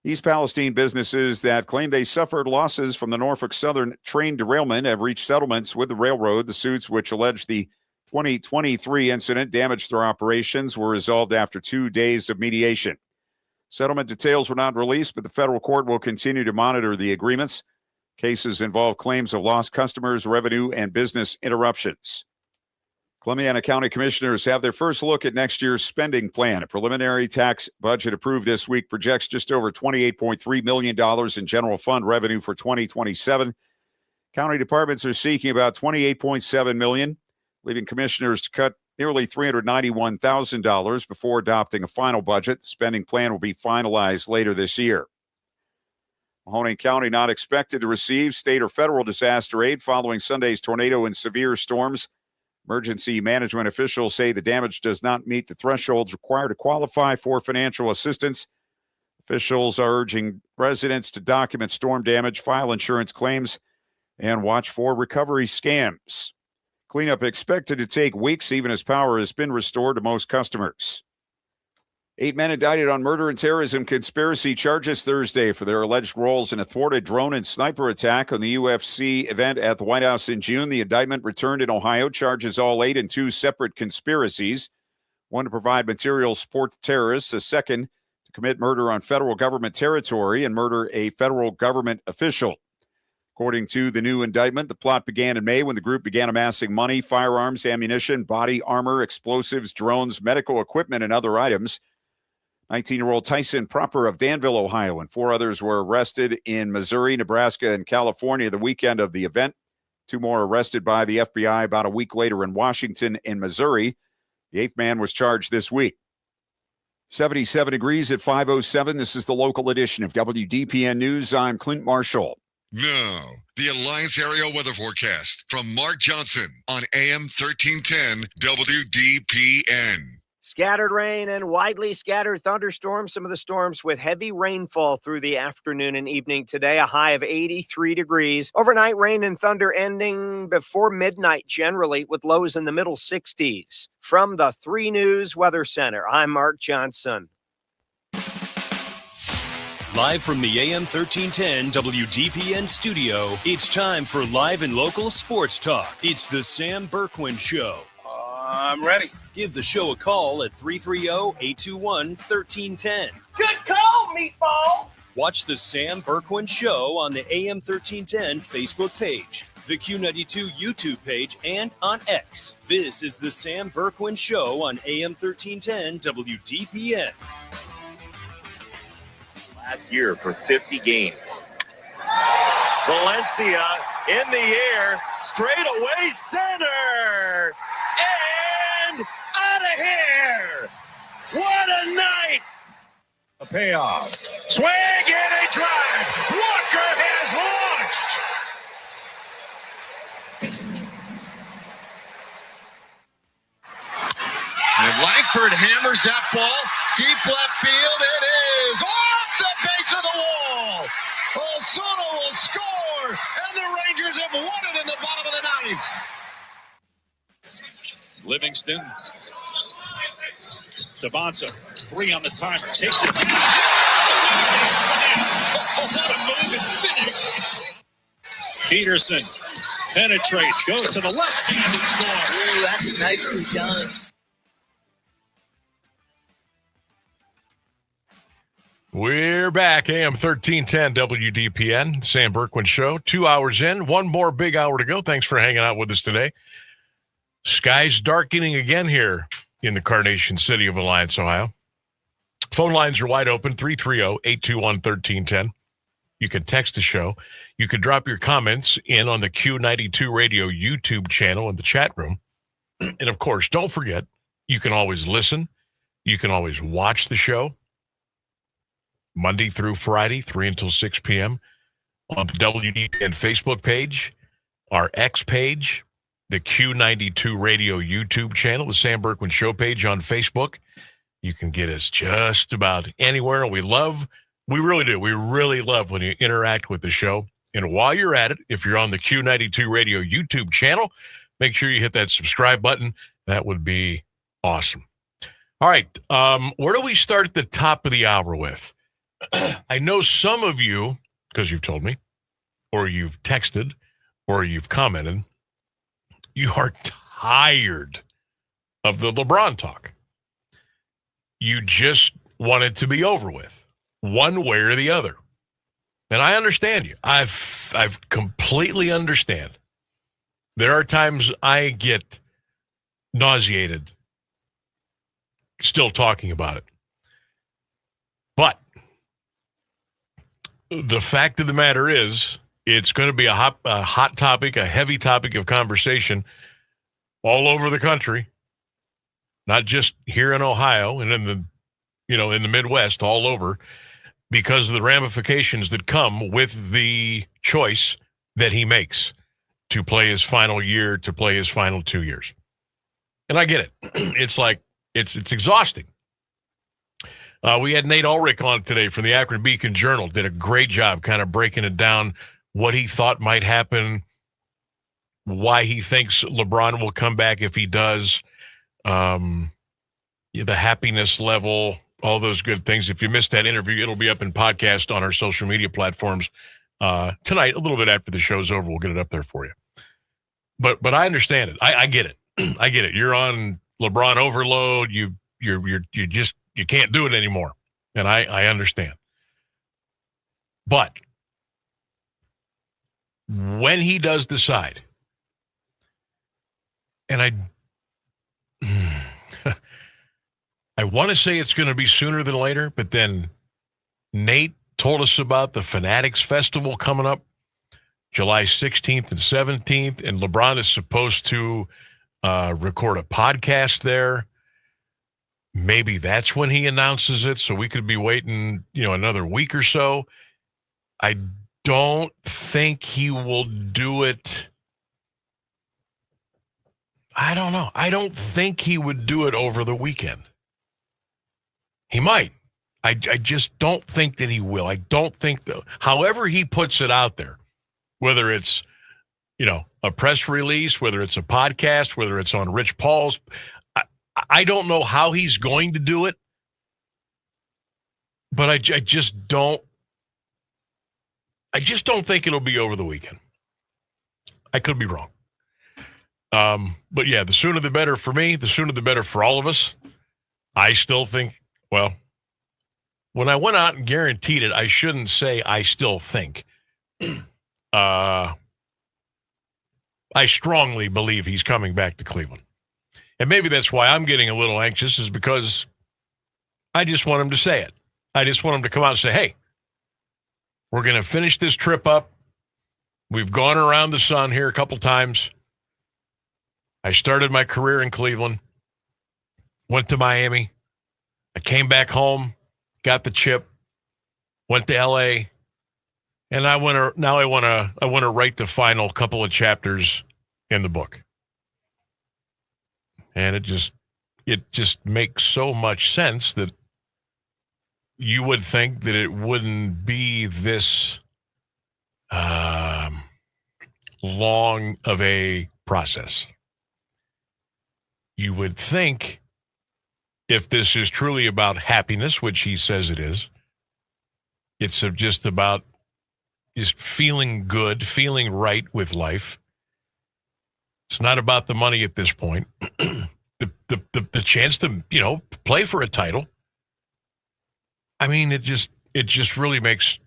East Palestine businesses that claim they suffered losses from the Norfolk Southern train derailment have reached settlements with the railroad. The suits, which allege the 2023 incident damaged their operations, were resolved after 2 days of mediation. Settlement details were not released, but the federal court will continue to monitor the agreements. Cases involve claims of lost customers, revenue, and business interruptions. Columbiana County Commissioners have their first look at next year's spending plan. A preliminary tax budget approved this week projects just over $28.3 million in general fund revenue for 2027. County departments are seeking about $28.7 million, leaving commissioners to cut nearly $391,000 before adopting a final budget. The spending plan will be finalized later this year. Mahoning County not expected to receive state or federal disaster aid following Sunday's tornado and severe storms. Emergency management officials say the damage does not meet the thresholds required to qualify for financial assistance. Officials are urging residents to document storm damage, file insurance claims, and watch for recovery scams. Cleanup expected to take weeks, even as power has been restored to most customers. 8 men indicted on murder and terrorism conspiracy charges Thursday for their alleged roles in a thwarted drone and sniper attack on the UFC event at the White House in June. The indictment returned in Ohio charges all 8 in 2 separate conspiracies. One to provide material support to terrorists, a second to commit murder on federal government territory and murder a federal government official. According to the new indictment, the plot began in May when the group began amassing money, firearms, ammunition, body armor, explosives, drones, medical equipment, and other items. 19-year-old Tyson Proper of Danville, Ohio, and 4 others were arrested in Missouri, Nebraska, and California the weekend of the event. 2 more arrested by the FBI about a week later in Washington and Missouri. The 8th man was charged this week. 77 degrees at 5:07. This is the local edition of WDPN News. I'm Clint Marshall. Now, the Alliance Area Weather Forecast from Mark Johnson on AM 1310 WDPN. Scattered rain and widely scattered thunderstorms. Some of the storms with heavy rainfall through the afternoon and evening today. A high of 83 degrees. Overnight rain and thunder ending before midnight generally, with lows in the middle 60s. From the 3 News Weather Center, I'm Mark Johnson. Live from the AM 1310 WDPN studio, it's time for live and local sports talk. It's the Sam Bourquin Show. I'm ready. Give the show a call at 330-821-1310. Good call, meatball. Watch the Sam Bourquin Show on the AM 1310 Facebook page, the Q92 YouTube page, and on X. This is the Sam Bourquin Show on AM 1310 WDPN. Last year for 50 games. Valencia in the air, straight away center, and out of here. What a night. A payoff. Swing and a drive. Walker has launched. And Langford hammers that ball deep left field. It is off the base of the wall. Osuna will score, and the Rangers have won it in the bottom of the 9th. Livingston. Sabanza, 3 on the timer. Takes it. What a move and finish. Peterson penetrates, goes to the left hand and scores. Ooh, that's nicely done. We're back, AM 1310 WDPN, Sam Bourquin Show. 2 hours in, 1 more big hour to go. Thanks for hanging out with us today. Skies darkening again here in the Carnation City of Alliance, Ohio. Phone lines are wide open, 330-821-1310. You can text the show. You can drop your comments in on the Q92 Radio YouTube channel in the chat room. And, of course, don't forget, you can always listen. You can always watch the show Monday through Friday, 3 until 6 p.m. on the WDPN Facebook page, our X page, the Q92 Radio YouTube channel, the Sam Bourquin Show page on Facebook. You can get us just about anywhere. We really do. We really love when you interact with the show. And while you're at it, if you're on the Q92 Radio YouTube channel, make sure you hit that subscribe button. That would be awesome. All right. Where do we start at the top of the hour with? I know some of you, because you've told me, or you've texted, or you've commented, you are tired of the LeBron talk. You just want it to be over with, one way or the other. And I understand you. I've completely understand. There are times I get nauseated still talking about it. But the fact of the matter is, it's going to be a hot topic, a heavy topic of conversation all over the country, not just here in Ohio and in the Midwest, all over, because of the ramifications that come with the choice that he makes to play his final year, to play his final 2 years. And I get it. It's like, it's exhausting. We had Nate Ulrich on today from the Akron Beacon Journal. Did a great job kind of breaking it down, what he thought might happen, why he thinks LeBron will come back if he does, the happiness level, all those good things. If you missed that interview, it'll be up in podcast on our social media platforms tonight, a little bit after the show's over. We'll get it up there for you. But I understand it. I get it. I get it. You're on LeBron overload. You can't do it anymore. And I understand. But when he does decide, and I want to say it's going to be sooner than later, but then Nate told us about the Fanatics Festival coming up July 16th and 17th, and LeBron is supposed to record a podcast there. Maybe that's when he announces it, so we could be waiting, another week or so. I don't think he will do it. I don't know. I don't think he would do it over the weekend. He might. I just don't think that he will. I don't think, however he puts it out there, whether it's, a press release, whether it's a podcast, whether it's on Rich Paul's, I don't know how he's going to do it, but I just don't think it'll be over the weekend. I could be wrong. But yeah, the sooner the better for me, the sooner the better for all of us. I still think, well, when I went out and guaranteed it, I shouldn't say I still think. I strongly believe he's coming back to Cleveland. And maybe that's why I'm getting a little anxious, is because I just want him to say it. I just want him to come out and say, hey, we're going to finish this trip up. We've gone around the sun here a couple times. I started my career in Cleveland, went to Miami. I came back home, got the chip, went to L.A., and now I want to write the final couple of chapters in the book. And it just makes so much sense that you would think that it wouldn't be this long of a process. You would think, if this is truly about happiness, which he says it is, it's just about just feeling good, feeling right with life. It's not about the money at this point. The chance to, play for a title. I mean, it just really makes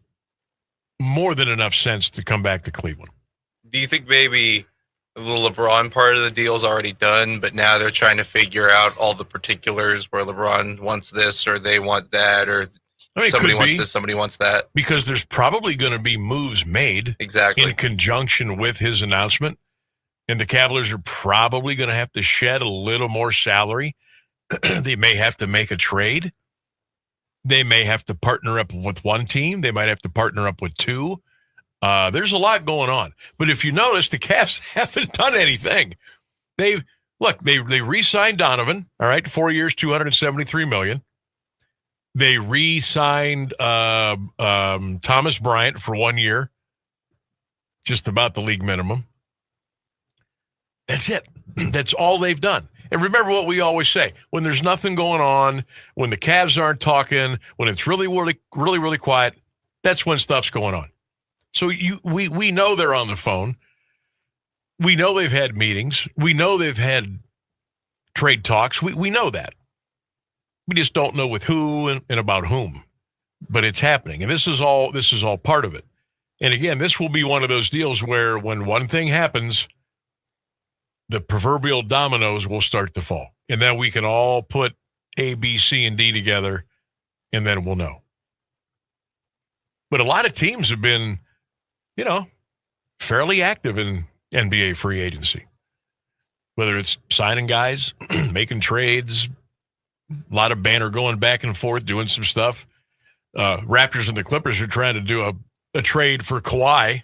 more than enough sense to come back to Cleveland. Do you think maybe the LeBron part of the deal is already done, but now they're trying to figure out all the particulars where LeBron wants this or they want that, or somebody wants this, somebody wants that? Because there's probably going to be moves made in conjunction with his announcement. And the Cavaliers are probably going to have to shed a little more salary. They may have to make a trade. They may have to partner up with one team. They might have to partner up with two. There's a lot going on. But if you notice, the Cavs haven't done anything. They re-signed Donovan, all right, 4 years, $273 million. They re-signed Thomas Bryant for 1 year, just about the league minimum. That's it. That's all they've done. And remember what we always say, when there's nothing going on, when the Cavs aren't talking, when it's really, really, really, really quiet, that's when stuff's going on. So we know they're on the phone. We know they've had meetings. We know they've had trade talks. We know that. We just don't know with who and about whom. But it's happening. And this is all part of it. And again, this will be one of those deals where when one thing happens, the proverbial dominoes will start to fall. And then we can all put A, B, C, and D together, and then we'll know. But a lot of teams have been, fairly active in NBA free agency. Whether it's signing guys, making trades, a lot of banter going back and forth, doing some stuff. Raptors and the Clippers are trying to do a trade for Kawhi.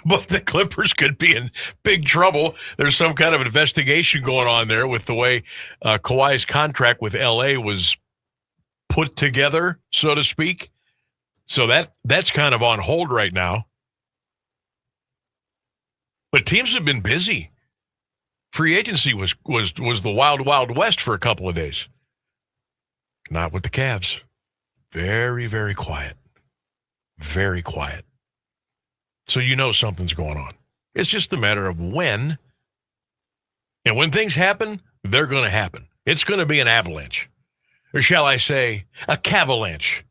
But the Clippers could be in big trouble. There's some kind of investigation going on there with the way Kawhi's contract with L.A. was put together, so to speak. So that's kind of on hold right now. But teams have been busy. Free agency was the wild, wild west for a couple of days. Not with the Cavs. Very, very quiet. Very quiet. So something's going on. It's just a matter of when. And when things happen, they're going to happen. It's going to be an avalanche. Or shall I say, a cavalanche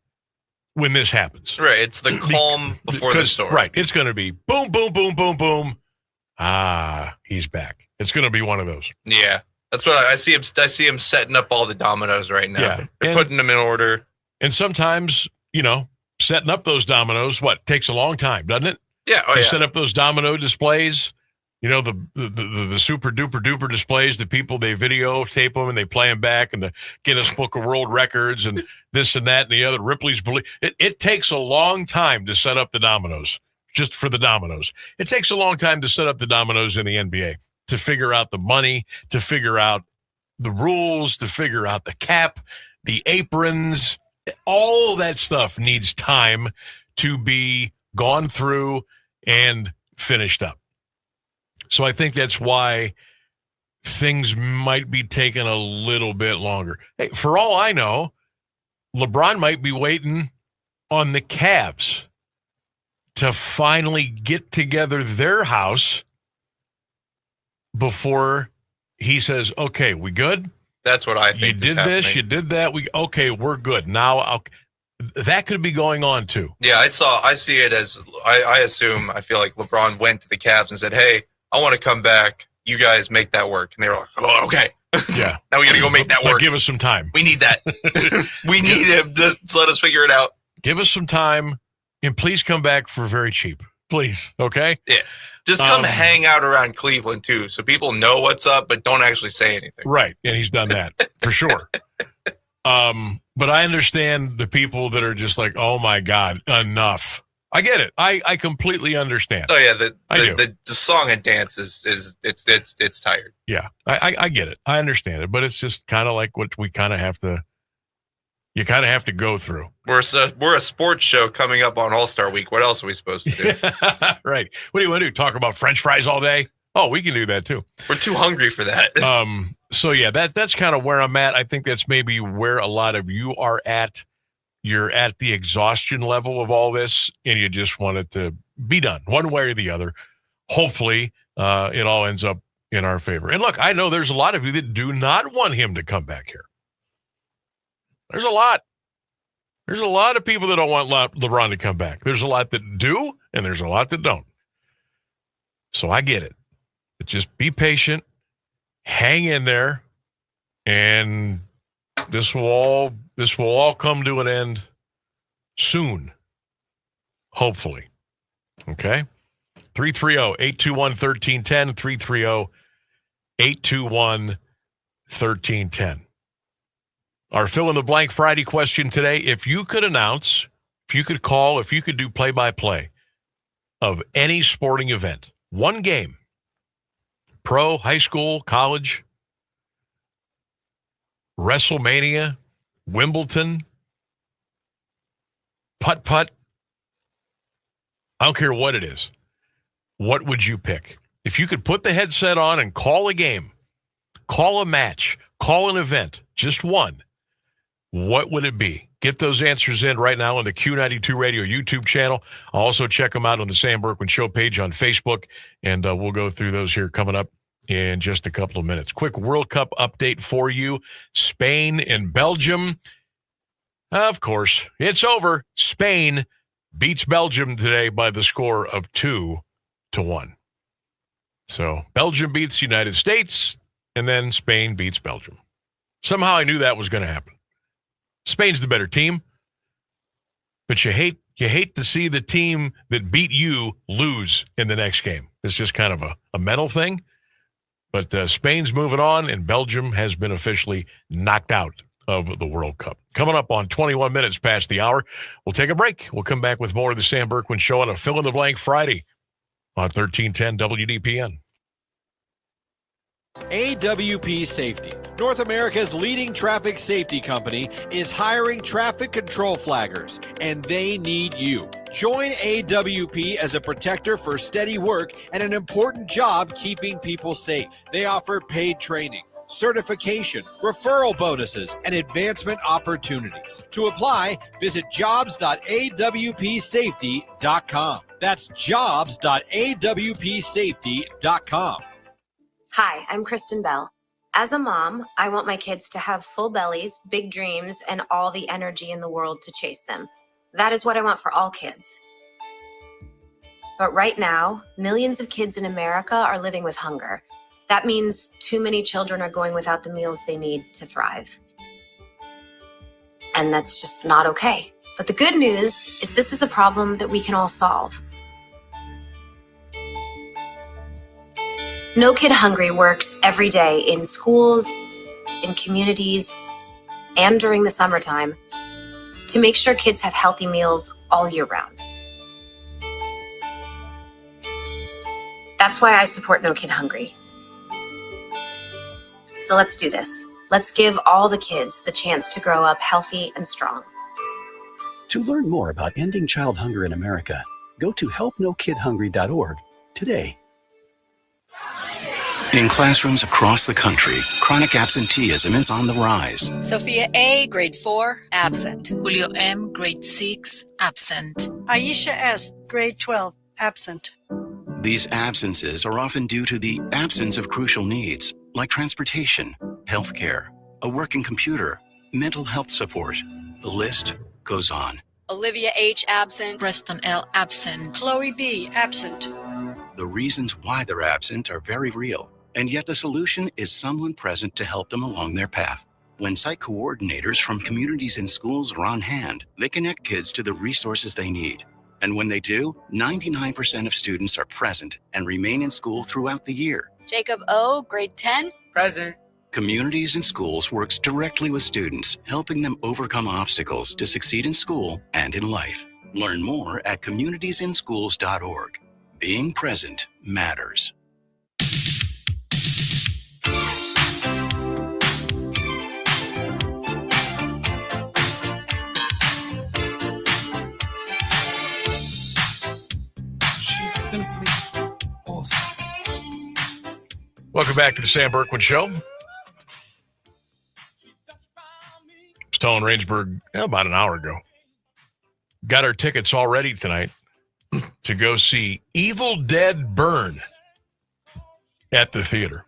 when this happens. Right. It's the calm before the storm. Right. It's going to be boom, boom, boom, boom, boom. He's back. It's going to be one of those. Yeah. That's what I see him. I see him setting up all the dominoes right now. Yeah. They're putting them in order. And sometimes, setting up those dominoes, takes a long time, doesn't it? Yeah. They set up those domino displays. You know, the super duper duper displays, the people, they videotape them and they play them back, and the Guinness Book of World Records and this and that and the other. Ripley's Believe. It takes a long time to set up the dominoes, just for the dominoes. It takes a long time to set up the dominoes in the NBA, to figure out the money, to figure out the rules, to figure out the cap, the aprons. All of that stuff needs time to be gone through and finished up. So I think that's why things might be taking a little bit longer. Hey, for all I know, LeBron might be waiting on the Cavs to finally get together their house before he says, okay, we good? That's what I think. You did this, you did that. Okay, we're good. Now, that could be going on too. Yeah, I see it as, I feel like LeBron went to the Cavs and said, hey, I want to come back. You guys make that work. And they were like, oh, okay. Yeah. Now we got to go make that work. Give us some time. We need that. We need him. Just let us figure it out. Give us some time, and please come back for very cheap. Please. Okay? Yeah. Just come hang out around Cleveland, too, so people know what's up, but don't actually say anything. Right. And he's done that for sure. But I understand the people that are just like, oh, my God, enough. I get it. I completely understand. Oh yeah, the song and dance it's tired. Yeah, I get it. I understand it, but it's just kind of like what we kind of have to. You kind of have to go through. We're a sports show coming up on All-Star Week. What else are we supposed to do? Right. What do you want to do? Talk about French fries all day? Oh, we can do that too. We're too hungry for that. So yeah, that's kind of where I'm at. I think that's maybe where a lot of you are at. You're at the exhaustion level of all this, and you just want it to be done one way or the other. Hopefully, it all ends up in our favor. And look, I know there's a lot of you that do not want him to come back here. There's a lot. There's a lot of people that don't want LeBron to come back. There's a lot that do, and there's a lot that don't. So I get it. But just be patient, hang in there, and this will all come to an end soon, hopefully. Okay? 330-821-1310, 330-821-1310. Our fill-in-the-blank Friday question today, if you could announce, if you could call, if you could do play-by-play of any sporting event, one game, pro, high school, college, WrestleMania, Wimbledon, putt-putt, I don't care what it is. What would you pick? If you could put the headset on and call a game, call a match, call an event, just one, what would it be? Get those answers in right now on the Q92 Radio YouTube channel. I'll also check them out on the Sam Bourquin Show page on Facebook, and we'll go through those here coming up in just a couple of minutes. Quick World Cup update for you. Spain and Belgium. Of course, it's over. Spain beats Belgium today by the score of 2-1. So Belgium beats the United States, and then Spain beats Belgium. Somehow I knew that was going to happen. Spain's the better team, but you hate to see the team that beat you lose in the next game. It's just kind of a mental thing. But Spain's moving on, and Belgium has been officially knocked out of the World Cup. Coming up on 21 minutes past the hour, we'll take a break. We'll come back with more of the Sam Bourquin Show on a fill-in-the-blank Friday on 1310 WDPN. AWP Safety, North America's leading traffic safety company, is hiring traffic control flaggers, and they need you. Join AWP as a protector for steady work and an important job keeping people safe. They offer paid training, certification, referral bonuses, and advancement opportunities. To apply, visit jobs.awpsafety.com. That's jobs.awpsafety.com. Hi, I'm Kristen Bell. As a mom, I want my kids to have full bellies, big dreams, and all the energy in the world to chase them. That is what I want for all kids. But right now, millions of kids in America are living with hunger. That means too many children are going without the meals they need to thrive. And that's just not okay. But the good news is this is a problem that we can all solve. No Kid Hungry works every day in schools, in communities, and during the summertime to make sure kids have healthy meals all year round. That's why I support No Kid Hungry. So let's do this. Let's give all the kids the chance to grow up healthy and strong. To learn more about ending child hunger in America, go to helpnokidhungry.org today. In classrooms across the country, chronic absenteeism is on the rise. Sophia A., grade 4, absent. Julio M., grade 6, absent. Aisha S., grade 12, absent. These absences are often due to the absence of crucial needs like transportation, healthcare, a working computer, mental health support. The list goes on. Olivia H., absent. Preston L., absent. Chloe B., absent. The reasons why they're absent are very real, and yet the solution is someone present to help them along their path. When site coordinators from communities and schools are on hand, they connect kids to the resources they need. And when they do, 99% of students are present and remain in school throughout the year. Jacob O., grade 10, present. Communities and Schools works directly with students, helping them overcome obstacles to succeed in school and in life. Learn more at communitiesinschools.org. Being present matters. She's simply awesome. Welcome back to the Sam Bourquin Show. I was telling Rangeburg about an hour ago. Got our tickets all ready tonight to go see Evil Dead Burn at the theater.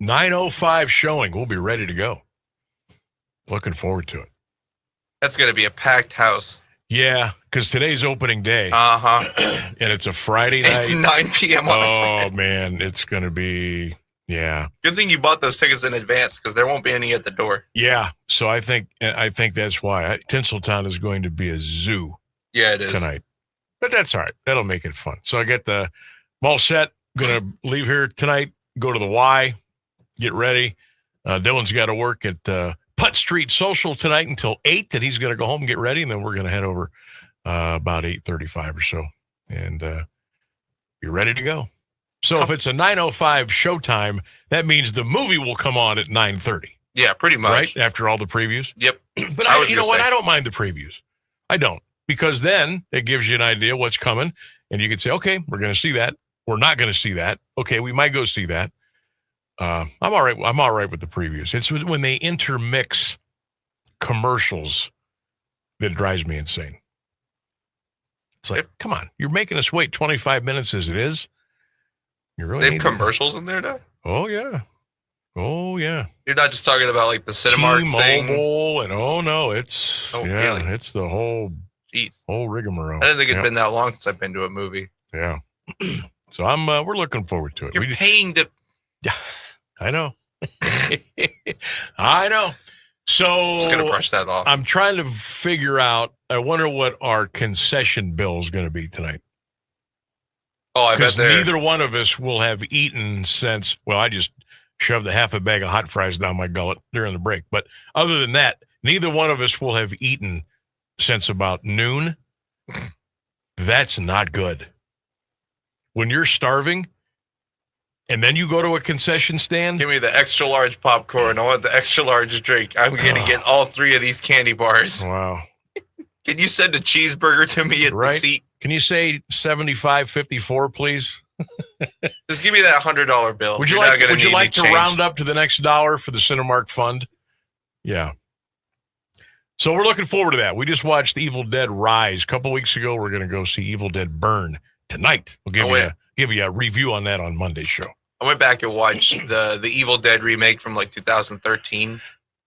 9:05 showing. We'll be ready to go. Looking forward to it. That's going to be a packed house. Yeah, because today's opening day. Uh-huh. And it's a Friday night. It's 9 p.m. on a Friday. Oh, man, it's going to be, yeah. Good thing you bought those tickets in advance because there won't be any at the door. Yeah, so I think that's why. Tinseltown is going to be a zoo. Yeah, it is. Tonight. But that's all right. That'll make it fun. So I get I'm all set. Going to leave here tonight, go to the Y, get ready. Dylan's got to work at Putt Street Social tonight until 8, that he's going to go home and get ready, and then we're going to head over about 8:35 or so, and be ready to go. So if it's a 9:05 showtime, that means the movie will come on at 9:30. Yeah, pretty much. Right, after all the previews? Yep. But you know what? I don't mind the previews. I don't, because then it gives you an idea what's coming, and you can say, okay, we're going to see that. We're not going to see that. Okay, we might go see that. I'm all right. I'm all right with the previews. It's when they intermix commercials that drives me insane. It's like, come on, you're making us wait 25 minutes as it is. You really they have commercials in there now? Oh yeah. Oh yeah. You're not just talking about like the Cinemark thing. T-Mobile and it's really? It's the whole rigmarole. I didn't think it'd been that long since I've been to a movie. Yeah. So we're looking forward to it. You're paying to. Yeah, I know. I know. So just gonna brush that off. I'm trying to figure out. I wonder what our concession bill is going to be tonight. Oh, I bet neither one of us will have eaten since. Well, I just shoved a half a bag of hot fries down my gullet during the break. But other than that, neither one of us will have eaten since about noon. That's not good. When you're starving. And then you go to a concession stand? Give me the extra large popcorn. I want the extra large drink. I'm going to get all 3 of these candy bars. Wow. Can you send a cheeseburger to me at the seat? Can you say 75.54, please? Just give me that $100 bill. Would you like to round up to the next dollar for the Cinemark fund? Yeah. So we're looking forward to that. We just watched Evil Dead Rise a couple weeks ago. We're going to go see Evil Dead Burn tonight. We'll give you a review on that on Monday's show. I went back and watched the Evil Dead remake from like 2013.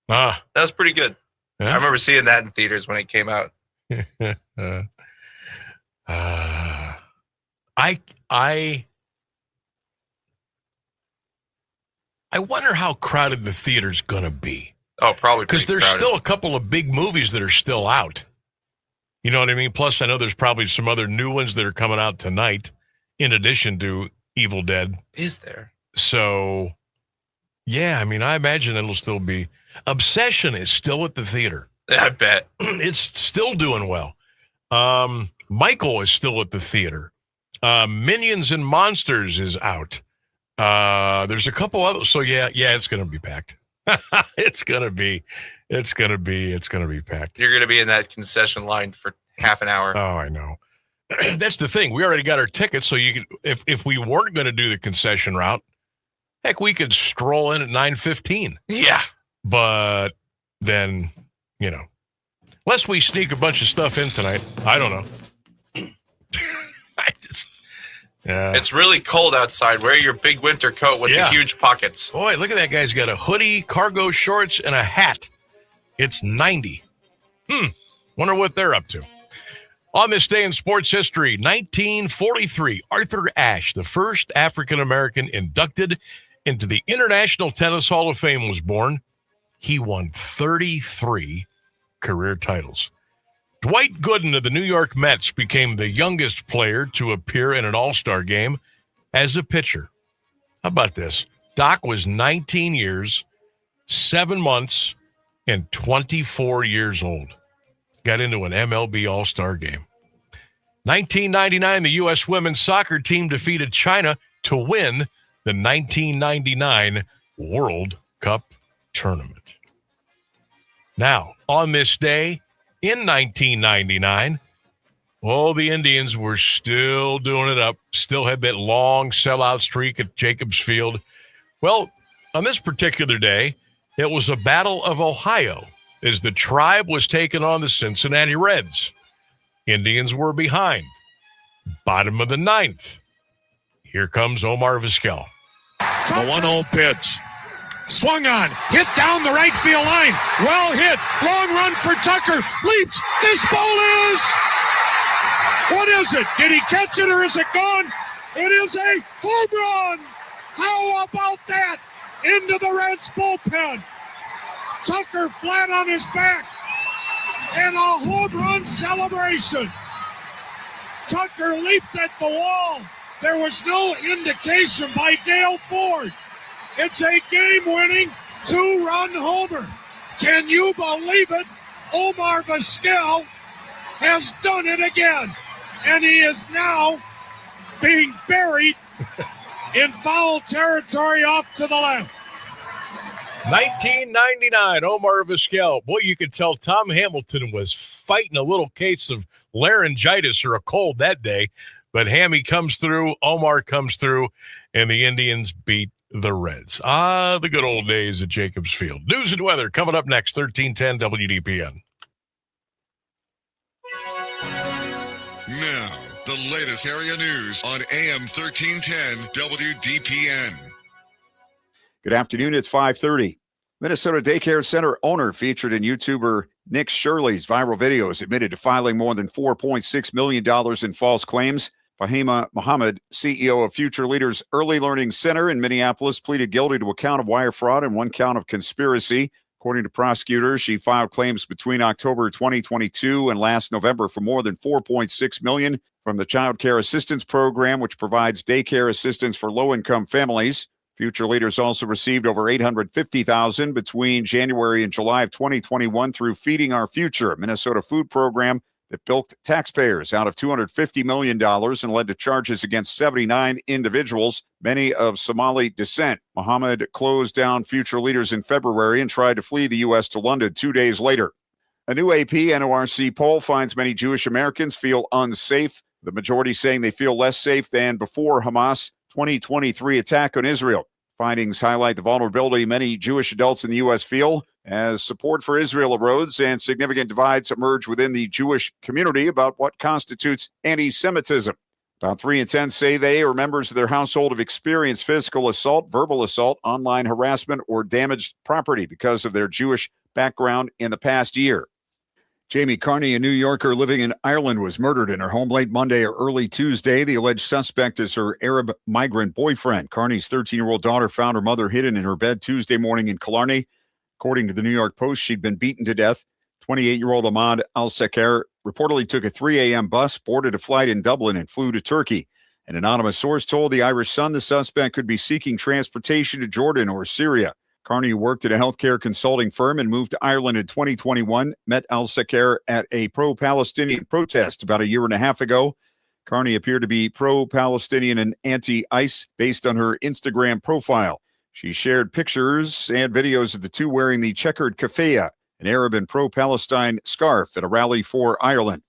That was pretty good. Yeah? I remember seeing that in theaters when it came out. I wonder how crowded the theater's going to be. Oh, probably because there's still a couple of big movies that are still out. You know what I mean? Plus, I know there's probably some other new ones that are coming out tonight, in addition to Evil Dead. Is there? So, yeah, I mean, I imagine it'll still be. Obsession is still at the theater. I bet. It's still doing well. Michael is still at the theater. Minions and Monsters is out. There's a couple others. So yeah, it's going to be packed. It's going to be packed. You're going to be in that concession line for half an hour. Oh, I know. That's the thing. We already got our tickets, so you could, if we weren't going to do the concession route, heck, we could stroll in at 9:15. Yeah. But then, unless we sneak a bunch of stuff in tonight, I don't know. It's really cold outside. Wear your big winter coat with the huge pockets. Boy, look at that guy's got a hoodie, cargo shorts, and a hat. It's 90. Wonder what they're up to. On this day in sports history, 1943, Arthur Ashe, the first African-American inducted into the International Tennis Hall of Fame, was born. He won 33 career titles. Dwight Gooden of the New York Mets became the youngest player to appear in an All-Star game as a pitcher. How about this? Doc was 19 years, 7 months, and 24 years old. Got into an MLB All-Star game. 1999, the U.S. women's soccer team defeated China to win the 1999 World Cup tournament. Now, on this day, in 1999, the Indians were still doing it up, still had that long sellout streak at Jacobs Field. Well, on this particular day, it was a Battle of Ohio as the Tribe was taking on the Cincinnati Reds. Indians were behind. Bottom of the ninth. Here comes Omar Vizquel. The 1-0 pitch. Swung on, hit down the right field line. Well hit, long run for Tucker. Leaps. This ball is. What is it? Did he catch it or is it gone? It is a home run. How about that? Into the Reds bullpen. Tucker flat on his back. And a home run celebration. Tucker leaped at the wall. There was no indication by Dale Ford. It's a game-winning 2-run homer. Can you believe it? Omar Vizquel has done it again. And he is now being buried in foul territory off to the left. 1999, Omar Vizquel. Boy, you could tell Tom Hamilton was fighting a little case of laryngitis or a cold that day. But Hammy comes through, Omar comes through, and the Indians beat the Reds. The good old days at Jacobs Field. News and weather coming up next, 1310 WDPN. Now, the latest area news on AM 1310 WDPN. Good afternoon. It's 5:30. Minnesota Daycare Center owner featured in YouTuber Nick Shirley's viral videos admitted to filing more than $4.6 million in false claims. Fahima Mohammed, CEO of Future Leaders Early Learning Center in Minneapolis, pleaded guilty to a count of wire fraud and 1 count of conspiracy. According to prosecutors, she filed claims between October 2022 and last November for more than $4.6 million from the Child Care Assistance Program, which provides daycare assistance for low-income families. Future Leaders also received over $850,000 between January and July of 2021 through Feeding Our Future, a Minnesota food program that bilked taxpayers out of $250 million and led to charges against 79 individuals, many of Somali descent. Mohammed closed down Future Leaders in February and tried to flee the U.S. to London 2 days later. A new AP NORC poll finds many Jewish Americans feel unsafe, the majority saying they feel less safe than before Hamas' 2023 attack on Israel. Findings highlight the vulnerability many Jewish adults in the U.S. feel as support for Israel erodes and significant divides emerge within the Jewish community about what constitutes anti-Semitism. About 3 in 10 say they or members of their household have experienced physical assault, verbal assault, online harassment, or damaged property because of their Jewish background in the past year. Jamie Carney, a New Yorker living in Ireland, was murdered in her home late Monday or early Tuesday. The alleged suspect is her Arab migrant boyfriend. Carney's 13-year-old daughter found her mother hidden in her bed Tuesday morning in Killarney. According to the New York Post, she'd been beaten to death. 28-year-old Ahmad Al-Sakar reportedly took a 3 a.m. bus, boarded a flight in Dublin, and flew to Turkey. An anonymous source told the Irish Sun the suspect could be seeking transportation to Jordan or Syria. Carney worked at a healthcare consulting firm and moved to Ireland in 2021, met al-Sakir at a pro-Palestinian protest about a year and a half ago. Carney appeared to be pro-Palestinian and anti-ICE based on her Instagram profile. She shared pictures and videos of the two wearing the checkered keffiyeh, an Arab and pro-Palestine scarf, at a rally for Ireland.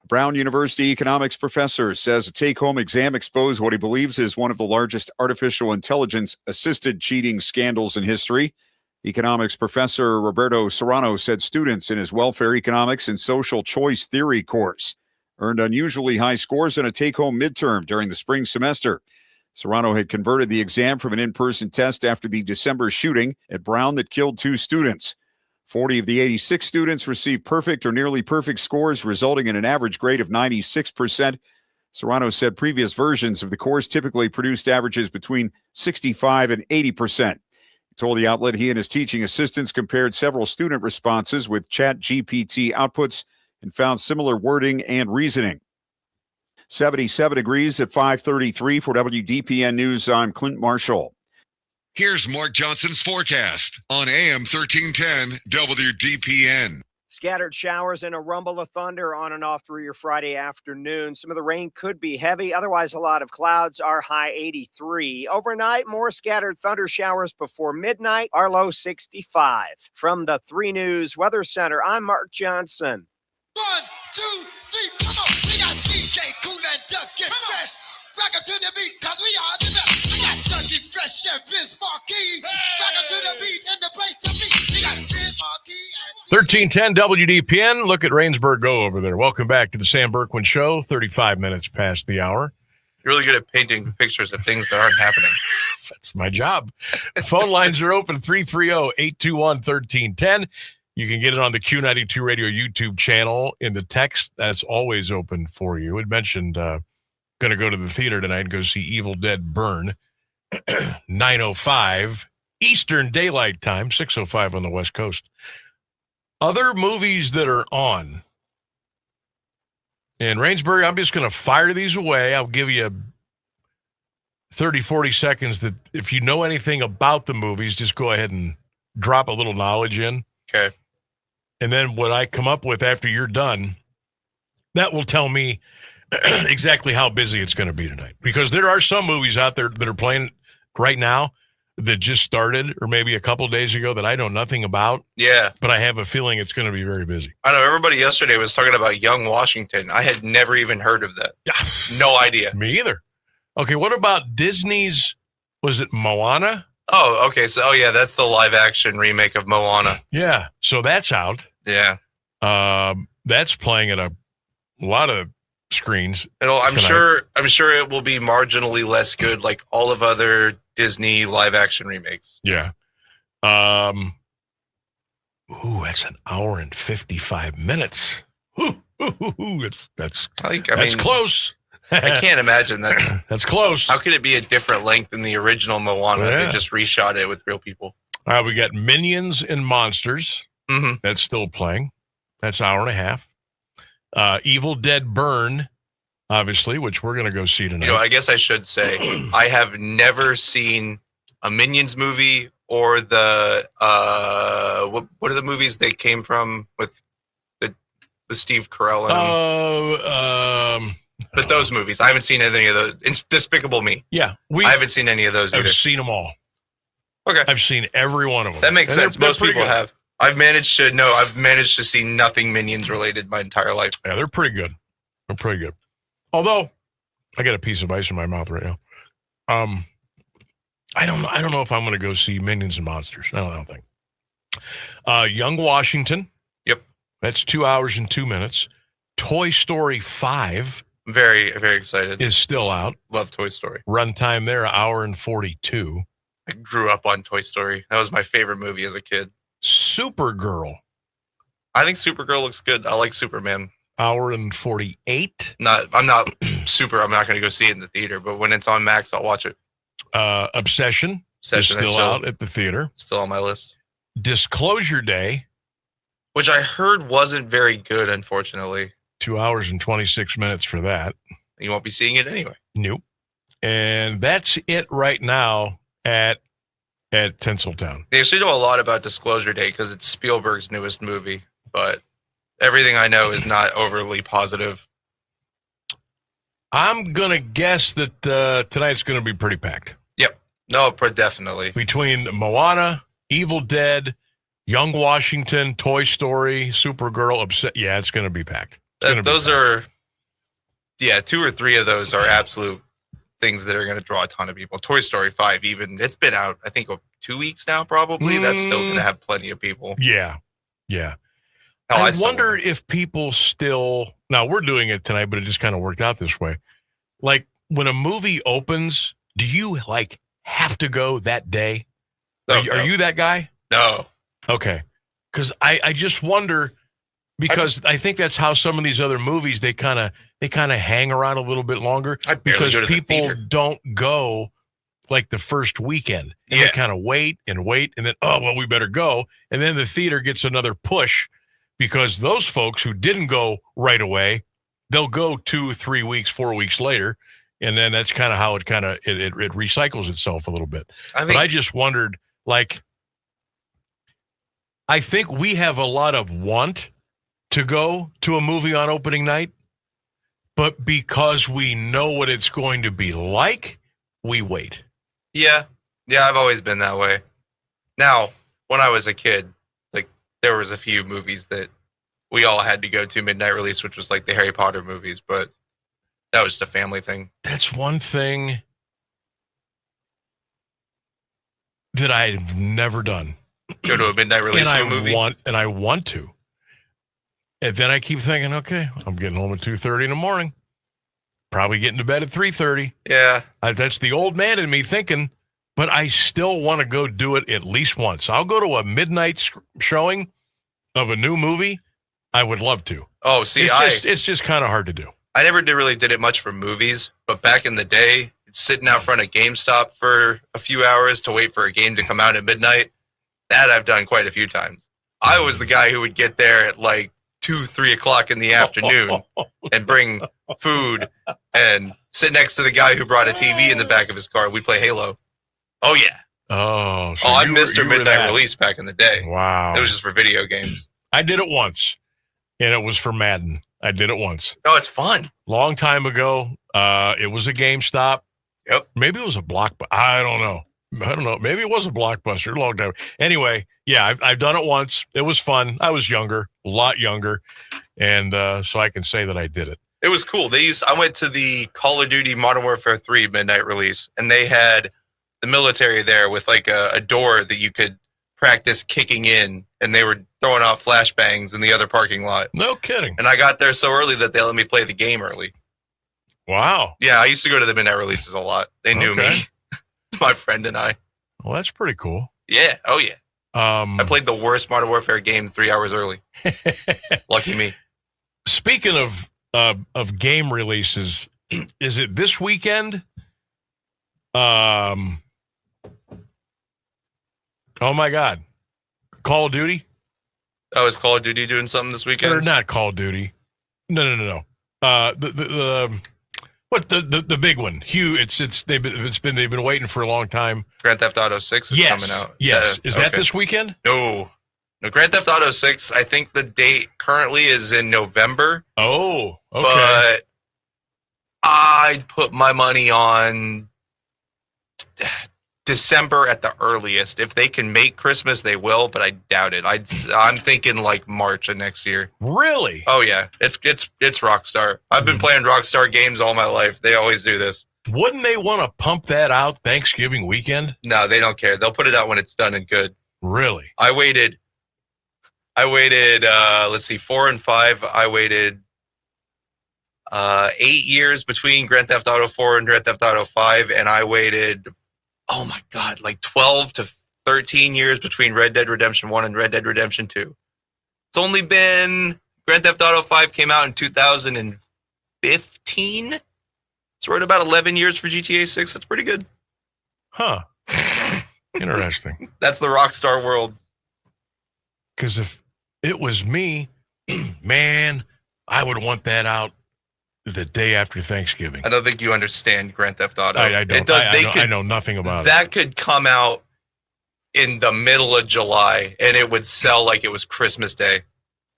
A Brown University economics professor says a take-home exam exposed what he believes is one of the largest artificial intelligence-assisted cheating scandals in history. Economics professor Roberto Serrano said students in his welfare economics and social choice theory course earned unusually high scores on a take-home midterm during the spring semester. Serrano had converted the exam from an in-person test after the December shooting at Brown that killed 2 students. 40 of the 86 students received perfect or nearly perfect scores, resulting in an average grade of 96%. Serrano said previous versions of the course typically produced averages between 65 and 80%. He told the outlet he and his teaching assistants compared several student responses with ChatGPT outputs and found similar wording and reasoning. 77 degrees at 5:33 for WDPN News. I'm Clint Marshall. Here's Mark Johnson's forecast on AM 1310 WDPN. Scattered showers and a rumble of thunder on and off through your Friday afternoon. Some of the rain could be heavy. Otherwise, a lot of clouds. Our high 83. Overnight, more scattered thunder showers before midnight. Our low 65. From the 3 News Weather Center, I'm Mark Johnson. 1, 2, 3, come on. We got DJ Cool and Duck Get Fresh. Rock it to the beat, cause we are the best. We got Dougie Fresh and Biz Marquis. Rock it to the beat and the place to be. We got Biz Marquis. 1310 WDPN. Look at Rainsburg go over there. Welcome back to the Sam Bourquin Show. 35 minutes past the hour. You're really good at painting pictures of things that aren't happening. That's my job. Phone lines are open, 330-821-1310. You can get it on the Q92 Radio YouTube channel in the text. That's always open for you. It mentioned going to go to the theater tonight and go see Evil Dead Burn. 9:05 Eastern Daylight Time, 6:05 on the West Coast. Other movies that are on. And Rainsbury, I'm just going to fire these away. I'll give you 30, 40 seconds that if you know anything about the movies, just go ahead and drop a little knowledge in. Okay. And then what I come up with after you're done, that will tell me exactly how busy it's going to be tonight. Because there are some movies out there that are playing right now that just started or maybe a couple days ago that I know nothing about. Yeah. But I have a feeling it's going to be very busy. I know everybody yesterday was talking about Young Washington. I had never even heard of that. No idea. Me either. Okay, what about Disney's, was it Moana? Oh, okay. So, oh, yeah, that's the live action remake of Moana. Yeah. So that's out. Yeah. That's playing at a lot of screens. I'm sure it will be marginally less good like all of other Disney live action remakes. Yeah. That's an hour and 55 minutes. That's close. I can't imagine that's close. How could it be a different length than the original Moana? Yeah. They just reshot it with real people. We got Minions and Monsters. Mm-hmm. That's still playing. That's an hour and a half. Evil Dead Burn, obviously, which we're going to go see tonight. I guess I should say I have never seen a Minions movie or the what are the movies they came from with Steve Carell in them? But those movies, I haven't seen any of those. It's Despicable Me. Yeah, I haven't seen any of those either. I've seen them all. Okay, I've seen every one of them. That makes sense. Most people have. I've managed to see nothing Minions related my entire life. Yeah, they're pretty good. They're pretty good. Although, I got a piece of ice in my mouth right now. I don't know if I'm going to go see Minions and Monsters. I don't think. Young Washington. Yep. That's 2 hours and 2 minutes. Toy Story 5. Very, very excited. Is still out. Love Toy Story. Runtime there, 1 hour and 42. I grew up on Toy Story. That was my favorite movie as a kid. Supergirl. I think Supergirl looks good. I like Superman. 1 hour and 48. I'm not going to go see it in the theater, but when it's on Max, I'll watch it. Obsession is still out at the theater. Still on my list. Disclosure Day. Which I heard wasn't very good, unfortunately. 2 hours and 26 minutes for that. You won't be seeing it anyway. Nope. And that's it right now at Tinseltown. They actually know a lot about Disclosure Day because it's Spielberg's newest movie, but everything I know is not overly positive. I'm going to guess that tonight's going to be pretty packed. Yep. No, definitely. Between Moana, Evil Dead, Young Washington, Toy Story, Supergirl, Upset. Yeah, it's going to be packed. Those are, 2 or 3 of those are absolute things that are going to draw a ton of people. Toy Story 5, even, it's been out, I think, 2 weeks now, probably. That's still going to have plenty of people. Yeah. I wonder if people still, now we're doing it tonight, but it just kind of worked out this way. Like when a movie opens, do you like have to go that day? No. Are you that guy? No. Okay. Because I just wonder, because I think that's how some of these other movies, they kind of hang around a little bit longer because people don't go like the first weekend. And they kind of wait, and then, we better go. And then the theater gets another push because those folks who didn't go right away, they'll go 2, 3 weeks, 4 weeks later. And then that's kind of how it recycles itself a little bit. But I just wondered, like, I think we have a lot of want to go to a movie on opening night, but because we know what it's going to be like, we wait. Yeah, I've always been that way. Now, when I was a kid, like, there was a few movies that we all had to go to midnight release, which was like the Harry Potter movies, but that was just a family thing. That's one thing that I've never done. Go to a midnight release of a movie? I want to. And then I keep thinking, okay, I'm getting home at 2:30 in the morning. Probably getting to bed at 3:30. Yeah. That's the old man in me thinking, but I still want to go do it at least once. I'll go to a midnight showing of a new movie. I would love to. Oh, see, it's just kind of hard to do. I never really did it much for movies, but back in the day, sitting out front of GameStop for a few hours to wait for a game to come out at midnight, that I've done quite a few times. I was the guy who would get there at like 2, 3 o'clock in the afternoon and bring food and sit next to the guy who brought a TV in the back of his car. We'd play Halo. Oh, yeah. Oh, so I'm Mr. Midnight Release back in the day. Wow. It was just for video games. I did it once, and it was for Madden. I did it once. Oh, it's fun. Long time ago. It was a GameStop. Yep. Maybe it was a Blockbuster. I don't know. Maybe it was a Blockbuster a long time. Anyway, yeah, I've done it once. It was fun. I was younger, a lot younger. And so I can say that I did it. It was cool. I went to the Call of Duty Modern Warfare 3 midnight release, and they had the military there with like a door that you could practice kicking in, and they were throwing off flashbangs in the other parking lot. No kidding. And I got there so early that they let me play the game early. Wow. Yeah, I used to go to the midnight releases a lot. They knew me. My friend and I. Well, that's pretty cool. Yeah. Oh, yeah. I played the worst Modern Warfare game 3 hours early. Lucky me. Speaking of game releases, is it this weekend? Oh my God. Call of Duty? Oh, is Call of Duty doing something this weekend? Or not Call of Duty. No. The big one? Hugh, they've been waiting for a long time. Grand Theft Auto 6 is coming out. Yes. Is that this weekend? No, Grand Theft Auto 6, I think the date currently is in November. Oh, okay. But I'd put my money on December at the earliest. If they can make Christmas, they will, but I doubt it. I'm thinking like March of next year. Really? Oh yeah, it's Rockstar. I've been playing Rockstar games all my life. They always do this. Wouldn't they want to pump that out Thanksgiving weekend? No, they don't care. They'll put it out when it's done and good. Really? I waited. Let's see, 4 and 5. I waited 8 years between Grand Theft Auto 4 and Grand Theft Auto 5, and I waited, oh my God, like 12 to 13 years between Red Dead Redemption 1 and Red Dead Redemption 2. It's only been, Grand Theft Auto 5 came out in 2015. So we're at about 11 years for GTA 6. That's pretty good. Huh. Interesting. That's the Rockstar world. Because if it was me, man, I would want that out The day after Thanksgiving. I don't think you understand Grand Theft Auto. I don't. I know nothing about it. That could come out in the middle of July, and it would sell like it was Christmas Day.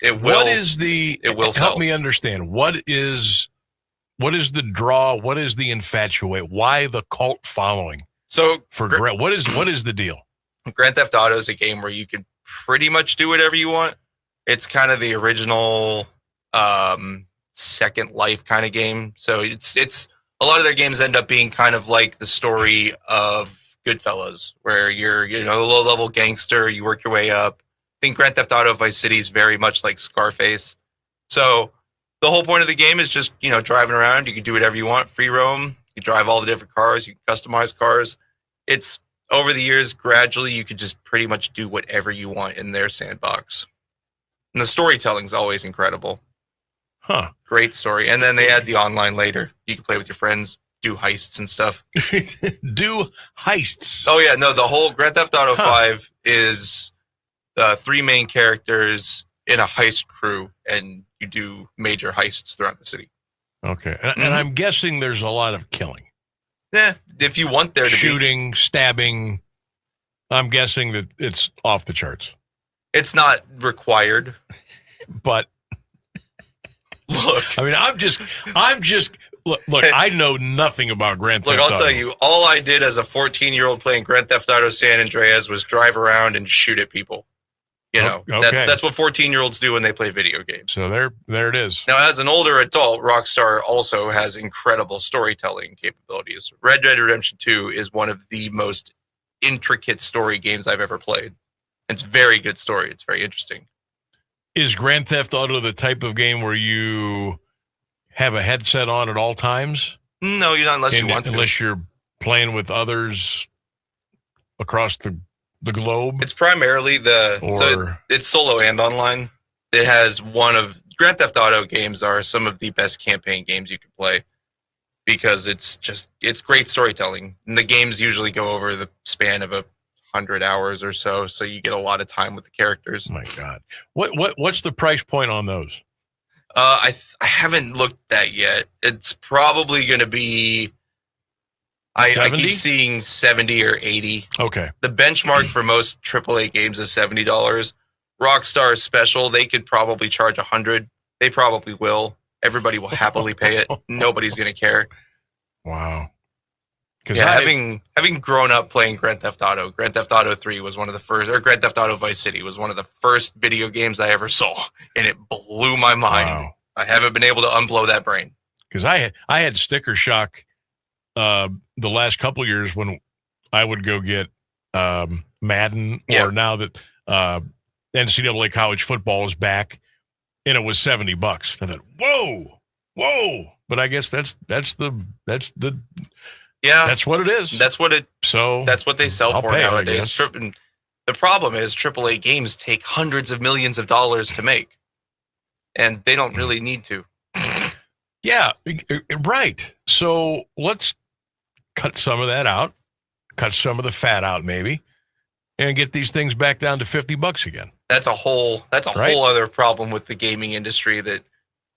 It will. It will sell. Help me understand. What is the draw? What is the infatuate? Why the cult following? So what is the deal? Grand Theft Auto is a game where you can pretty much do whatever you want. It's kind of the original Second Life kind of game. So it's a lot of their games end up being kind of like the story of Goodfellas, where you're a low level gangster, you work your way up. I think Grand Theft Auto Vice City is very much like Scarface. So the whole point of the game is just driving around. You can do whatever you want, free roam. You drive all the different cars. You can customize cars. It's over the years, gradually, you could just pretty much do whatever you want in their sandbox. And the storytelling's always incredible. Huh. Great story. And then they add the online later. You can play with your friends, do heists and stuff. Do heists? Oh, yeah. No, the whole Grand Theft Auto 5 is the 3 main characters in a heist crew, and you do major heists throughout the city. Okay. And I'm guessing there's a lot of killing. Yeah, if you want there to shooting, stabbing, I'm guessing that it's off the charts. It's not required, but look, I mean, I'm just look. I know nothing about Grand Theft Auto. Look, I'll tell you, all I did as a 14-year-old playing Grand Theft Auto San Andreas was drive around and shoot at people. Okay. That's what 14-year-olds do when they play video games. So there it is. Now, as an older adult, Rockstar also has incredible storytelling capabilities. Red Dead Redemption 2 is one of the most intricate story games I've ever played. It's very good story. It's very interesting. Is Grand Theft Auto the type of game where you have a headset on at all times? No, you're not unless you want to. Unless you're playing with others across the globe. It's primarily it's solo and online. It has Grand Theft Auto games are some of the best campaign games you can play because it's great storytelling. And the games usually go over the span of 100 hours or so you get a lot of time with the characters. Oh my God. What's the price point on those? I haven't looked at that yet. It's probably going to be I keep seeing 70 or 80. Okay. The benchmark for most AAA games is $70. Rockstar Special, they could probably charge $100. They probably will. Everybody will happily pay it. Nobody's going to care. Wow. Yeah, having grown up playing Grand Theft Auto 3 was one of the first, or Grand Theft Auto Vice City was one of the first video games I ever saw, and it blew my mind. Wow. I haven't been able to unblow that brain. Because I had sticker shock the last couple of years when I would go get Madden, or now that NCAA college football is back, and it was $70. I thought, whoa! But I guess that's what it is. That's what they sell for nowadays. The problem is AAA games take hundreds of millions of dollars to make, and they don't really need to. Yeah, right. So let's cut some of that out, cut some of the fat out maybe, and get these things back down to $50 again. That's a whole other problem with the gaming industry that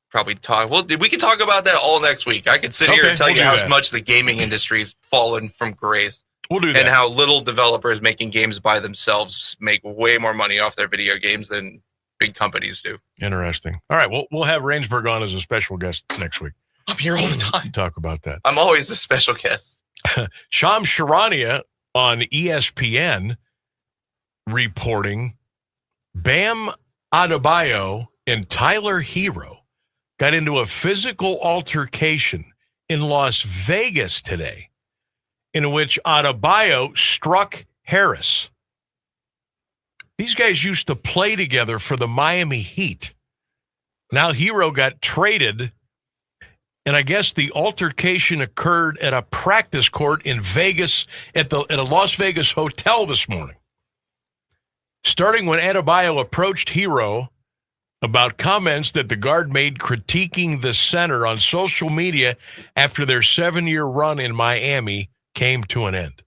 probably we can talk about that all next week. I could sit here and tell you how much the gaming industry's fallen from grace. We'll do that. And how little developers making games by themselves make way more money off their video games than big companies do. Interesting. All right, we'll have Rainsberg on as a special guest next week. I'm here all the time. Talk about that. I'm always a special guest. Shams Charania on ESPN reporting Bam Adebayo and Tyler Hero got into a physical altercation in Las Vegas today, in which Adebayo struck Harris. These guys used to play together for the Miami Heat. Now Hero got traded, and I guess the altercation occurred at a practice court in Vegas at a Las Vegas hotel this morning. Starting when Adebayo approached Hero about comments that the guard made critiquing the center on social media after their 7-year run in Miami came to an end.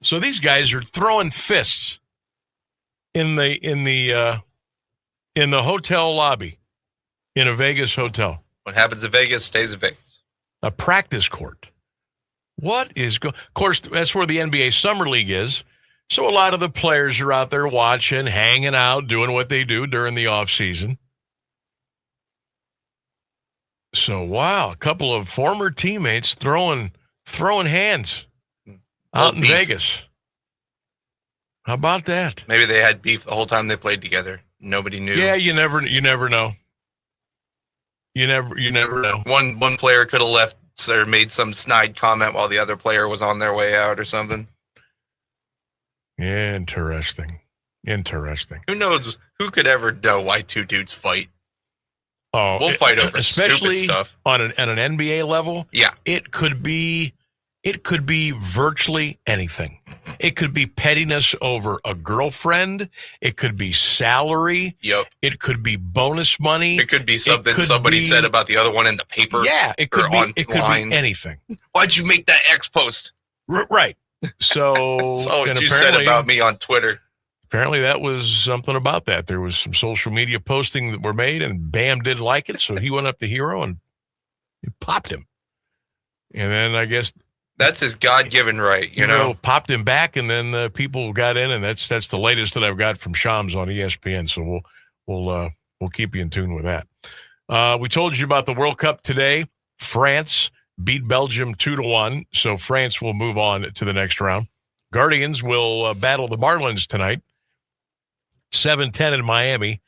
So these guys are throwing fists in the hotel lobby in a Vegas hotel. What happens in Vegas stays in Vegas. A practice court. What is going? Of course, that's where the NBA Summer League is. So a lot of the players are out there watching, hanging out, doing what they do during the off season. So wow, a couple of former teammates throwing hands out in Vegas. How about that? Maybe they had beef the whole time they played together. Nobody knew. Yeah, you never know. You never know. One player could have left or made some snide comment while the other player was on their way out or something. Interesting. Who knows? Who could ever know why two dudes fight? Oh, we'll fight over especially stupid stuff on an NBA level. Yeah, it could be virtually anything. It could be pettiness over a girlfriend. It could be salary. Yep. It could be bonus money. It could be something somebody said about the other one in the paper. Yeah, it could be anything. Why'd you make that X post? Right. So that's all you said about me on Twitter. Apparently that was something about that. There was some social media posting that were made, and Bam didn't like it, so he went up to Hero and he popped him. And then I guess that's his God-given right, you know. Popped him back, and then people got in, and that's the latest that I've got from Shams on ESPN. So we'll keep you in tune with that. We told you about the World Cup today. France beat Belgium 2-1, so France will move on to the next round. Guardians will battle the Marlins tonight. 7:10 in Miami.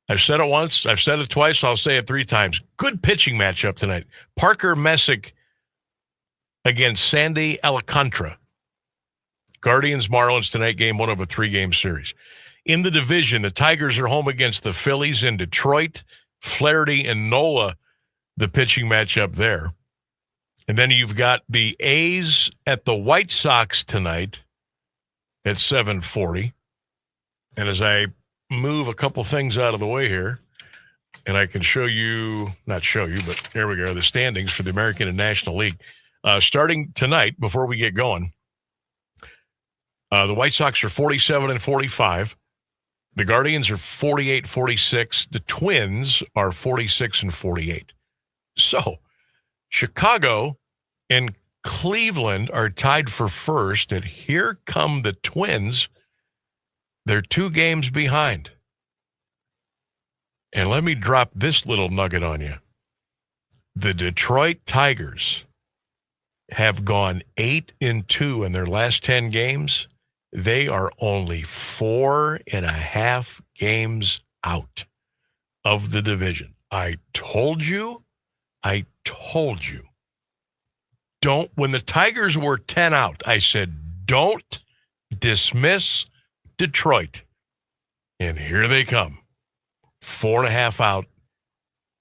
I've said it once. I've said it twice. I'll say it 3 times. Good pitching matchup tonight. Parker Messick against Sandy Alcantara. Guardians Marlins tonight, game 1 of a 3-game series. In the division, the Tigers are home against the Phillies in Detroit. Flaherty and Nola, the pitching matchup there. And then you've got the A's at the White Sox tonight at 7:40. And as I move a couple things out of the way here, and I can not show you, but there we go, the standings for the American and National League. Starting tonight, before we get going, the White Sox are 47-45. The Guardians are 48-46. The Twins are 46-48. So Chicago and Cleveland are tied for first, and here come the Twins. They're 2 games behind. And let me drop this little nugget on you. The Detroit Tigers have gone 8-2 in their last 10 games. They are only 4.5 games out of the division. I told you. When the Tigers were 10 out, I said, don't dismiss Detroit. And here they come. 4.5 out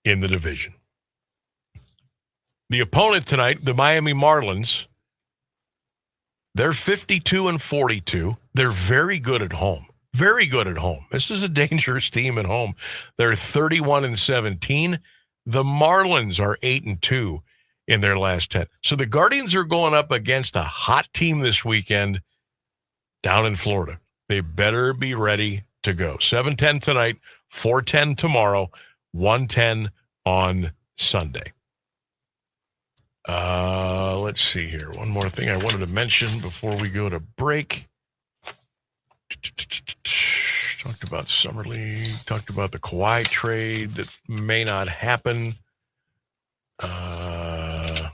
in the division. The opponent tonight, the Miami Marlins, they're 52-42. They're very good at home. Very good at home. This is a dangerous team at home. They're 31-17. The Marlins are 8-2 in their last 10. So the Guardians are going up against a hot team this weekend down in Florida. They better be ready to go. 7:10 tonight, 4:10 tomorrow, 1:10 on Sunday. Let's see here. One more thing I wanted to mention before we go to break. Talked about Summer League. Talked about the Kawhi trade that may not happen. Let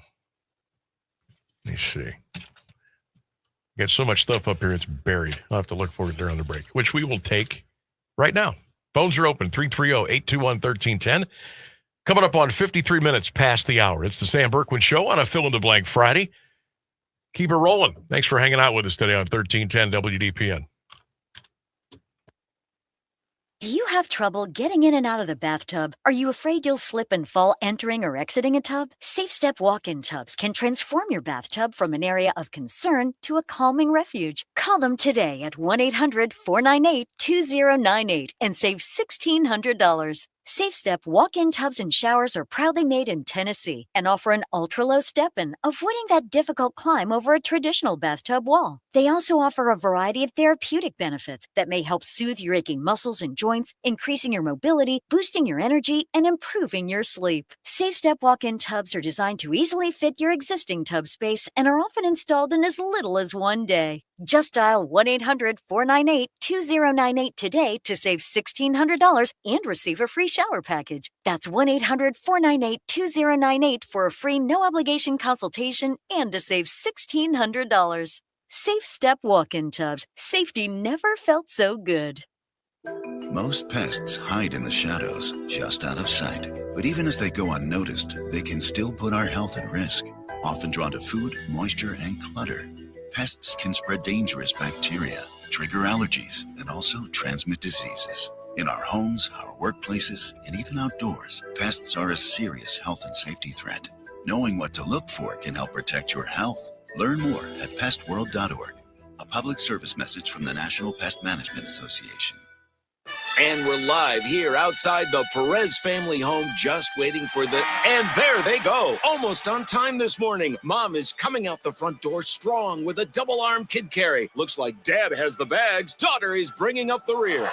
me see. Got so much stuff up here, it's buried. I'll have to look for it during the break, which we will take right now. Phones are open, 330-821-1310. Coming up on 53 minutes past the hour. It's the Sam Bourquin Show on a fill-in-the-blank Friday. Keep it rolling. Thanks for hanging out with us today on 1310 WDPN. Do you have trouble getting in and out of the bathtub? Are you afraid you'll slip and fall entering or exiting a tub? Safe Step walk-in tubs can transform your bathtub from an area of concern to a calming refuge. Call them today at 1-800-498-2098 and save $1,600. Safe Step walk-in tubs and showers are proudly made in Tennessee and offer an ultra-low step-in, avoiding that difficult climb over a traditional bathtub wall. They also offer a variety of therapeutic benefits that may help soothe your aching muscles and joints, increasing your mobility, boosting your energy, and improving your sleep. Safe Step walk-in tubs are designed to easily fit your existing tub space and are often installed in as little as one day. Just dial 1-800-498-2098 today to save $1,600 and receive a free shower package. That's 1-800-498-2098 for a free no-obligation consultation and to save $1,600. Safe Step walk-in tubs. Safety never felt so good. Most pests hide in the shadows, just out of sight. But even as they go unnoticed, they can still put our health at risk. Often drawn to food, moisture, and clutter, pests can spread dangerous bacteria, trigger allergies, and also transmit diseases. In our homes, our workplaces, and even outdoors, pests are a serious health and safety threat. Knowing what to look for can help protect your health. Learn more at pestworld.org. A public service message from the National Pest Management Association. And we're live here outside the Perez family home, just waiting for the... And there they go, almost on time this morning. Mom is coming out the front door strong with a double-arm kid carry. Looks like Dad has the bags. Daughter is bringing up the rear.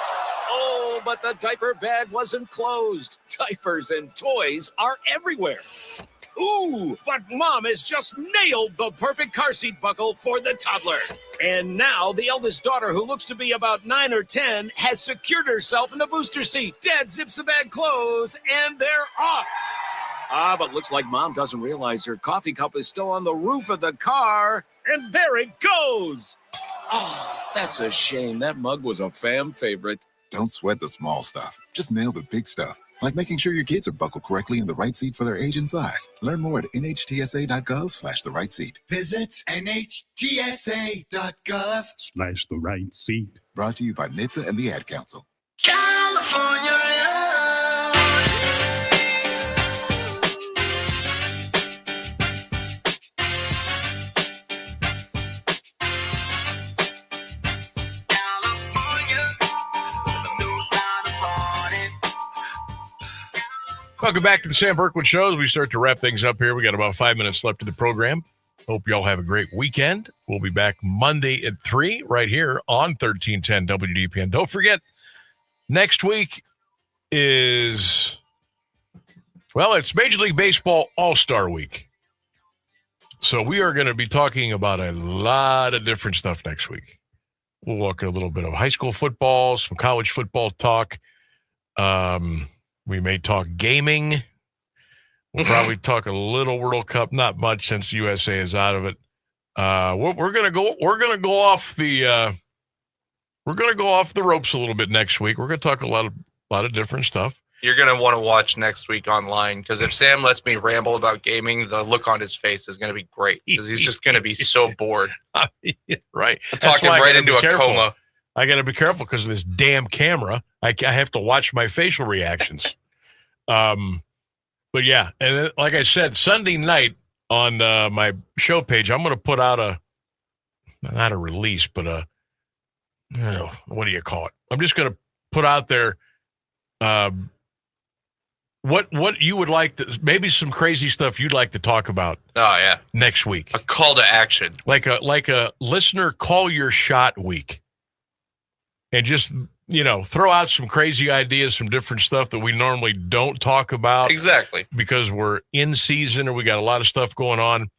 Oh, but the diaper bag wasn't closed. Diapers and toys are everywhere. Ooh, but Mom has just nailed the perfect car seat buckle for the toddler. And now the eldest daughter, who looks to be about 9 or 10, has secured herself in the booster seat. Dad zips the bag closed, and they're off. But looks like Mom doesn't realize her coffee cup is still on the roof of the car. And there it goes. Oh, that's a shame. That mug was a fam favorite. Don't sweat the small stuff. Just nail the big stuff. Like making sure your kids are buckled correctly in the right seat for their age and size. Learn more at nhtsa.gov/the right seat. Visit nhtsa.gov/the right seat. Brought to you by NHTSA and the Ad Council. California. Welcome back to the Sam Bourquin Show. As we start to wrap things up here, we got about 5 minutes left of the program. Hope you all have a great weekend. We'll be back Monday at 3 right here on 1310 WDPN. Don't forget, next week is, well, it's Major League Baseball All-Star Week. So we are going to be talking about a lot of different stuff next week. We'll walk in a little bit of high school football, some college football talk. We may talk gaming. We'll probably talk a little World Cup, not much since the USA is out of it. We're gonna go off the ropes a little bit next week. We're gonna talk a lot of different stuff. You're going to want to watch next week online, because if Sam lets me ramble about gaming, the look on his face is going to be great, because he's just going to be so bored. Right. I'm talking right into a coma. I got to be careful because of this damn camera. I have to watch my facial reactions. But yeah, and then, like I said, Sunday night on my show page, I'm going to put out not a release, but what do you call it? I'm just going to put out there what you would like to, maybe some crazy stuff you'd like to talk about. Oh yeah, next week. A call to action, like a listener call your shot week, and just throw out some crazy ideas, some different stuff that we normally don't talk about. Exactly, because we're in season or we got a lot of stuff going on.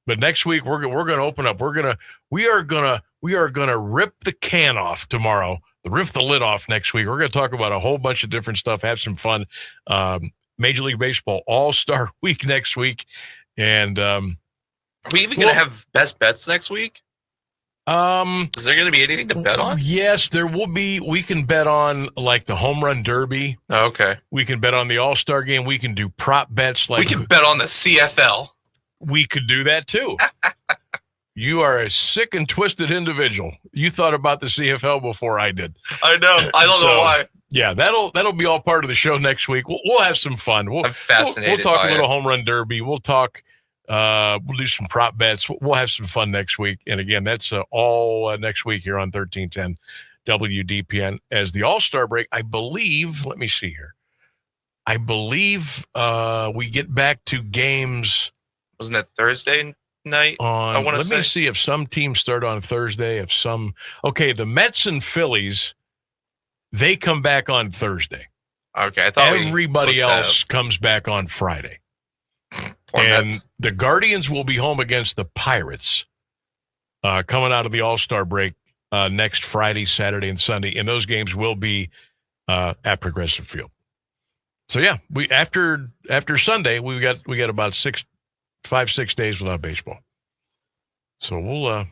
But next week we're going to open up. We are gonna rip the can off tomorrow. Rip the lid off next week. We're going to talk about a whole bunch of different stuff, have some fun. Major League Baseball All-Star Week next week. And are we even going to have best bets next week? Is there going to be anything to bet on? Yes, there will be. We can bet on like the home run derby. Oh, okay. We can bet on the All-Star game. We can do prop bets. We can bet on the CFL. We could do that too. You are a sick and twisted individual. You thought about the CFL before I did. I know. I don't know why. Yeah, that'll be all part of the show next week. We'll have some fun. I'm fascinated. We'll talk a little home run derby. We'll talk. We'll do some prop bets. We'll have some fun next week. And again, that's all next week here on 1310 WDPN as the All-Star break. I believe. Let me see here. I believe we get back to games. Wasn't it Thursday night? Let me see if some teams start on Thursday. If some, the Mets and Phillies, they come back on Thursday. Okay, I thought everybody else comes back on Friday. And Mets. The Guardians will be home against the Pirates coming out of the All-Star break next Friday, Saturday, and Sunday. And those games will be at Progressive Field. So yeah, we after Sunday we got about 5-6 days without baseball. So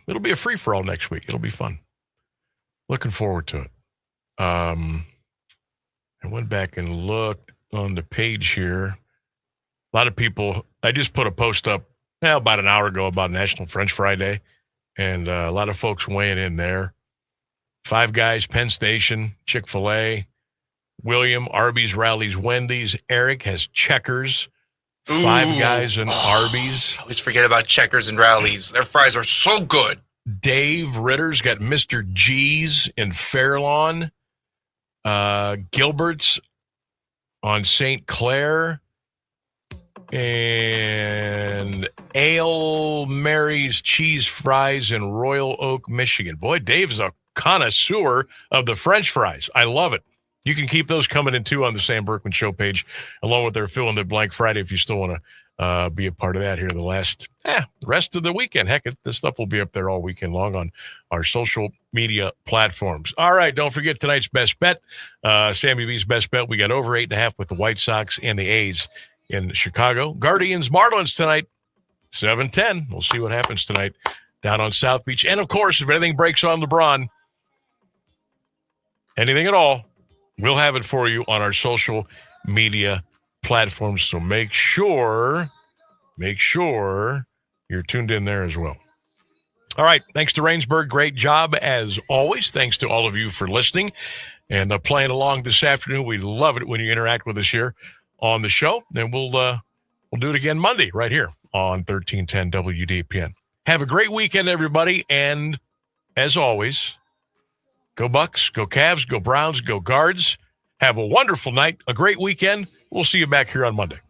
it'll be a free for all next week. It'll be fun. Looking forward to it. I went back and looked on the page here. A lot of people. I just put a post up about an hour ago about National French Fry Day, and a lot of folks weighing in there. Five Guys, Penn Station, Chick-fil-A. William, Arby's, Rally's, Wendy's. Eric has Checkers. Five Guys and Arby's. I always forget about Checkers and Rally's. Their fries are so good. Dave Ritter's got Mr. G's in Fairlawn. Gilbert's on St. Clair. And Ale Mary's Cheese Fries in Royal Oak, Michigan. Boy, Dave's a connoisseur of the French fries. I love it. You can keep those coming in, too, on the Sam Bourquin Show page, along with their Fill in the Blank Friday, if you still want to be a part of that here the rest of the weekend. Heck, this stuff will be up there all weekend long on our social media platforms. All right, don't forget tonight's best bet. Sammy B's best bet. We got over 8.5 with the White Sox and the A's in Chicago. Guardians, Marlins tonight, 7:10. We'll see what happens tonight down on South Beach. And, of course, if anything breaks on LeBron, anything at all, we'll have it for you on our social media platforms. So make sure you're tuned in there as well. All right. Thanks to Rainsburg. Great job as always. Thanks to all of you for listening and playing along this afternoon. We love it when you interact with us here on the show. And we'll do it again Monday right here on 1310 WDPN. Have a great weekend, everybody. And as always, go Bucks, go Cavs, go Browns, go Guards. Have a wonderful night, a great weekend. We'll see you back here on Monday.